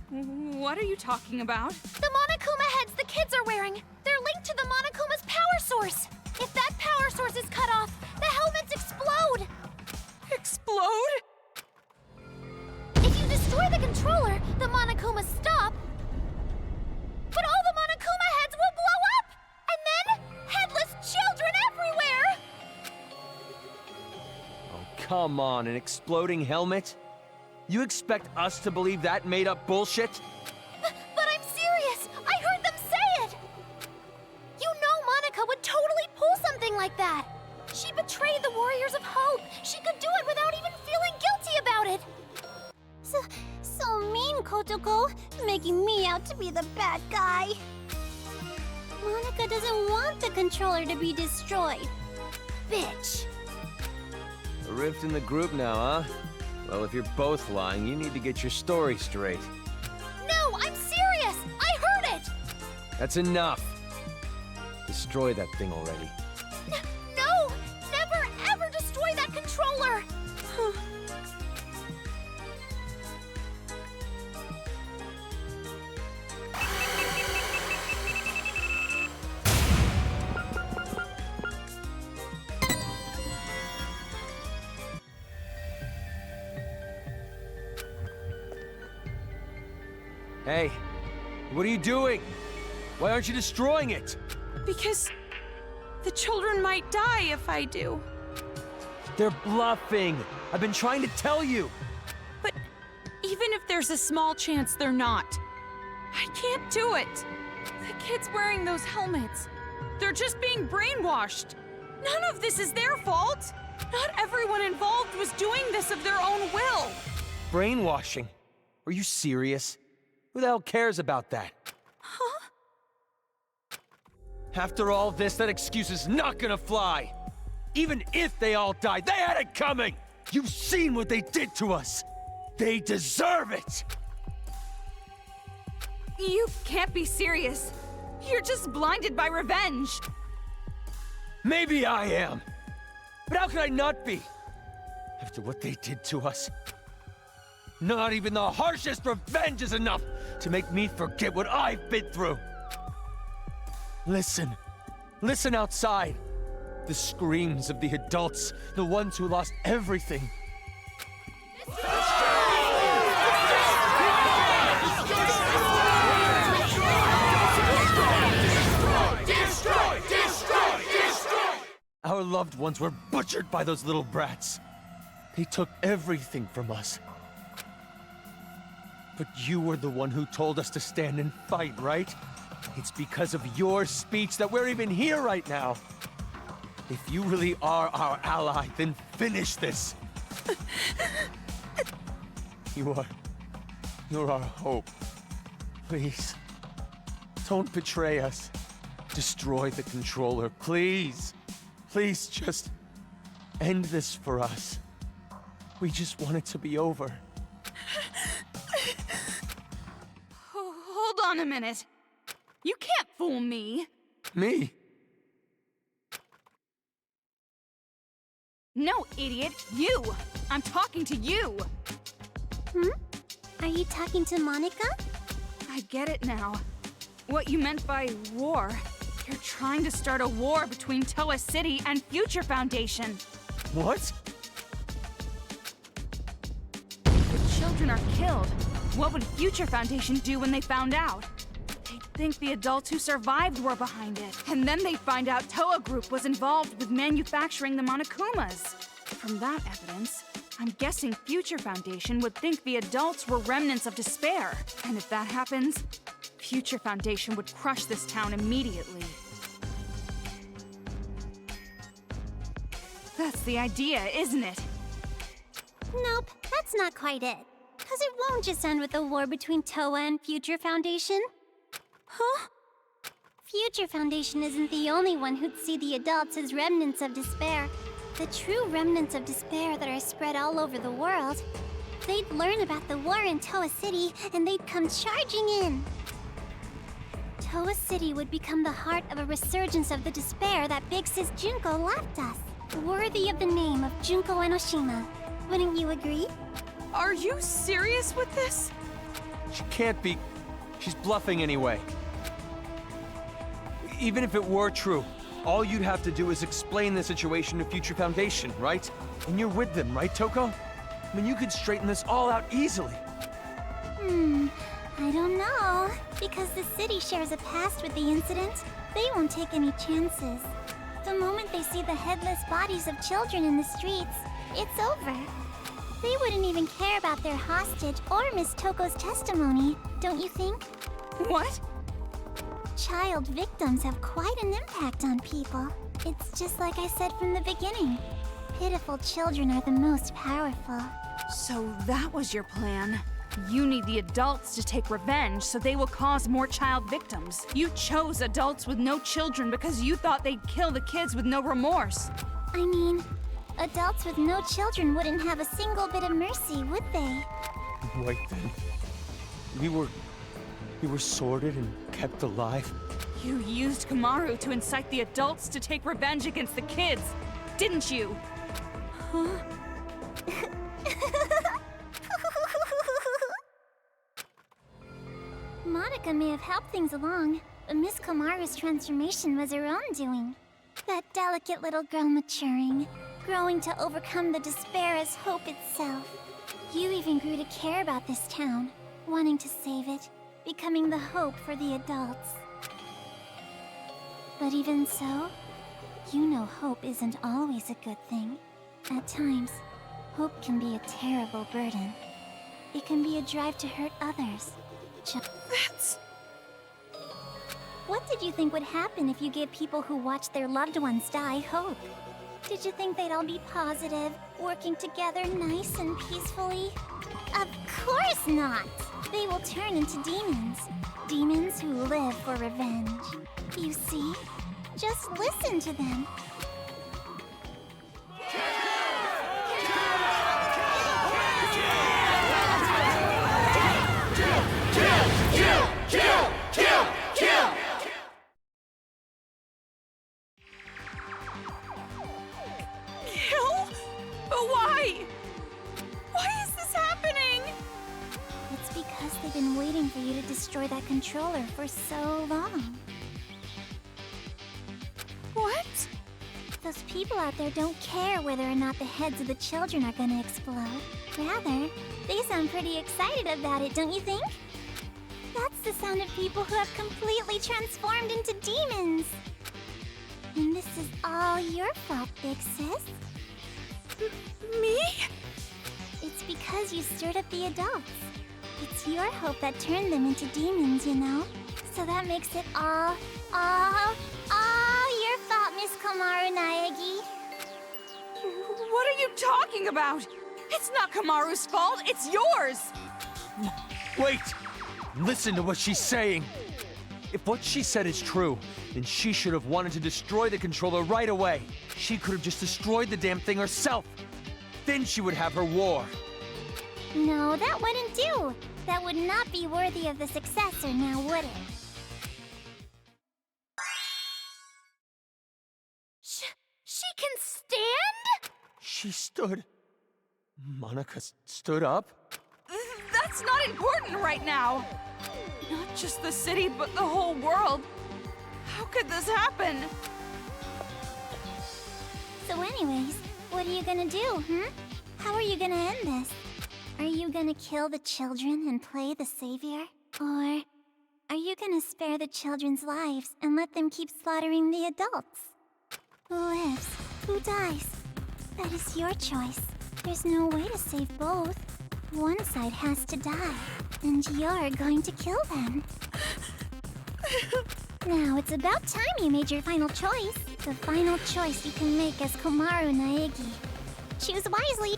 [SPEAKER 2] What are you talking about?
[SPEAKER 5] The Monokuma heads the kids are wearing. They're linked to the Monokuma's power source. If that power source is cut off, the helmets explode.
[SPEAKER 6] Explode?
[SPEAKER 5] If you destroy the controller, the Monokumas stop. But all the Monokuma heads will blow up! And then, headless children everywhere!
[SPEAKER 3] Oh, come on, an exploding helmet? You expect us to believe that made-up bullshit?
[SPEAKER 5] But I'm serious! I heard them say it! You know Monica would totally pull something like that! She betrayed the Warriors of Hope! She could do it without even feeling guilty about it! So mean, Kotoko, making me out to be the bad guy. Monica doesn't want the controller to be destroyed. Bitch.
[SPEAKER 3] A rift in the group now, huh? Well, if you're both lying, you need to get your story straight.
[SPEAKER 5] No, I'm serious! I heard it!
[SPEAKER 3] That's enough. Destroy that thing already.
[SPEAKER 5] No! Never ever destroy that controller!
[SPEAKER 3] Hey, what are you doing? Why aren't you destroying it?
[SPEAKER 6] Because the children might die if I do.
[SPEAKER 3] They're bluffing. I've been trying to tell you.
[SPEAKER 6] But even if there's a small chance they're not, I can't do it. The kids wearing those helmets, they're just being brainwashed. None of this is their fault. Not everyone involved was doing this of their own will.
[SPEAKER 3] Brainwashing? Are you serious? Who the hell cares about that?
[SPEAKER 6] Huh?
[SPEAKER 3] After all this, that excuse is not gonna fly. Even if they all died, they had it coming! You've seen what they did to us! They deserve it!
[SPEAKER 2] You can't be serious. You're just blinded by revenge.
[SPEAKER 3] Maybe I am. But how could I not be? After what they did to us. Not even the harshest revenge is enough to make me forget what I've been through. Listen. Listen outside. The screams of the adults, the ones who lost everything. Our loved ones were butchered by those little brats. They took everything from us. But you were the one who told us to stand and fight, right? It's because of your speech that we're even here right now. If you really are our ally, then finish this. You're our hope. Please, don't betray us. Destroy the controller, please. Please just end this for us. We just want it to be over.
[SPEAKER 2] Hold on a minute. You can't fool me.
[SPEAKER 3] Me?
[SPEAKER 2] No, idiot. You. I'm talking to you.
[SPEAKER 5] Are you talking to Monica?
[SPEAKER 2] I get it now. What you meant by war. You're trying to start a war between Toa City and Future Foundation.
[SPEAKER 3] What?
[SPEAKER 2] If the children are killed, what would Future Foundation do when they found out? They'd think the adults who survived were behind it. And then they'd find out Toa Group was involved with manufacturing the Monokumas. From that evidence, I'm guessing Future Foundation would think the adults were remnants of despair. And if that happens, Future Foundation would crush this town immediately. That's the idea, isn't it?
[SPEAKER 5] Nope, that's not quite it. Because it won't just end with a war between Toa and Future Foundation. Huh? Future Foundation isn't the only one who'd see the adults as remnants of despair. The true remnants of despair that are spread all over the world. They'd learn about the war in Toa City, and they'd come charging in. Toa City would become the heart of a resurgence of the despair that Big Sis Junko left us. Worthy of the name of Junko Enoshima. Wouldn't you agree?
[SPEAKER 2] Are you serious with this?
[SPEAKER 3] She can't be. She's bluffing anyway. Even if it were true, all you'd have to do is explain the situation to Future Foundation, right? And you're with them, right, Toko? I mean, you could straighten this all out easily.
[SPEAKER 5] I don't know. Because the city shares a past with the incident, they won't take any chances. The moment they see the headless bodies of children in the streets, it's over. They wouldn't even care about their hostage or Miss Toko's testimony, don't you think?
[SPEAKER 2] What?
[SPEAKER 5] Child victims have quite an impact on people. It's just like I said from the beginning. Pitiful children are the most powerful.
[SPEAKER 2] So that was your plan. You need the adults to take revenge so they will cause more child victims. You chose adults with no children because you thought they'd kill the kids with no remorse.
[SPEAKER 5] I mean, adults with no children wouldn't have a single bit of mercy, would they?
[SPEAKER 3] Wait then. We were sorted and kept alive?
[SPEAKER 2] You used Kamaru to incite the adults to take revenge against the kids, didn't you?
[SPEAKER 5] Huh? Monica may have helped things along, but Miss Komaru's transformation was her own doing. That delicate little girl maturing, growing to overcome the despair as hope itself. You even grew to care about this town, wanting to save it, becoming the hope for the adults. But even so, you know hope isn't always a good thing. At times, hope can be a terrible burden. It can be a drive to hurt others.
[SPEAKER 2] That's...
[SPEAKER 5] What did you think would happen if you gave people who watched their loved ones die hope? Did you think they'd all be positive, working together nice and peacefully? Of course not! They will turn into demons. Demons who live for revenge. You see? Just listen to them.
[SPEAKER 2] Kill? But why? Why is this happening?
[SPEAKER 5] It's because they've been waiting for you to destroy that controller for so long.
[SPEAKER 2] What?
[SPEAKER 5] Those people out there don't care whether or not the heads of the children are gonna explode. Rather, they sound pretty excited about it, don't you think? That's the sound of people who have completely transformed into demons. And this is all your fault, Big Sis.
[SPEAKER 2] Me?
[SPEAKER 5] It's because you stirred up the adults. It's your hope that turned them into demons, you know? So that makes it all your fault, Miss Komaru Naegi.
[SPEAKER 2] What are you talking about? It's not Kamaru's fault, it's yours!
[SPEAKER 3] Wait! Listen to what she's saying! If what she said is true, then she should have wanted to destroy the controller right away. She could have just destroyed the damn thing herself. Then she would have her war.
[SPEAKER 5] No, that wouldn't do. That would not be worthy of the successor, now would it?
[SPEAKER 2] She can stand?
[SPEAKER 3] She stood. Monica stood up?
[SPEAKER 2] That's not important right now. Not just the city, but the whole world. How could this happen?
[SPEAKER 5] So anyways, what are you gonna do, How are you gonna end this? Are you gonna kill the children and play the savior? Or are you gonna spare the children's lives and let them keep slaughtering the adults? Who lives? Who dies? That is your choice. There's no way to save both. One side has to die, and you're going to kill them. Now, it's about time you made your final choice. The final choice you can make as Komaru Naegi. Choose wisely.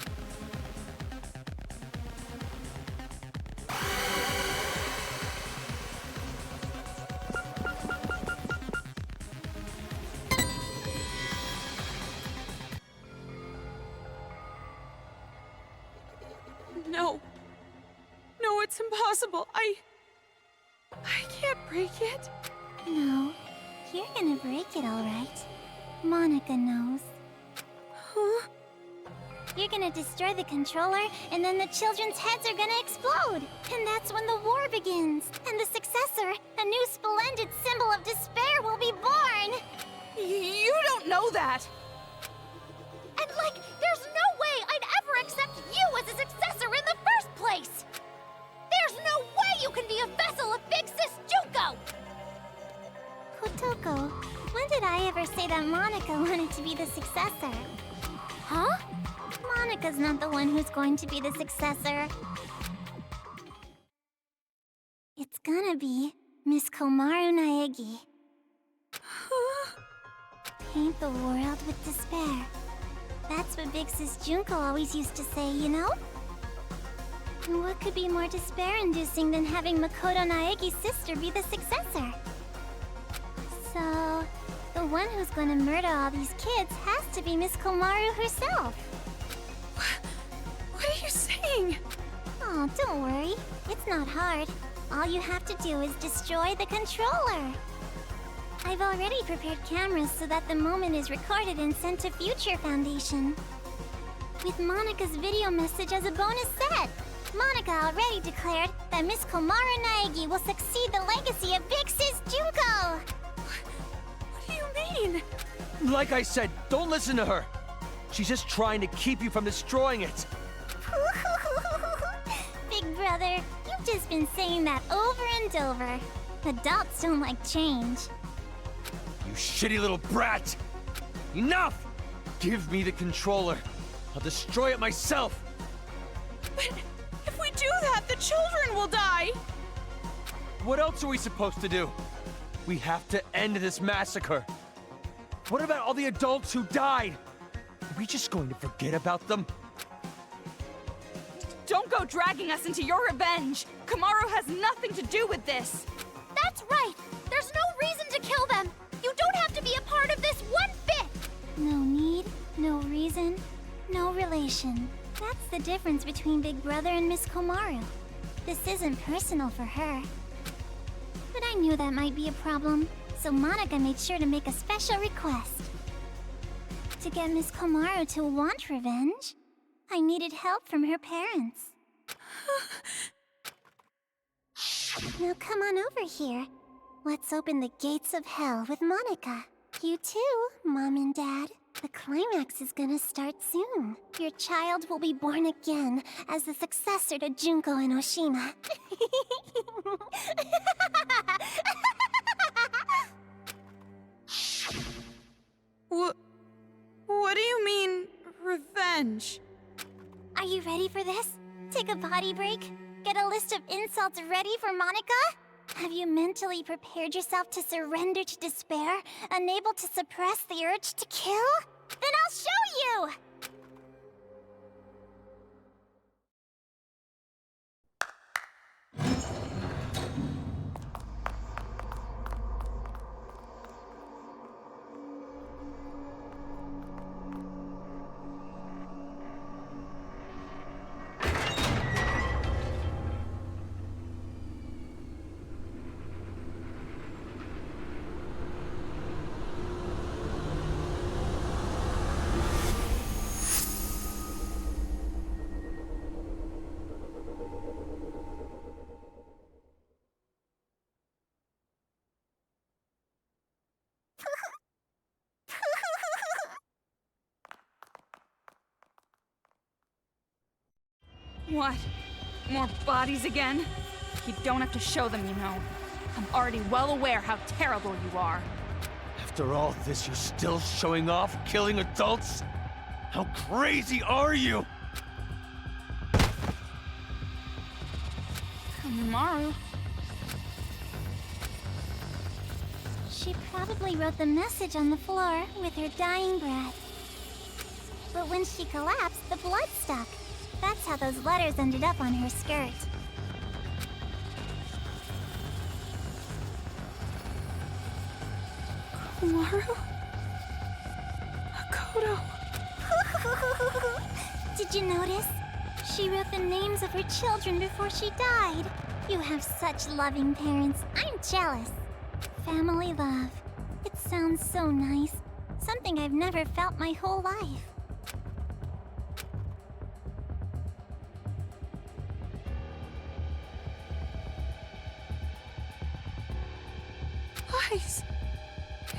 [SPEAKER 6] No. No, it's impossible. I can't break it.
[SPEAKER 5] No, you're gonna break it all right. Monica knows.
[SPEAKER 6] Huh?
[SPEAKER 5] You're gonna destroy the controller, and then the children's heads are gonna explode. And that's when the war begins. And the successor, a new splendid symbol of despair, will be born.
[SPEAKER 2] You don't know that!
[SPEAKER 5] And there's no way I'd ever accept you as a successor in the first place! There's no way you can be a vessel of Big Sis Junko! Kotoko, when did I ever say that Monica wanted to be the successor? Huh? Monica's not the one who's going to be the successor. It's gonna be Miss Komaru Naegi. Paint the world with despair. That's what Big Sis Junko always used to say, you know? And what could be more despair-inducing than having Makoto Naegi's sister be the successor? So, the one who's gonna murder all these kids has to be Miss Komaru herself.
[SPEAKER 6] What are you saying?
[SPEAKER 5] Oh, don't worry. It's not hard. All you have to do is destroy the controller. I've already prepared cameras so that the moment is recorded and sent to Future Foundation. With Monica's video message as a bonus set. Monica already declared that Miss Komaru Naegi will succeed the legacy of Big Sis Junko!
[SPEAKER 6] What do you mean?
[SPEAKER 3] Like I said, don't listen to her. She's just trying to keep you from destroying it.
[SPEAKER 5] Big brother, you've just been saying that over and over. Adults don't like change.
[SPEAKER 3] You shitty little brat! Enough! Give me the controller. I'll destroy it myself.
[SPEAKER 6] But if we do that, the children will die!
[SPEAKER 3] What else are we supposed to do? We have to end this massacre. What about all the adults who died? Are we just going to forget about them?
[SPEAKER 2] Don't go dragging us into your revenge! Komaru has nothing to do with this!
[SPEAKER 5] That's right! There's no reason to kill them! You don't have to be a part of this one bit! No need, no reason, no relation. That's the difference between Big Brother and Miss Komaru. This isn't personal for her. But I knew that might be a problem, so Monica made sure to make a special request. To get Miss Komaru to want revenge, I needed help from her parents. Now come on over here. Let's open the gates of hell with Monica. You too, Mom and Dad. The climax is gonna start soon. Your child will be born again as the successor to Junko and Oshima.
[SPEAKER 6] What do you mean, revenge?
[SPEAKER 5] Are you ready for this? Take a potty break? Get a list of insults ready for Monica? Have you mentally prepared yourself to surrender to despair, unable to suppress the urge to kill? Then I'll show you!
[SPEAKER 2] What? More bodies again? You don't have to show them, you know. I'm already well aware how terrible you are.
[SPEAKER 9] After all this, you're still showing off, killing adults? How crazy are you?
[SPEAKER 2] Maru.
[SPEAKER 5] She probably wrote the message on the floor with her dying breath. But when she collapsed, the blood stuck. That's how those letters ended up on her skirt.
[SPEAKER 6] Maru? Hakoto.
[SPEAKER 5] Did you notice? She wrote the names of her children before she died. You have such loving parents. I'm jealous. Family love. It sounds so nice. Something I've never felt my whole life.
[SPEAKER 6] Lies.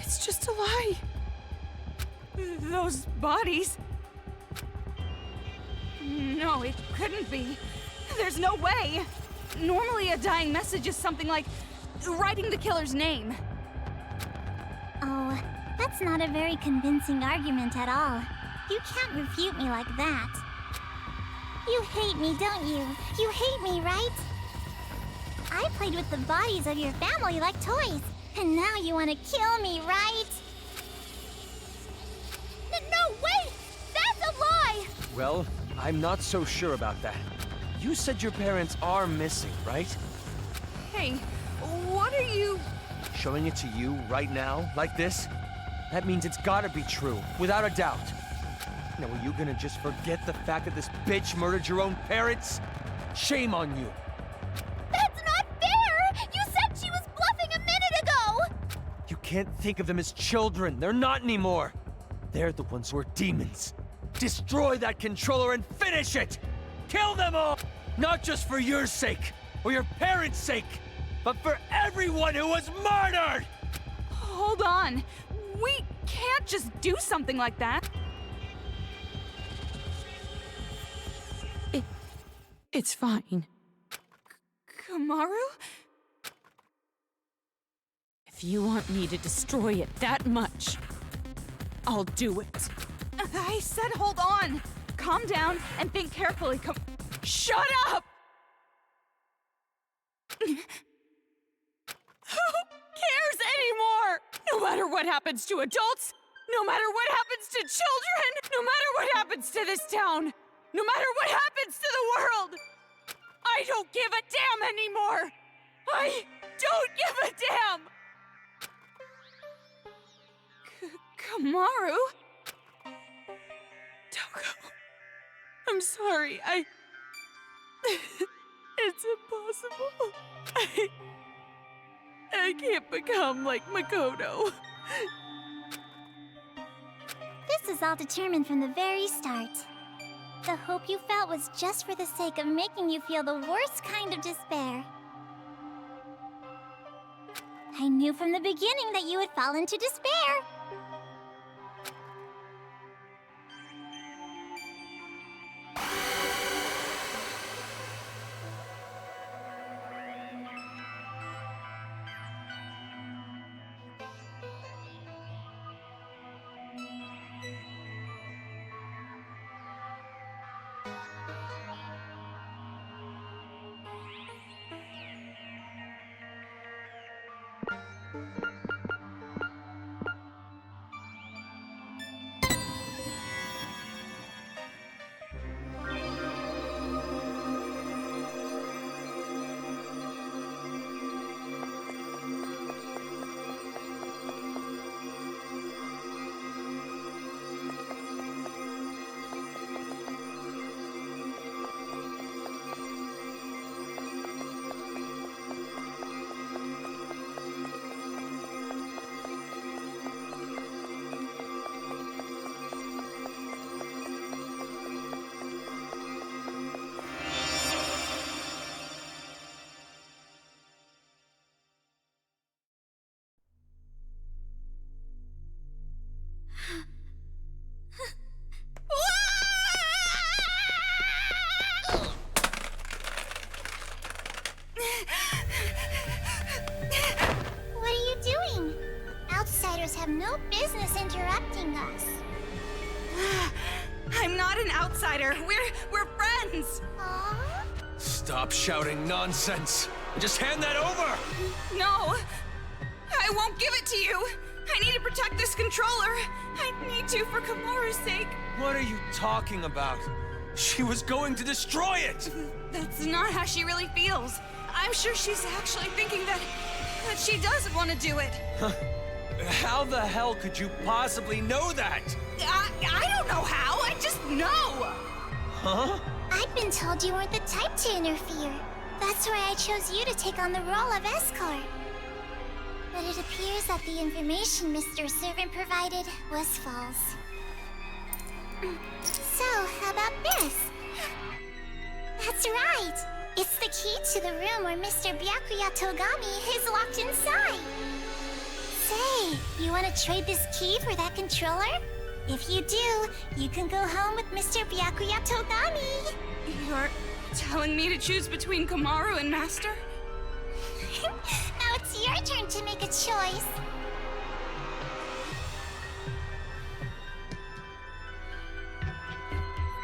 [SPEAKER 6] It's just a lie.
[SPEAKER 2] Those bodies. No, it couldn't be. There's no way. Normally, a dying message is something like writing the killer's name.
[SPEAKER 5] Oh, that's not a very convincing argument at all. You can't refute me like that. You hate me, don't you? You hate me, right? I played with the bodies of your family like toys, and now you want to kill me, right? No, wait! That's a lie!
[SPEAKER 9] Well, I'm not so sure about that. You said your parents are missing, right?
[SPEAKER 2] Hey, what are you...
[SPEAKER 9] Showing it to you right now, like this? That means it's gotta be true, without a doubt. Now, are you gonna just forget the fact that this bitch murdered your own parents? Shame on you.
[SPEAKER 5] That's not fair! You said she was bluffing a minute ago!
[SPEAKER 9] You can't think of them as children. They're not anymore. They're the ones who are demons. Destroy that controller and finish it! Kill them all! Not just for your sake, or your parents' sake, but for everyone who was murdered!
[SPEAKER 2] Hold on. We can't just do something like that.
[SPEAKER 6] It's fine.
[SPEAKER 2] Kamaru?
[SPEAKER 6] If you want me to destroy it that much, I'll do it.
[SPEAKER 2] I said hold on. Calm down and think carefully. Shut up!
[SPEAKER 6] Who cares anymore? No matter what happens to adults, no matter what happens to children, no matter what happens to this town, no matter what happens to the world, I don't give a damn anymore. I don't give a damn.
[SPEAKER 2] Kamaru?
[SPEAKER 6] Toko, I'm sorry. It's impossible. I can't become like Makoto.
[SPEAKER 5] This is all determined from the very start. The hope you felt was just for the sake of making you feel the worst kind of despair. I knew from the beginning that you would fall into despair. outsiders have no business interrupting us.
[SPEAKER 2] I'm not an outsider. We're friends.
[SPEAKER 5] Aww.
[SPEAKER 3] Stop shouting nonsense! And just hand that over!
[SPEAKER 2] No, I won't give it to you. I need to protect this controller. I need to for Kamaru's sake.
[SPEAKER 3] What are you talking about? She was going to destroy it!
[SPEAKER 2] That's not how she really feels. I'm sure she's actually thinking that she doesn't want to do it.
[SPEAKER 3] How the hell could you possibly know that?
[SPEAKER 2] I don't know how. I just know.
[SPEAKER 3] Huh?
[SPEAKER 5] I'd been told you weren't the type to interfere. That's why I chose you to take on the role of escort. But it appears that the information Mr. Servant provided was false. So, how about this? That's right! It's the key to the room where Mr. Byakuya Togami is locked inside. Say, you want to trade this key for that controller? If you do, you can go home with Mr. Byakuya Togami.
[SPEAKER 2] You're telling me to choose between Kamaru and Master?
[SPEAKER 5] Now it's your turn to make a choice.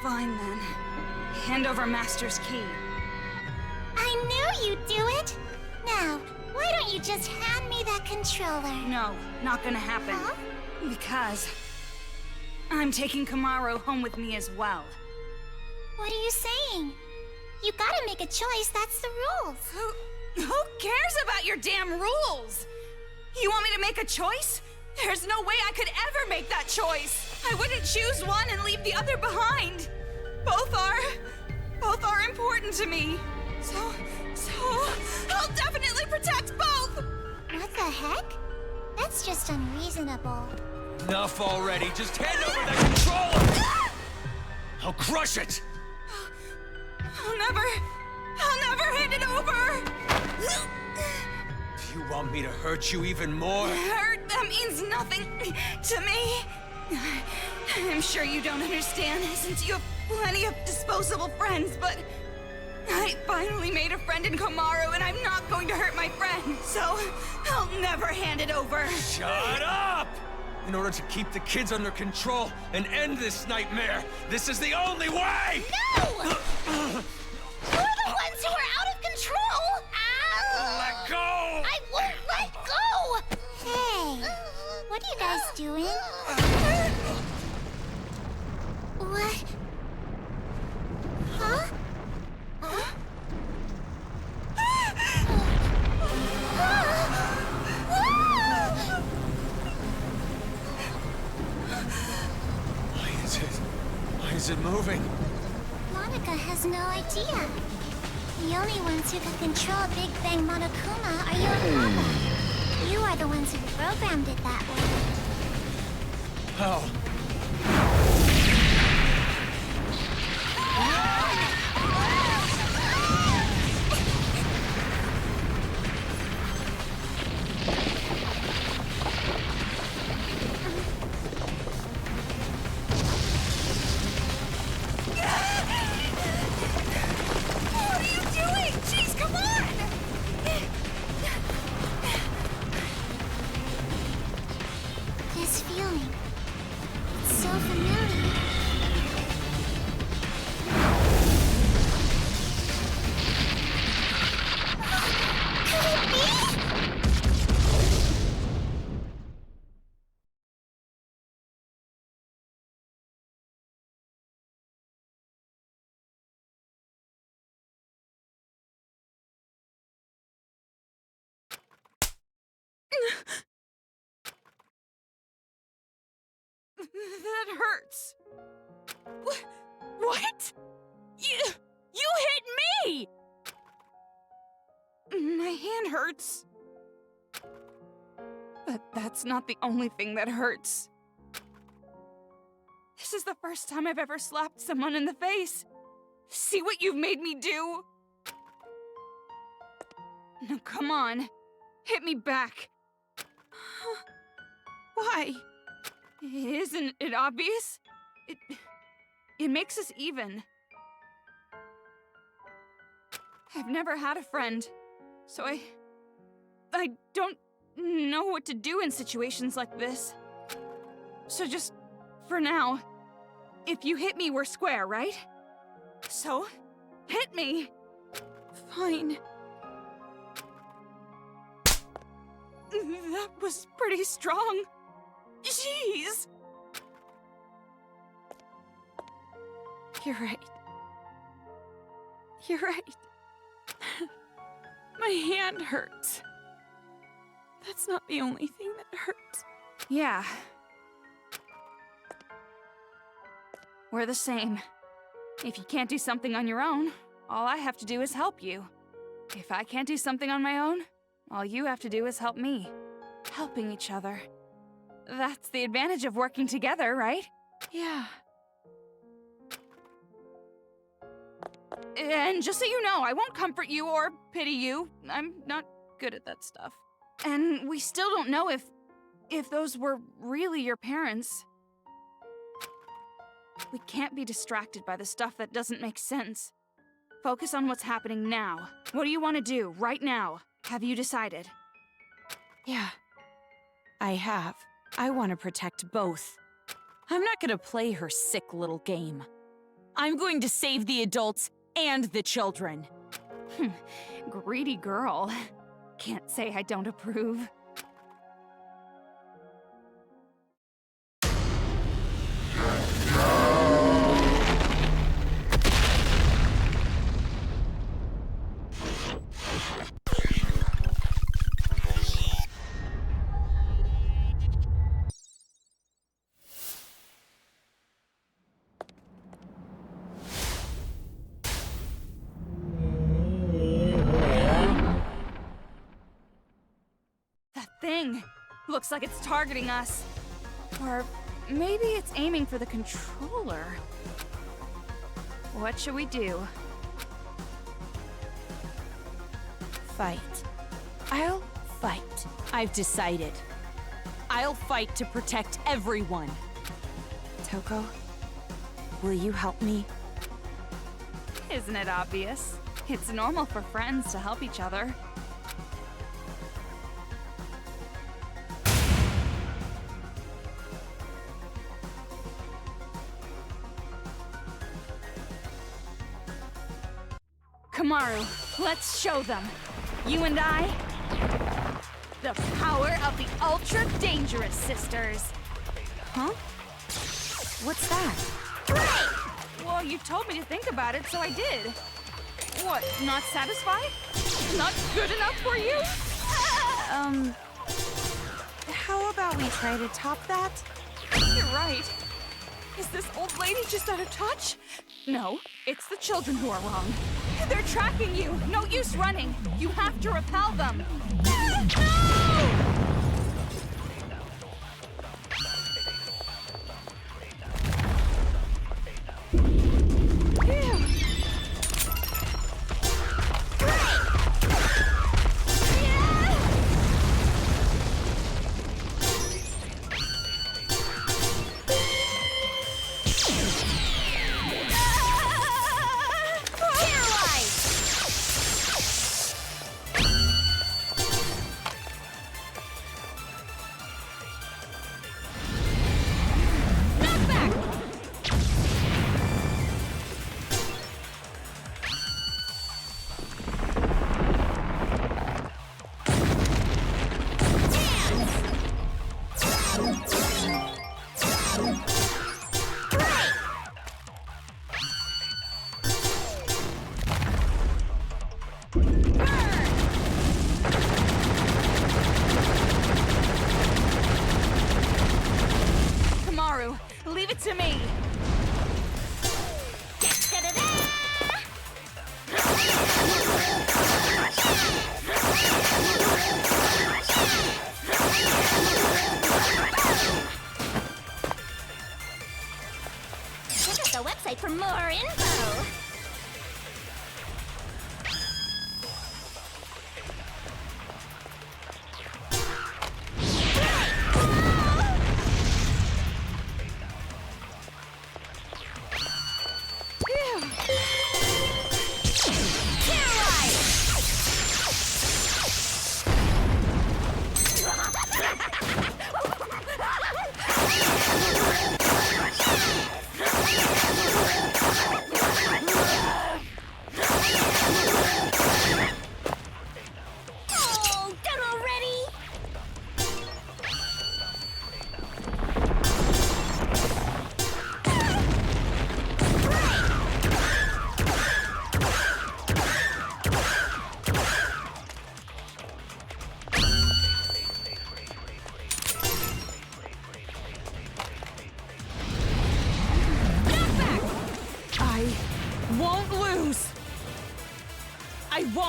[SPEAKER 2] Fine then. Hand over Master's key.
[SPEAKER 5] I knew you'd do it. Now, why don't you just hand me that controller?
[SPEAKER 2] No, not gonna happen.
[SPEAKER 5] Huh?
[SPEAKER 2] Because I'm taking Kamaru home with me as well.
[SPEAKER 5] What are you saying? You gotta make a choice, that's the rules.
[SPEAKER 2] Who cares about your damn rules? You want me to make a choice? There's no way I could ever make that choice. I wouldn't choose one and leave the other behind. Both are important to me. So I'll definitely protect both.
[SPEAKER 5] What the heck? That's just unreasonable.
[SPEAKER 3] Enough already. Just hand over that controller! I'll crush it!
[SPEAKER 2] I'll never hand it over.
[SPEAKER 3] Do you want me to hurt you even more?
[SPEAKER 2] Hurt? That means nothing to me. I'm sure you don't understand since you have plenty of disposable friends, but I finally made a friend in Kamaru and I'm not going to hurt my friend, so I'll never hand it over.
[SPEAKER 3] Shut up! In order to keep the kids under control and end this nightmare, this is the only way!
[SPEAKER 5] No! You're the ones who are out of control! Ow!
[SPEAKER 3] Let go!
[SPEAKER 5] I won't let go! Hey, what are you guys doing? What? Huh?
[SPEAKER 3] Why is it moving?
[SPEAKER 5] Monica has no idea. The only ones who can control Big Bang Monokuma are you and Papa. You are the ones who programmed it that way.
[SPEAKER 3] How?
[SPEAKER 5] This feeling. It's so familiar. Could it be?
[SPEAKER 2] That hurts. What? You hit me! My hand hurts. But that's not the only thing that hurts. This is the first time I've ever slapped someone in the face. See what you've made me do? Now come on, hit me back. Why? Isn't it obvious? It makes us even. I've never had a friend, so I don't know what to do in situations like this. So just, for now, if you hit me, we're square, right? So, hit me!
[SPEAKER 6] Fine.
[SPEAKER 2] That was pretty strong. Jeez!
[SPEAKER 6] You're right. You're right. My hand hurts. That's not the only thing that hurts.
[SPEAKER 2] Yeah. We're the same. If you can't do something on your own, all I have to do is help you. If I can't do something on my own, all you have to do is help me. Helping each other. That's the advantage of working together, right?
[SPEAKER 6] Yeah.
[SPEAKER 2] And just so you know, I won't comfort you or pity you. I'm not good at that stuff. And we still don't know if those were really your parents. We can't be distracted by the stuff that doesn't make sense. Focus on what's happening now. What do you want to do right now? Have you decided?
[SPEAKER 6] Yeah. I have. I want to protect both. I'm not gonna play her sick little game. I'm going to save the adults and the children.
[SPEAKER 2] Greedy girl. Can't say I don't approve. Thing. Looks like it's targeting us. Or maybe it's aiming for the controller. What should we do?
[SPEAKER 6] Fight. I'll fight. I've decided. I'll fight to protect everyone. Toko, will you help me?
[SPEAKER 2] Isn't it obvious? It's normal for friends to help each other. Kamaru, let's show them. You and I, the power of the Ultra Dangerous Sisters.
[SPEAKER 6] Huh? What's that?
[SPEAKER 2] Well, you told me to think about it, so I did. What, not satisfied? Not good enough for you?
[SPEAKER 6] How about we try to top that?
[SPEAKER 2] You're right. Is this old lady just out of touch? No, it's the children who are wrong. They're tracking you. No use running. You have to repel them. No! Leave it to me.
[SPEAKER 5] Check out the website for more info.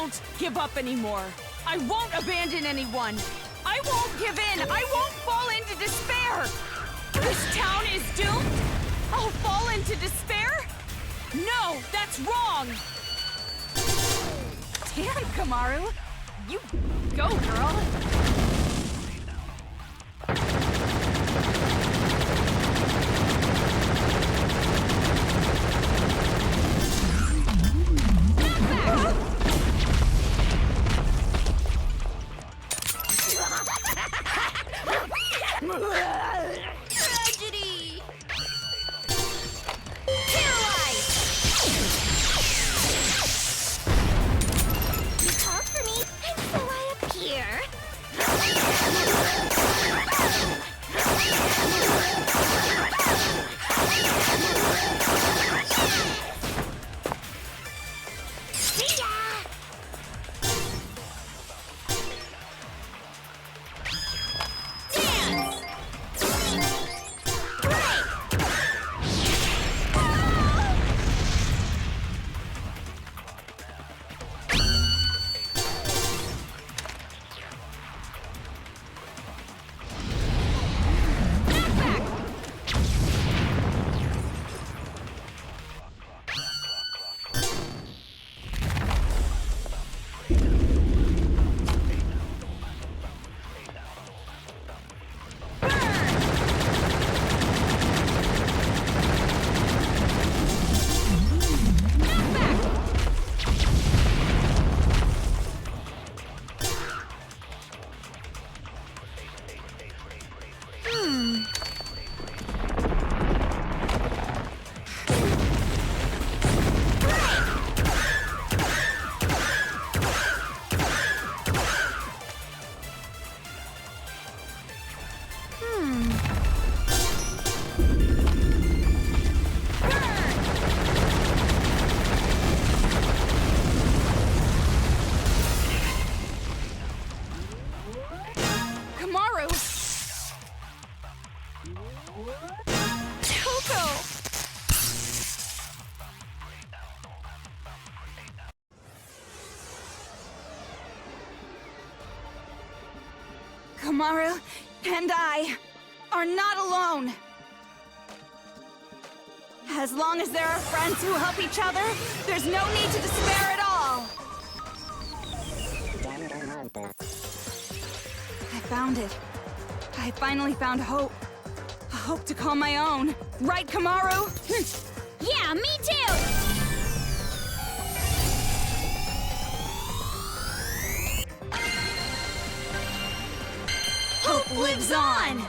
[SPEAKER 2] won't give up anymore. I won't abandon anyone. I won't give in. I won't fall into despair. This town is doomed? I'll fall into despair? No, that's wrong. Damn, Kamaru. You go, girl.
[SPEAKER 5] Tragedy! You called for me, and so I appear. See ya! Dance!
[SPEAKER 2] Kamaru! Toko! Kamaru and I are not alone. As long as there are friends who help each other, there's no need to despair at all. I found it. I finally found hope. A hope to call my own. Right, Kamaru?
[SPEAKER 1] Yeah, me too!
[SPEAKER 2] Hope lives on!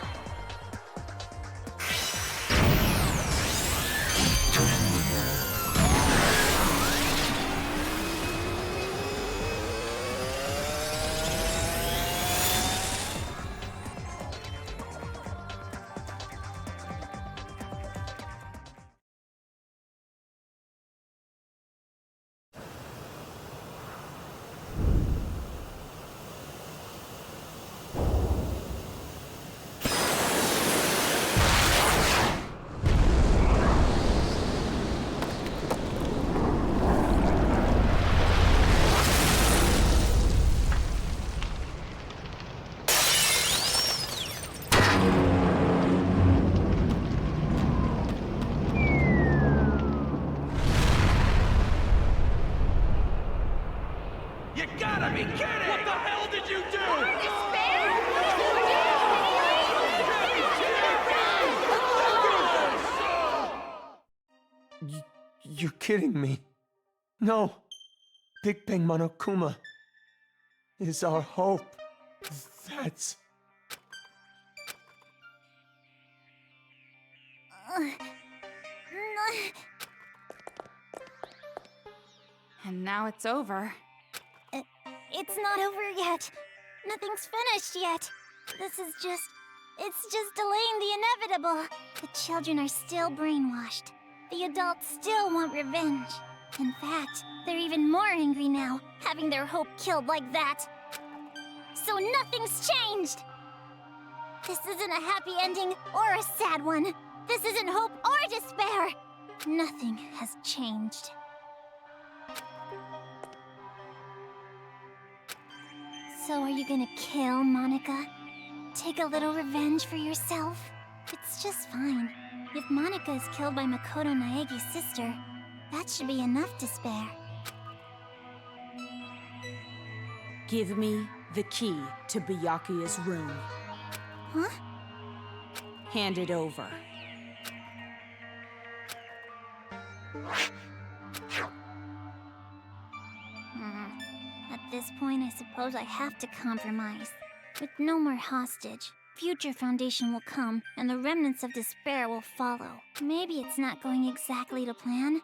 [SPEAKER 9] You gotta be kidding! What the hell did you do?
[SPEAKER 3] You're kidding me. No. Big Bang Monokuma is our hope. That's...
[SPEAKER 2] And now it's over.
[SPEAKER 5] It's not over yet. Nothing's finished yet. It's just delaying the inevitable. The children are still brainwashed. The adults still want revenge. In fact, they're even more angry now, having their hope killed like that. So nothing's changed! This isn't a happy ending or a sad one. This isn't hope or despair. Nothing has changed. So are you gonna kill Monica? Take a little revenge for yourself? It's just fine. If Monica is killed by Makoto Naegi's sister, that should be enough to spare.
[SPEAKER 10] Give me the key to Byakuya's room.
[SPEAKER 5] Huh?
[SPEAKER 10] Hand it over.
[SPEAKER 5] At this point, I suppose I have to compromise. With no more hostage, future Foundation will come, and the remnants of despair will follow. Maybe it's not going exactly to plan,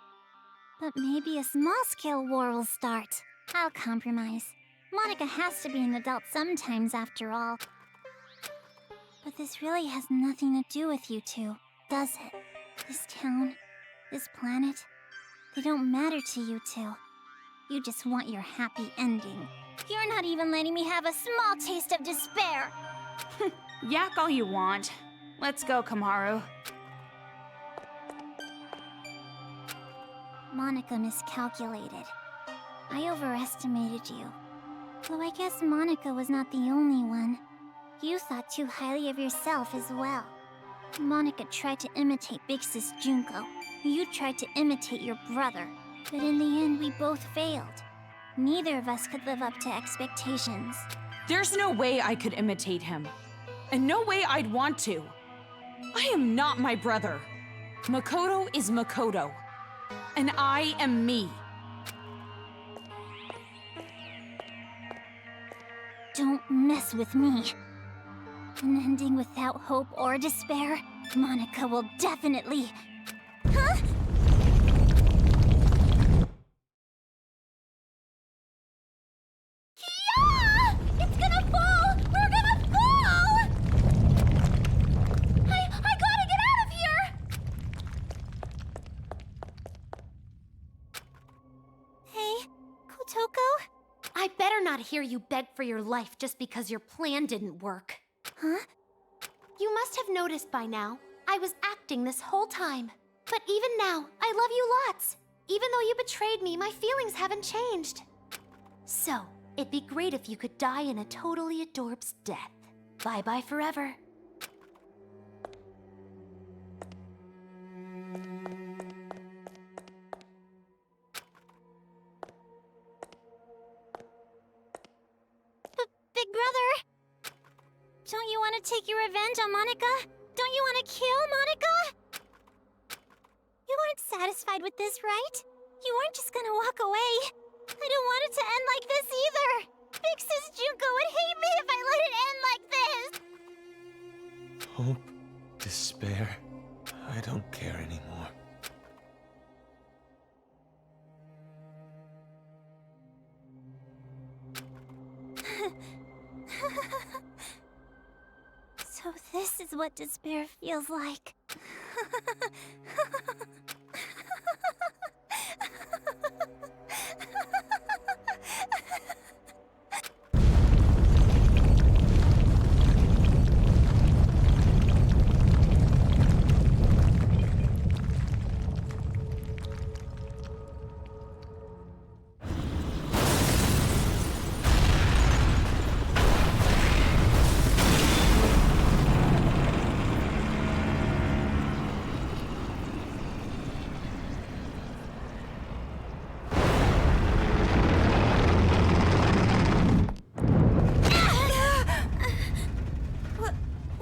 [SPEAKER 5] but maybe a small-scale war will start. I'll compromise. Monica has to be an adult sometimes, after all. But this really has nothing to do with you two, does it? This town, this planet, they don't matter to you two. You just want your happy ending. You're not even letting me have a small taste of despair!
[SPEAKER 2] Yak all you want. Let's go, Kamaru.
[SPEAKER 5] Monica miscalculated. I overestimated you. Though I guess Monica was not the only one. You thought too highly of yourself as well. Monica tried to imitate Big Sis Junko. You tried to imitate your brother. But in the end, we both failed. Neither of us could live up to expectations.
[SPEAKER 10] There's no way I could imitate him. And no way I'd want to. I am not my brother. Makoto is Makoto. And I am me.
[SPEAKER 5] Don't mess with me. An ending without hope or despair, Monica will definitely... Huh? Yeah! It's gonna fall! We're gonna fall! I gotta get out of here! Hey, Kotoko?
[SPEAKER 11] I better not hear you beg for your life just because your plan didn't work.
[SPEAKER 5] Huh?
[SPEAKER 11] You must have noticed by now, I was acting this whole time. But even now, I love you lots. Even though you betrayed me, my feelings haven't changed. So, it'd be great if you could die in a totally adorbs death. Bye-bye forever.
[SPEAKER 5] Big brother! Don't you want to take your revenge on Monica? Don't you want to kill Monica? You aren't satisfied with this, right? You aren't just gonna walk away. I don't want it to end like this either. Big Sis Junko would hate me if I let it end like this.
[SPEAKER 3] Hope, despair. I don't care anymore.
[SPEAKER 5] So this is what despair feels like.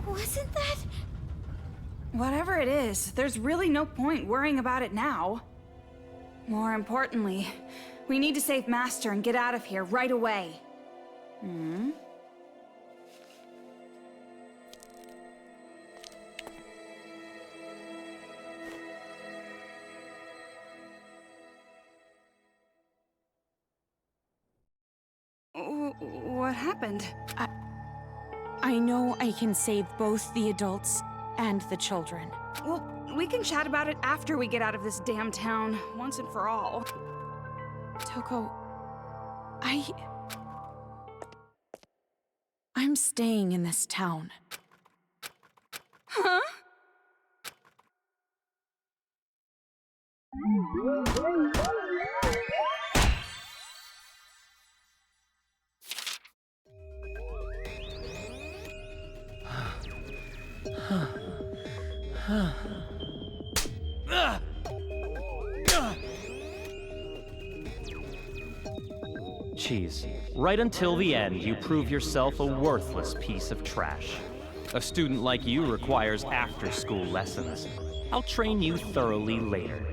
[SPEAKER 5] Wasn't that?
[SPEAKER 2] Whatever it is, there's really no point worrying about it now. More importantly, we need to save Master and get out of here right away. What happened?
[SPEAKER 10] I know I can save both the adults and the children.
[SPEAKER 2] Well, we can chat about it after we get out of this damn town, once and for all.
[SPEAKER 10] Toko, I'm staying in this town.
[SPEAKER 2] Huh?
[SPEAKER 12] Jeez, right until the end, you prove yourself a worthless piece of trash. A student like you requires after-school lessons. I'll train you thoroughly later.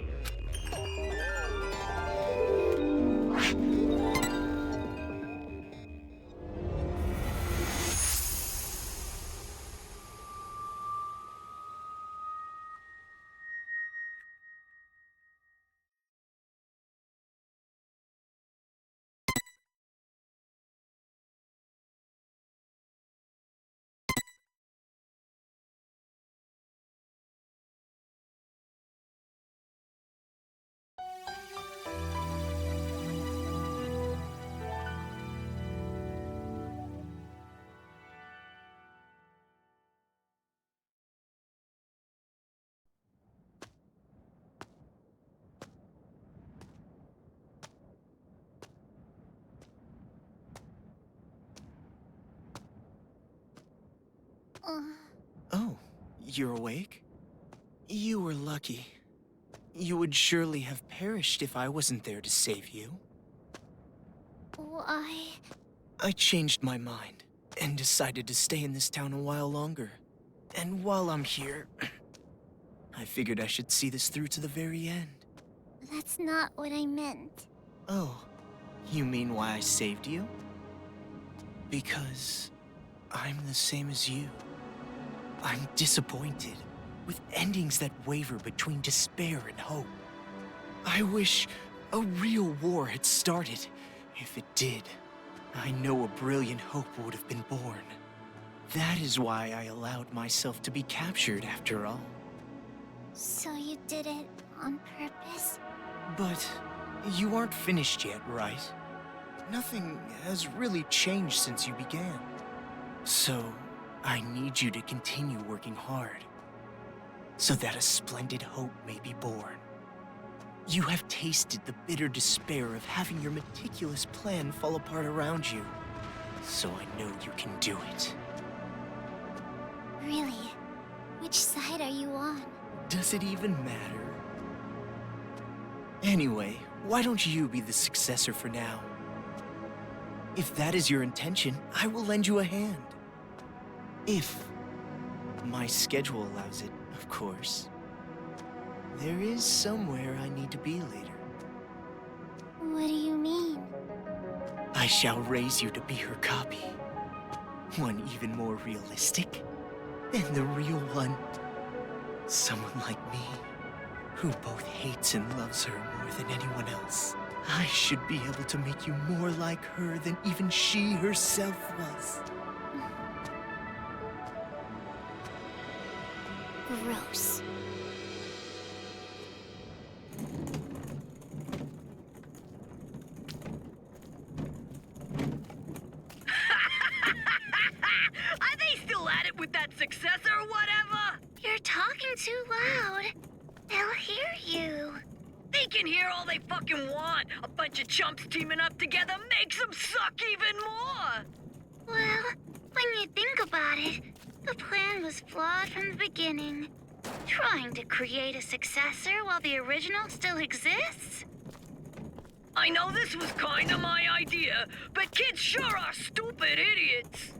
[SPEAKER 13] Oh, you're awake? You were lucky. You would surely have perished if I wasn't there to save you.
[SPEAKER 11] Why?
[SPEAKER 13] I changed my mind and decided to stay in this town a while longer. And while I'm here, I figured I should see this through to the very end.
[SPEAKER 11] That's not what I meant.
[SPEAKER 13] Oh, you mean why I saved you? Because I'm the same as you. I'm disappointed, with endings that waver between despair and hope. I wish a real war had started. If it did, I know a brilliant hope would have been born. That is why I allowed myself to be captured after all.
[SPEAKER 11] So you did it on purpose?
[SPEAKER 13] But you aren't finished yet, right? Nothing has really changed since you began. So I need you to continue working hard, so that a splendid hope may be born. You have tasted the bitter despair of having your meticulous plan fall apart around you, so I know you can do it.
[SPEAKER 11] Really? Which side are you on?
[SPEAKER 13] Does it even matter? Anyway, why don't you be the successor for now? If that is your intention, I will lend you a hand. If my schedule allows it, of course. There is somewhere I need to be later.
[SPEAKER 11] What do you mean?
[SPEAKER 13] I shall raise you to be her copy. One even more realistic than the real one. Someone like me, who both hates and loves her more than anyone else. I should be able to make you more like her than even she herself was.
[SPEAKER 11] Gross.
[SPEAKER 8] Are they still at it with that successor or whatever?
[SPEAKER 11] You're talking too loud. They'll hear you.
[SPEAKER 8] They can hear all they fucking want. A bunch of chumps teaming up together makes them suck even more.
[SPEAKER 11] Well, when you think about it, the plan was flawed from the beginning. Trying to create a successor while the original still exists?
[SPEAKER 8] I know this was kinda my idea, but kids sure are stupid idiots.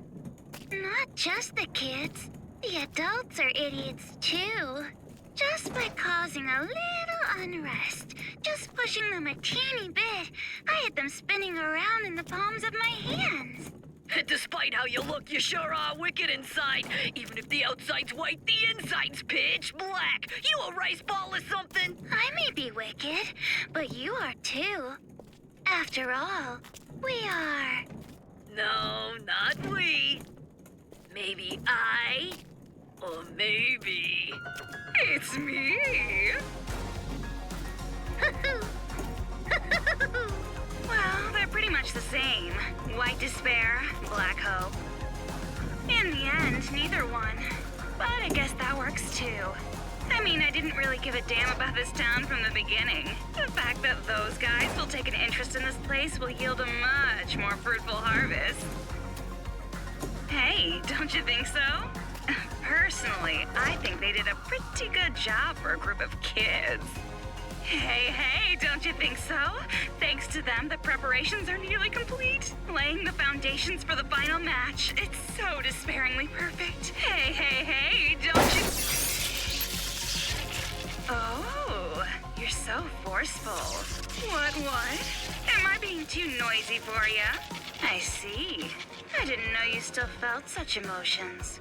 [SPEAKER 11] Not just the kids. The adults are idiots too. Just by causing a little unrest, just pushing them a teeny bit, I had them spinning around in the palms of my hands.
[SPEAKER 8] Despite how you look, you sure are wicked inside. Even if the outside's white, the inside's pitch black. You a rice ball or something?
[SPEAKER 11] I may be wicked, but you are too. After all, we are.
[SPEAKER 8] No, not we. Maybe I, or maybe it's me.
[SPEAKER 2] Well, they're pretty much the same. White despair, black hope. In the end, neither one. But I guess that works too. I mean, I didn't really give a damn about this town from the beginning. The fact that those guys will take an interest in this place will yield a much more fruitful harvest. Hey, don't you think so?
[SPEAKER 14] Personally, I think they did a pretty good job for a group of kids. Hey, don't you think so? Thanks to them, the preparations are nearly complete, laying the foundations for the final match. It's so despairingly perfect. Hey, don't you... Oh, you're so forceful. What? Am I being too noisy for you? I see. I didn't know you still felt such emotions.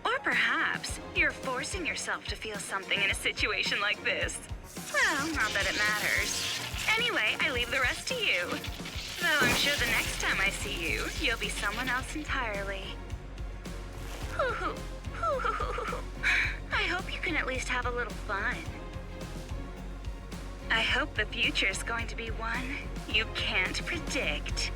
[SPEAKER 14] Or perhaps you're forcing yourself to feel something in a situation like this. Well, not that it matters. Anyway, I leave the rest to you. Though I'm sure the next time I see you, you'll be someone else entirely. I hope you can at least have a little fun. I hope the future's going to be one you can't predict.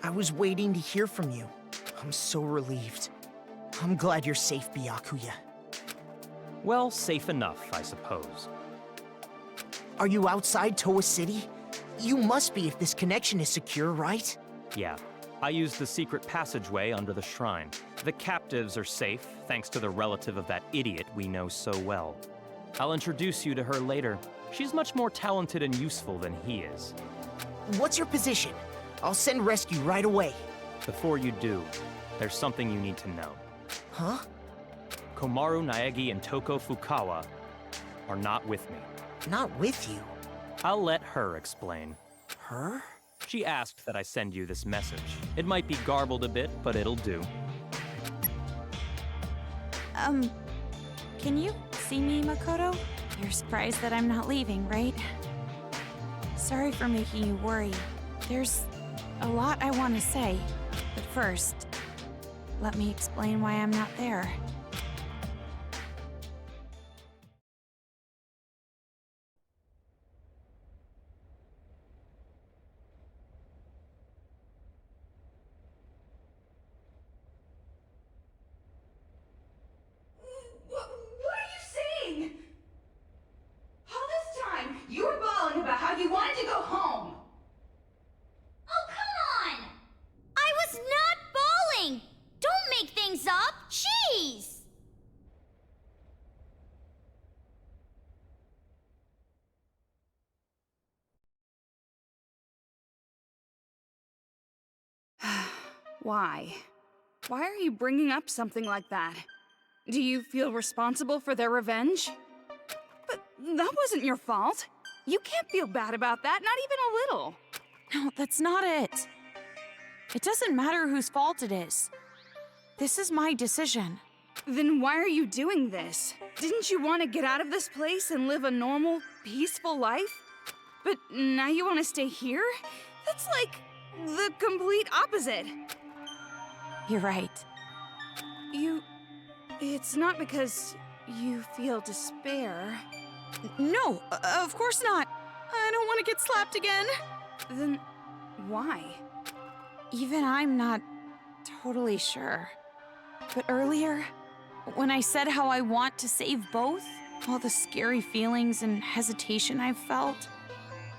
[SPEAKER 13] I was waiting to hear from you. I'm so relieved. I'm glad you're safe, Byakuya.
[SPEAKER 12] Well, safe enough, I suppose.
[SPEAKER 13] Are you outside Towa City? You must be if this connection is secure, right?
[SPEAKER 12] Yeah. I used the secret passageway under the shrine. The captives are safe, thanks to the relative of that idiot we know so well. I'll introduce you to her later. She's much more talented and useful than he is.
[SPEAKER 13] What's your position? I'll send rescue right away.
[SPEAKER 12] Before you do, there's something you need to know.
[SPEAKER 13] Huh?
[SPEAKER 12] Komaru Naegi and Toko Fukawa are not with me.
[SPEAKER 13] Not with you?
[SPEAKER 12] I'll let her explain.
[SPEAKER 13] Her?
[SPEAKER 12] She asked that I send you this message. It might be garbled a bit, but it'll do.
[SPEAKER 10] Can you see me, Makoto? You're surprised that I'm not leaving, right? Sorry for making you worry. There's a lot I want to say, but first, let me explain why I'm not there.
[SPEAKER 2] What are you saying? All this time, you were bawling about how you wanted to go home.
[SPEAKER 1] Oh, come on! I was not bawling! Don't make things up! Jeez!
[SPEAKER 2] Why? Why are you bringing up something like that? Do you feel responsible for their revenge? But that wasn't your fault. You can't feel bad about that, not even a little.
[SPEAKER 10] No, that's not it. It doesn't matter whose fault it is. This is my decision.
[SPEAKER 2] Then why are you doing this? Didn't you want to get out of this place and live a normal, peaceful life? But now you want to stay here? That's like the complete opposite.
[SPEAKER 10] You're right.
[SPEAKER 2] It's not because you feel despair.
[SPEAKER 10] No, of course not. I don't want to get slapped again.
[SPEAKER 2] Then why?
[SPEAKER 10] Even I'm not totally sure. But earlier, when I said how I want to save both, all the scary feelings and hesitation I felt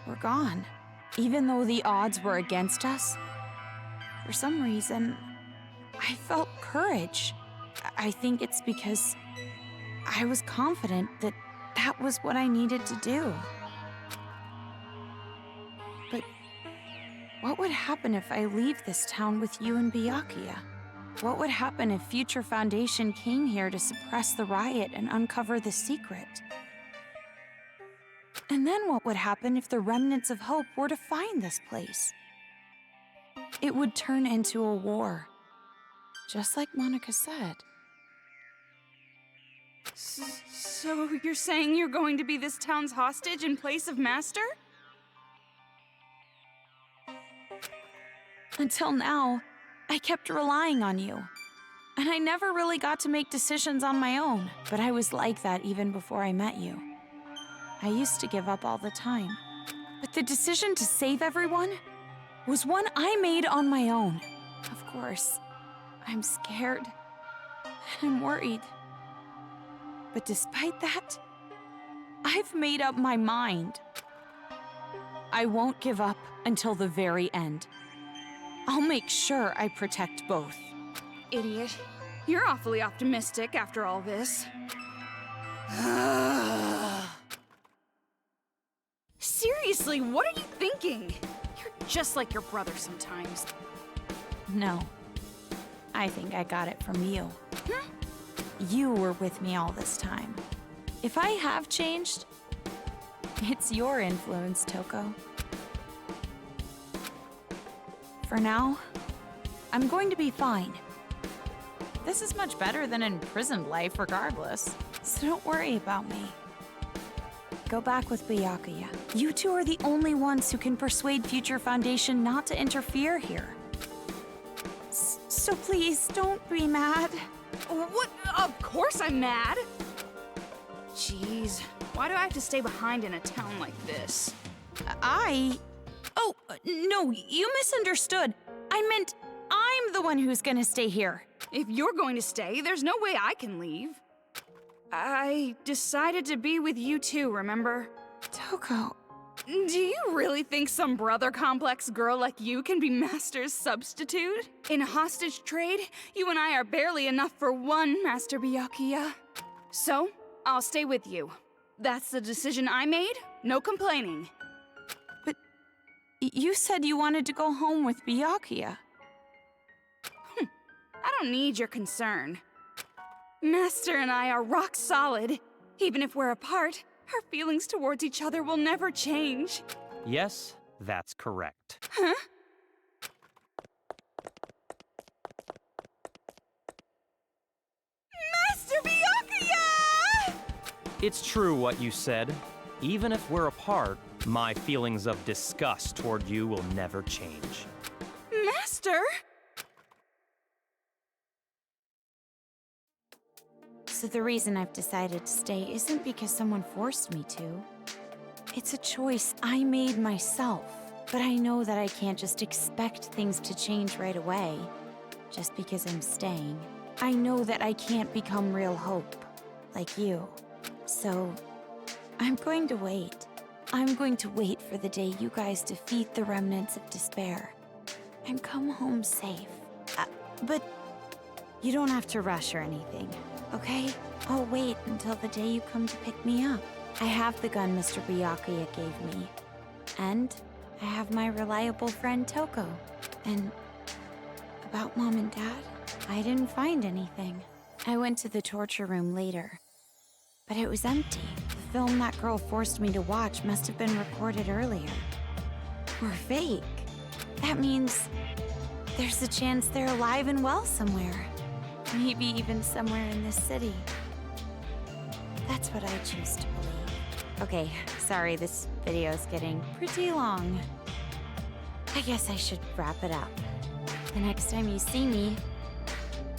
[SPEAKER 10] were gone. Even though the odds were against us, for some reason, I felt courage. I think it's because I was confident that that was what I needed to do. But what would happen if I leave this town with you and Byakuya? What would happen if Future Foundation came here to suppress the riot and uncover the secret? And then what would happen if the remnants of hope were to find this place? It would turn into a war, just like Monica said.
[SPEAKER 2] So you're saying you're going to be this town's hostage in place of Master?
[SPEAKER 10] Until now, I kept relying on you. And I never really got to make decisions on my own, but I was like that even before I met you. I used to give up all the time. But the decision to save everyone was one I made on my own. Of course, I'm scared and I'm worried. But despite that, I've made up my mind. I won't give up until the very end. I'll make sure I protect both.
[SPEAKER 2] Idiot. You're awfully optimistic after all this. Seriously, what are you thinking? You're just like your brother sometimes.
[SPEAKER 10] No. I think I got it from you. You were with me all this time. If I have changed, it's your influence, Toko. For now, I'm going to be fine. This is much better than imprisoned life regardless, so don't worry about me. Go back with Byakuya. You two are the only ones who can persuade Future Foundation not to interfere here. So please, don't be mad.
[SPEAKER 2] What? Of course I'm mad! Jeez, why do I have to stay behind in a town like this?
[SPEAKER 10] Oh, no, you misunderstood. I meant I'm the one who's gonna stay here.
[SPEAKER 2] If you're going to stay, there's no way I can leave. I decided to be with you too, remember?
[SPEAKER 10] Toko.
[SPEAKER 2] Do you really think some brother complex girl like you can be Master's substitute? In a hostage trade, you and I are barely enough for one, Master Byakuya. So, I'll stay with you. That's the decision I made, no complaining.
[SPEAKER 10] But you said you wanted to go home with Byakuya.
[SPEAKER 2] I don't need your concern. Master and I are rock solid. Even if we're apart, our feelings towards each other will never change.
[SPEAKER 12] Yes, that's correct.
[SPEAKER 2] Huh? Master Byakuya!
[SPEAKER 12] It's true what you said. Even if we're apart, my feelings of disgust toward you will never change.
[SPEAKER 2] Master?
[SPEAKER 10] So the reason I've decided to stay isn't because someone forced me to. It's a choice I made myself. But I know that I can't just expect things to change right away, just because I'm staying. I know that I can't become real hope, like you. So, I'm going to wait. I'm going to wait for the day you guys defeat the remnants of despair and come home safe. But you don't have to rush or anything. Okay? I'll wait until the day you come to pick me up. I have the gun Mr. Byakuya gave me. And I have my reliable friend Toko. And about Mom and Dad, I didn't find anything. I went to the torture room later, but it was empty. The film that girl forced me to watch must have been recorded earlier. Or fake. That means there's a chance they're alive and well somewhere. Maybe even somewhere in this city. That's what I choose to believe. Okay, sorry, this video is getting pretty long. I guess I should wrap it up. The next time you see me,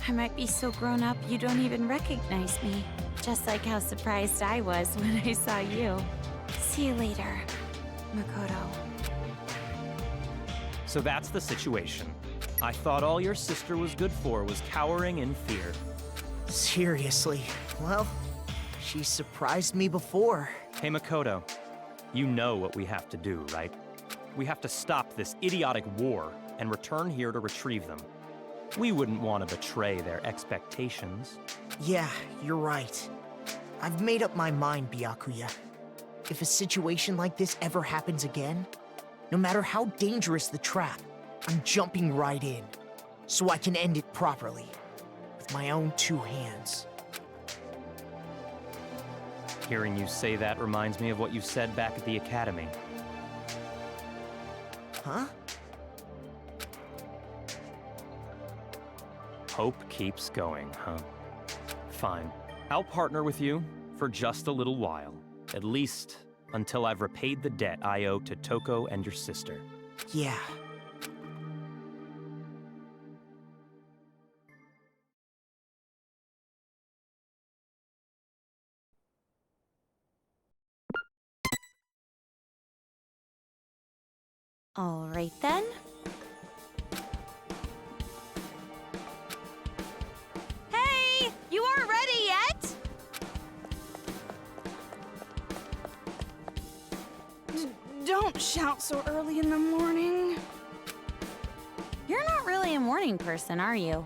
[SPEAKER 10] I might be so grown up you don't even recognize me. Just like how surprised I was when I saw you. See you later, Makoto.
[SPEAKER 12] So that's the situation. I thought all your sister was good for was cowering in fear.
[SPEAKER 13] Seriously, well, she surprised me before.
[SPEAKER 12] Hey Makoto, you know what we have to do, right? We have to stop this idiotic war and return here to retrieve them. We wouldn't want to betray their expectations.
[SPEAKER 13] Yeah, you're right. I've made up my mind, Byakuya. If a situation like this ever happens again, no matter how dangerous the trap, I'm jumping right in, so I can end it properly, with my own two hands.
[SPEAKER 12] Hearing you say that reminds me of what you said back at the academy.
[SPEAKER 13] Huh?
[SPEAKER 12] Hope keeps going, huh? Fine. I'll partner with you for just a little while. At least until I've repaid the debt I owe to Toko and your sister.
[SPEAKER 13] Yeah.
[SPEAKER 1] All right then. Hey! You aren't ready yet?
[SPEAKER 2] Don't shout so early in the morning.
[SPEAKER 1] You're not really a morning person, are you?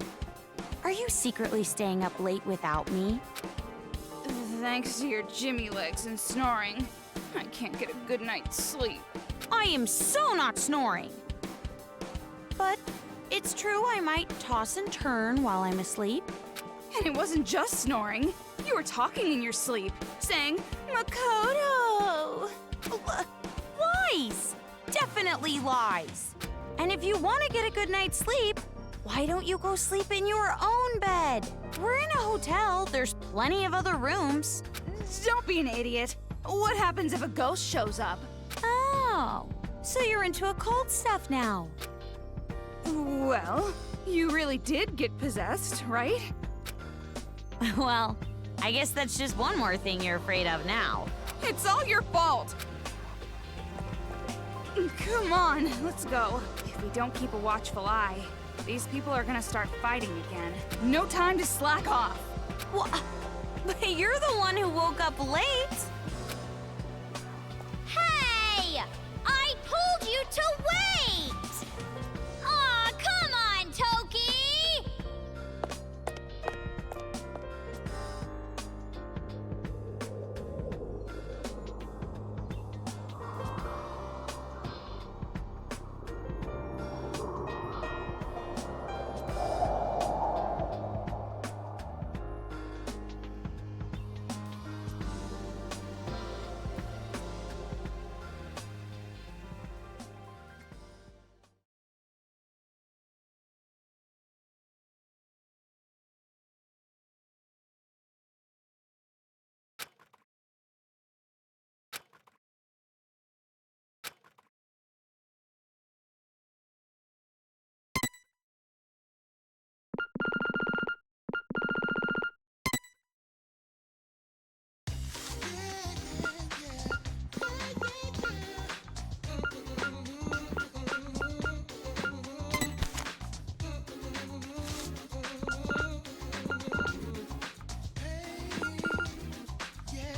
[SPEAKER 1] Are you secretly staying up late without me?
[SPEAKER 2] Thanks to your Jimmy legs and snoring, I can't get a good night's sleep.
[SPEAKER 1] I am so not snoring. But it's true I might toss and turn while I'm asleep.
[SPEAKER 2] And it wasn't just snoring. You were talking in your sleep, saying, Makoto!
[SPEAKER 1] Lies! Definitely lies. And if you want to get a good night's sleep, why don't you go sleep in your own bed? We're in a hotel. There's plenty of other rooms.
[SPEAKER 2] Don't be an idiot. What happens if a ghost shows up?
[SPEAKER 1] Oh, so you're into occult stuff now.
[SPEAKER 2] Well, you really did get possessed, right?
[SPEAKER 1] Well, I guess that's just one more thing you're afraid of now.
[SPEAKER 2] It's all your fault. Come on, let's go. If we don't keep a watchful eye, these people are gonna start fighting again. No time to slack off.
[SPEAKER 1] What? But you're the one who woke up late.
[SPEAKER 5] Hey! I told you to wait! Aw, come on, Toki!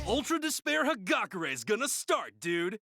[SPEAKER 9] Ultra Despair Hagakure is gonna start, dude!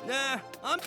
[SPEAKER 9] Nah, I'm...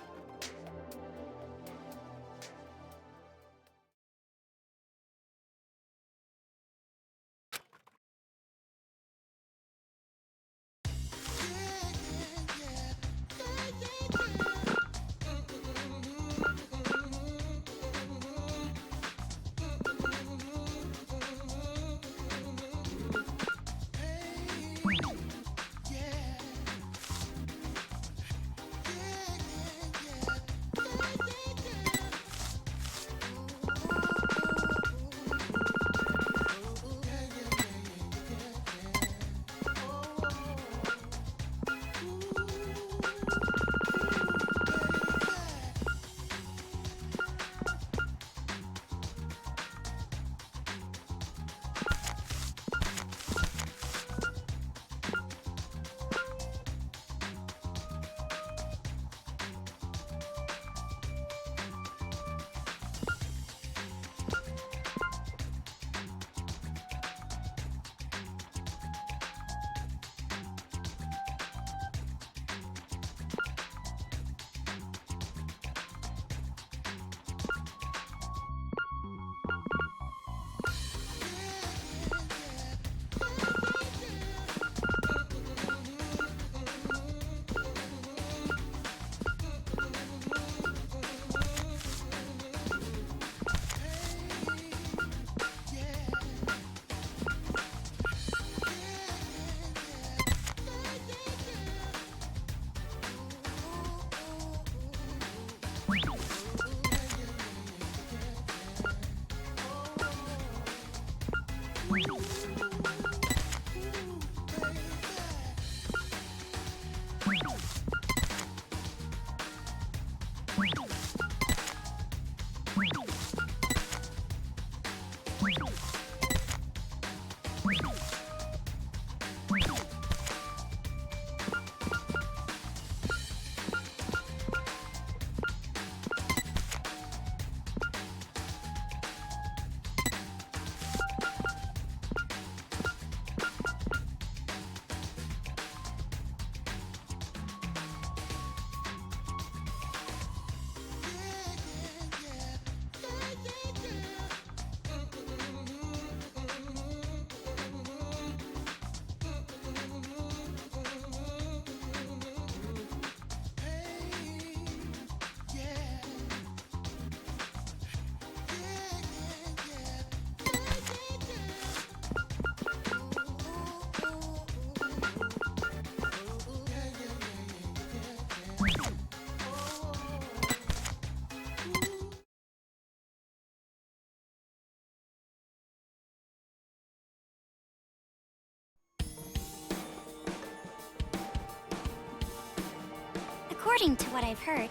[SPEAKER 11] According to what I've heard,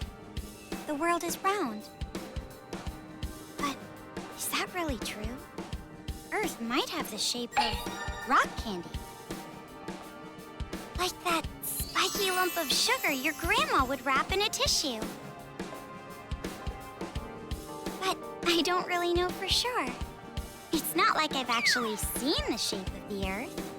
[SPEAKER 11] the world is round. But is that really true? Earth might have the shape of rock candy. Like that spiky lump of sugar your grandma would wrap in a tissue. But I don't really know for sure. It's not like I've actually seen the shape of the Earth.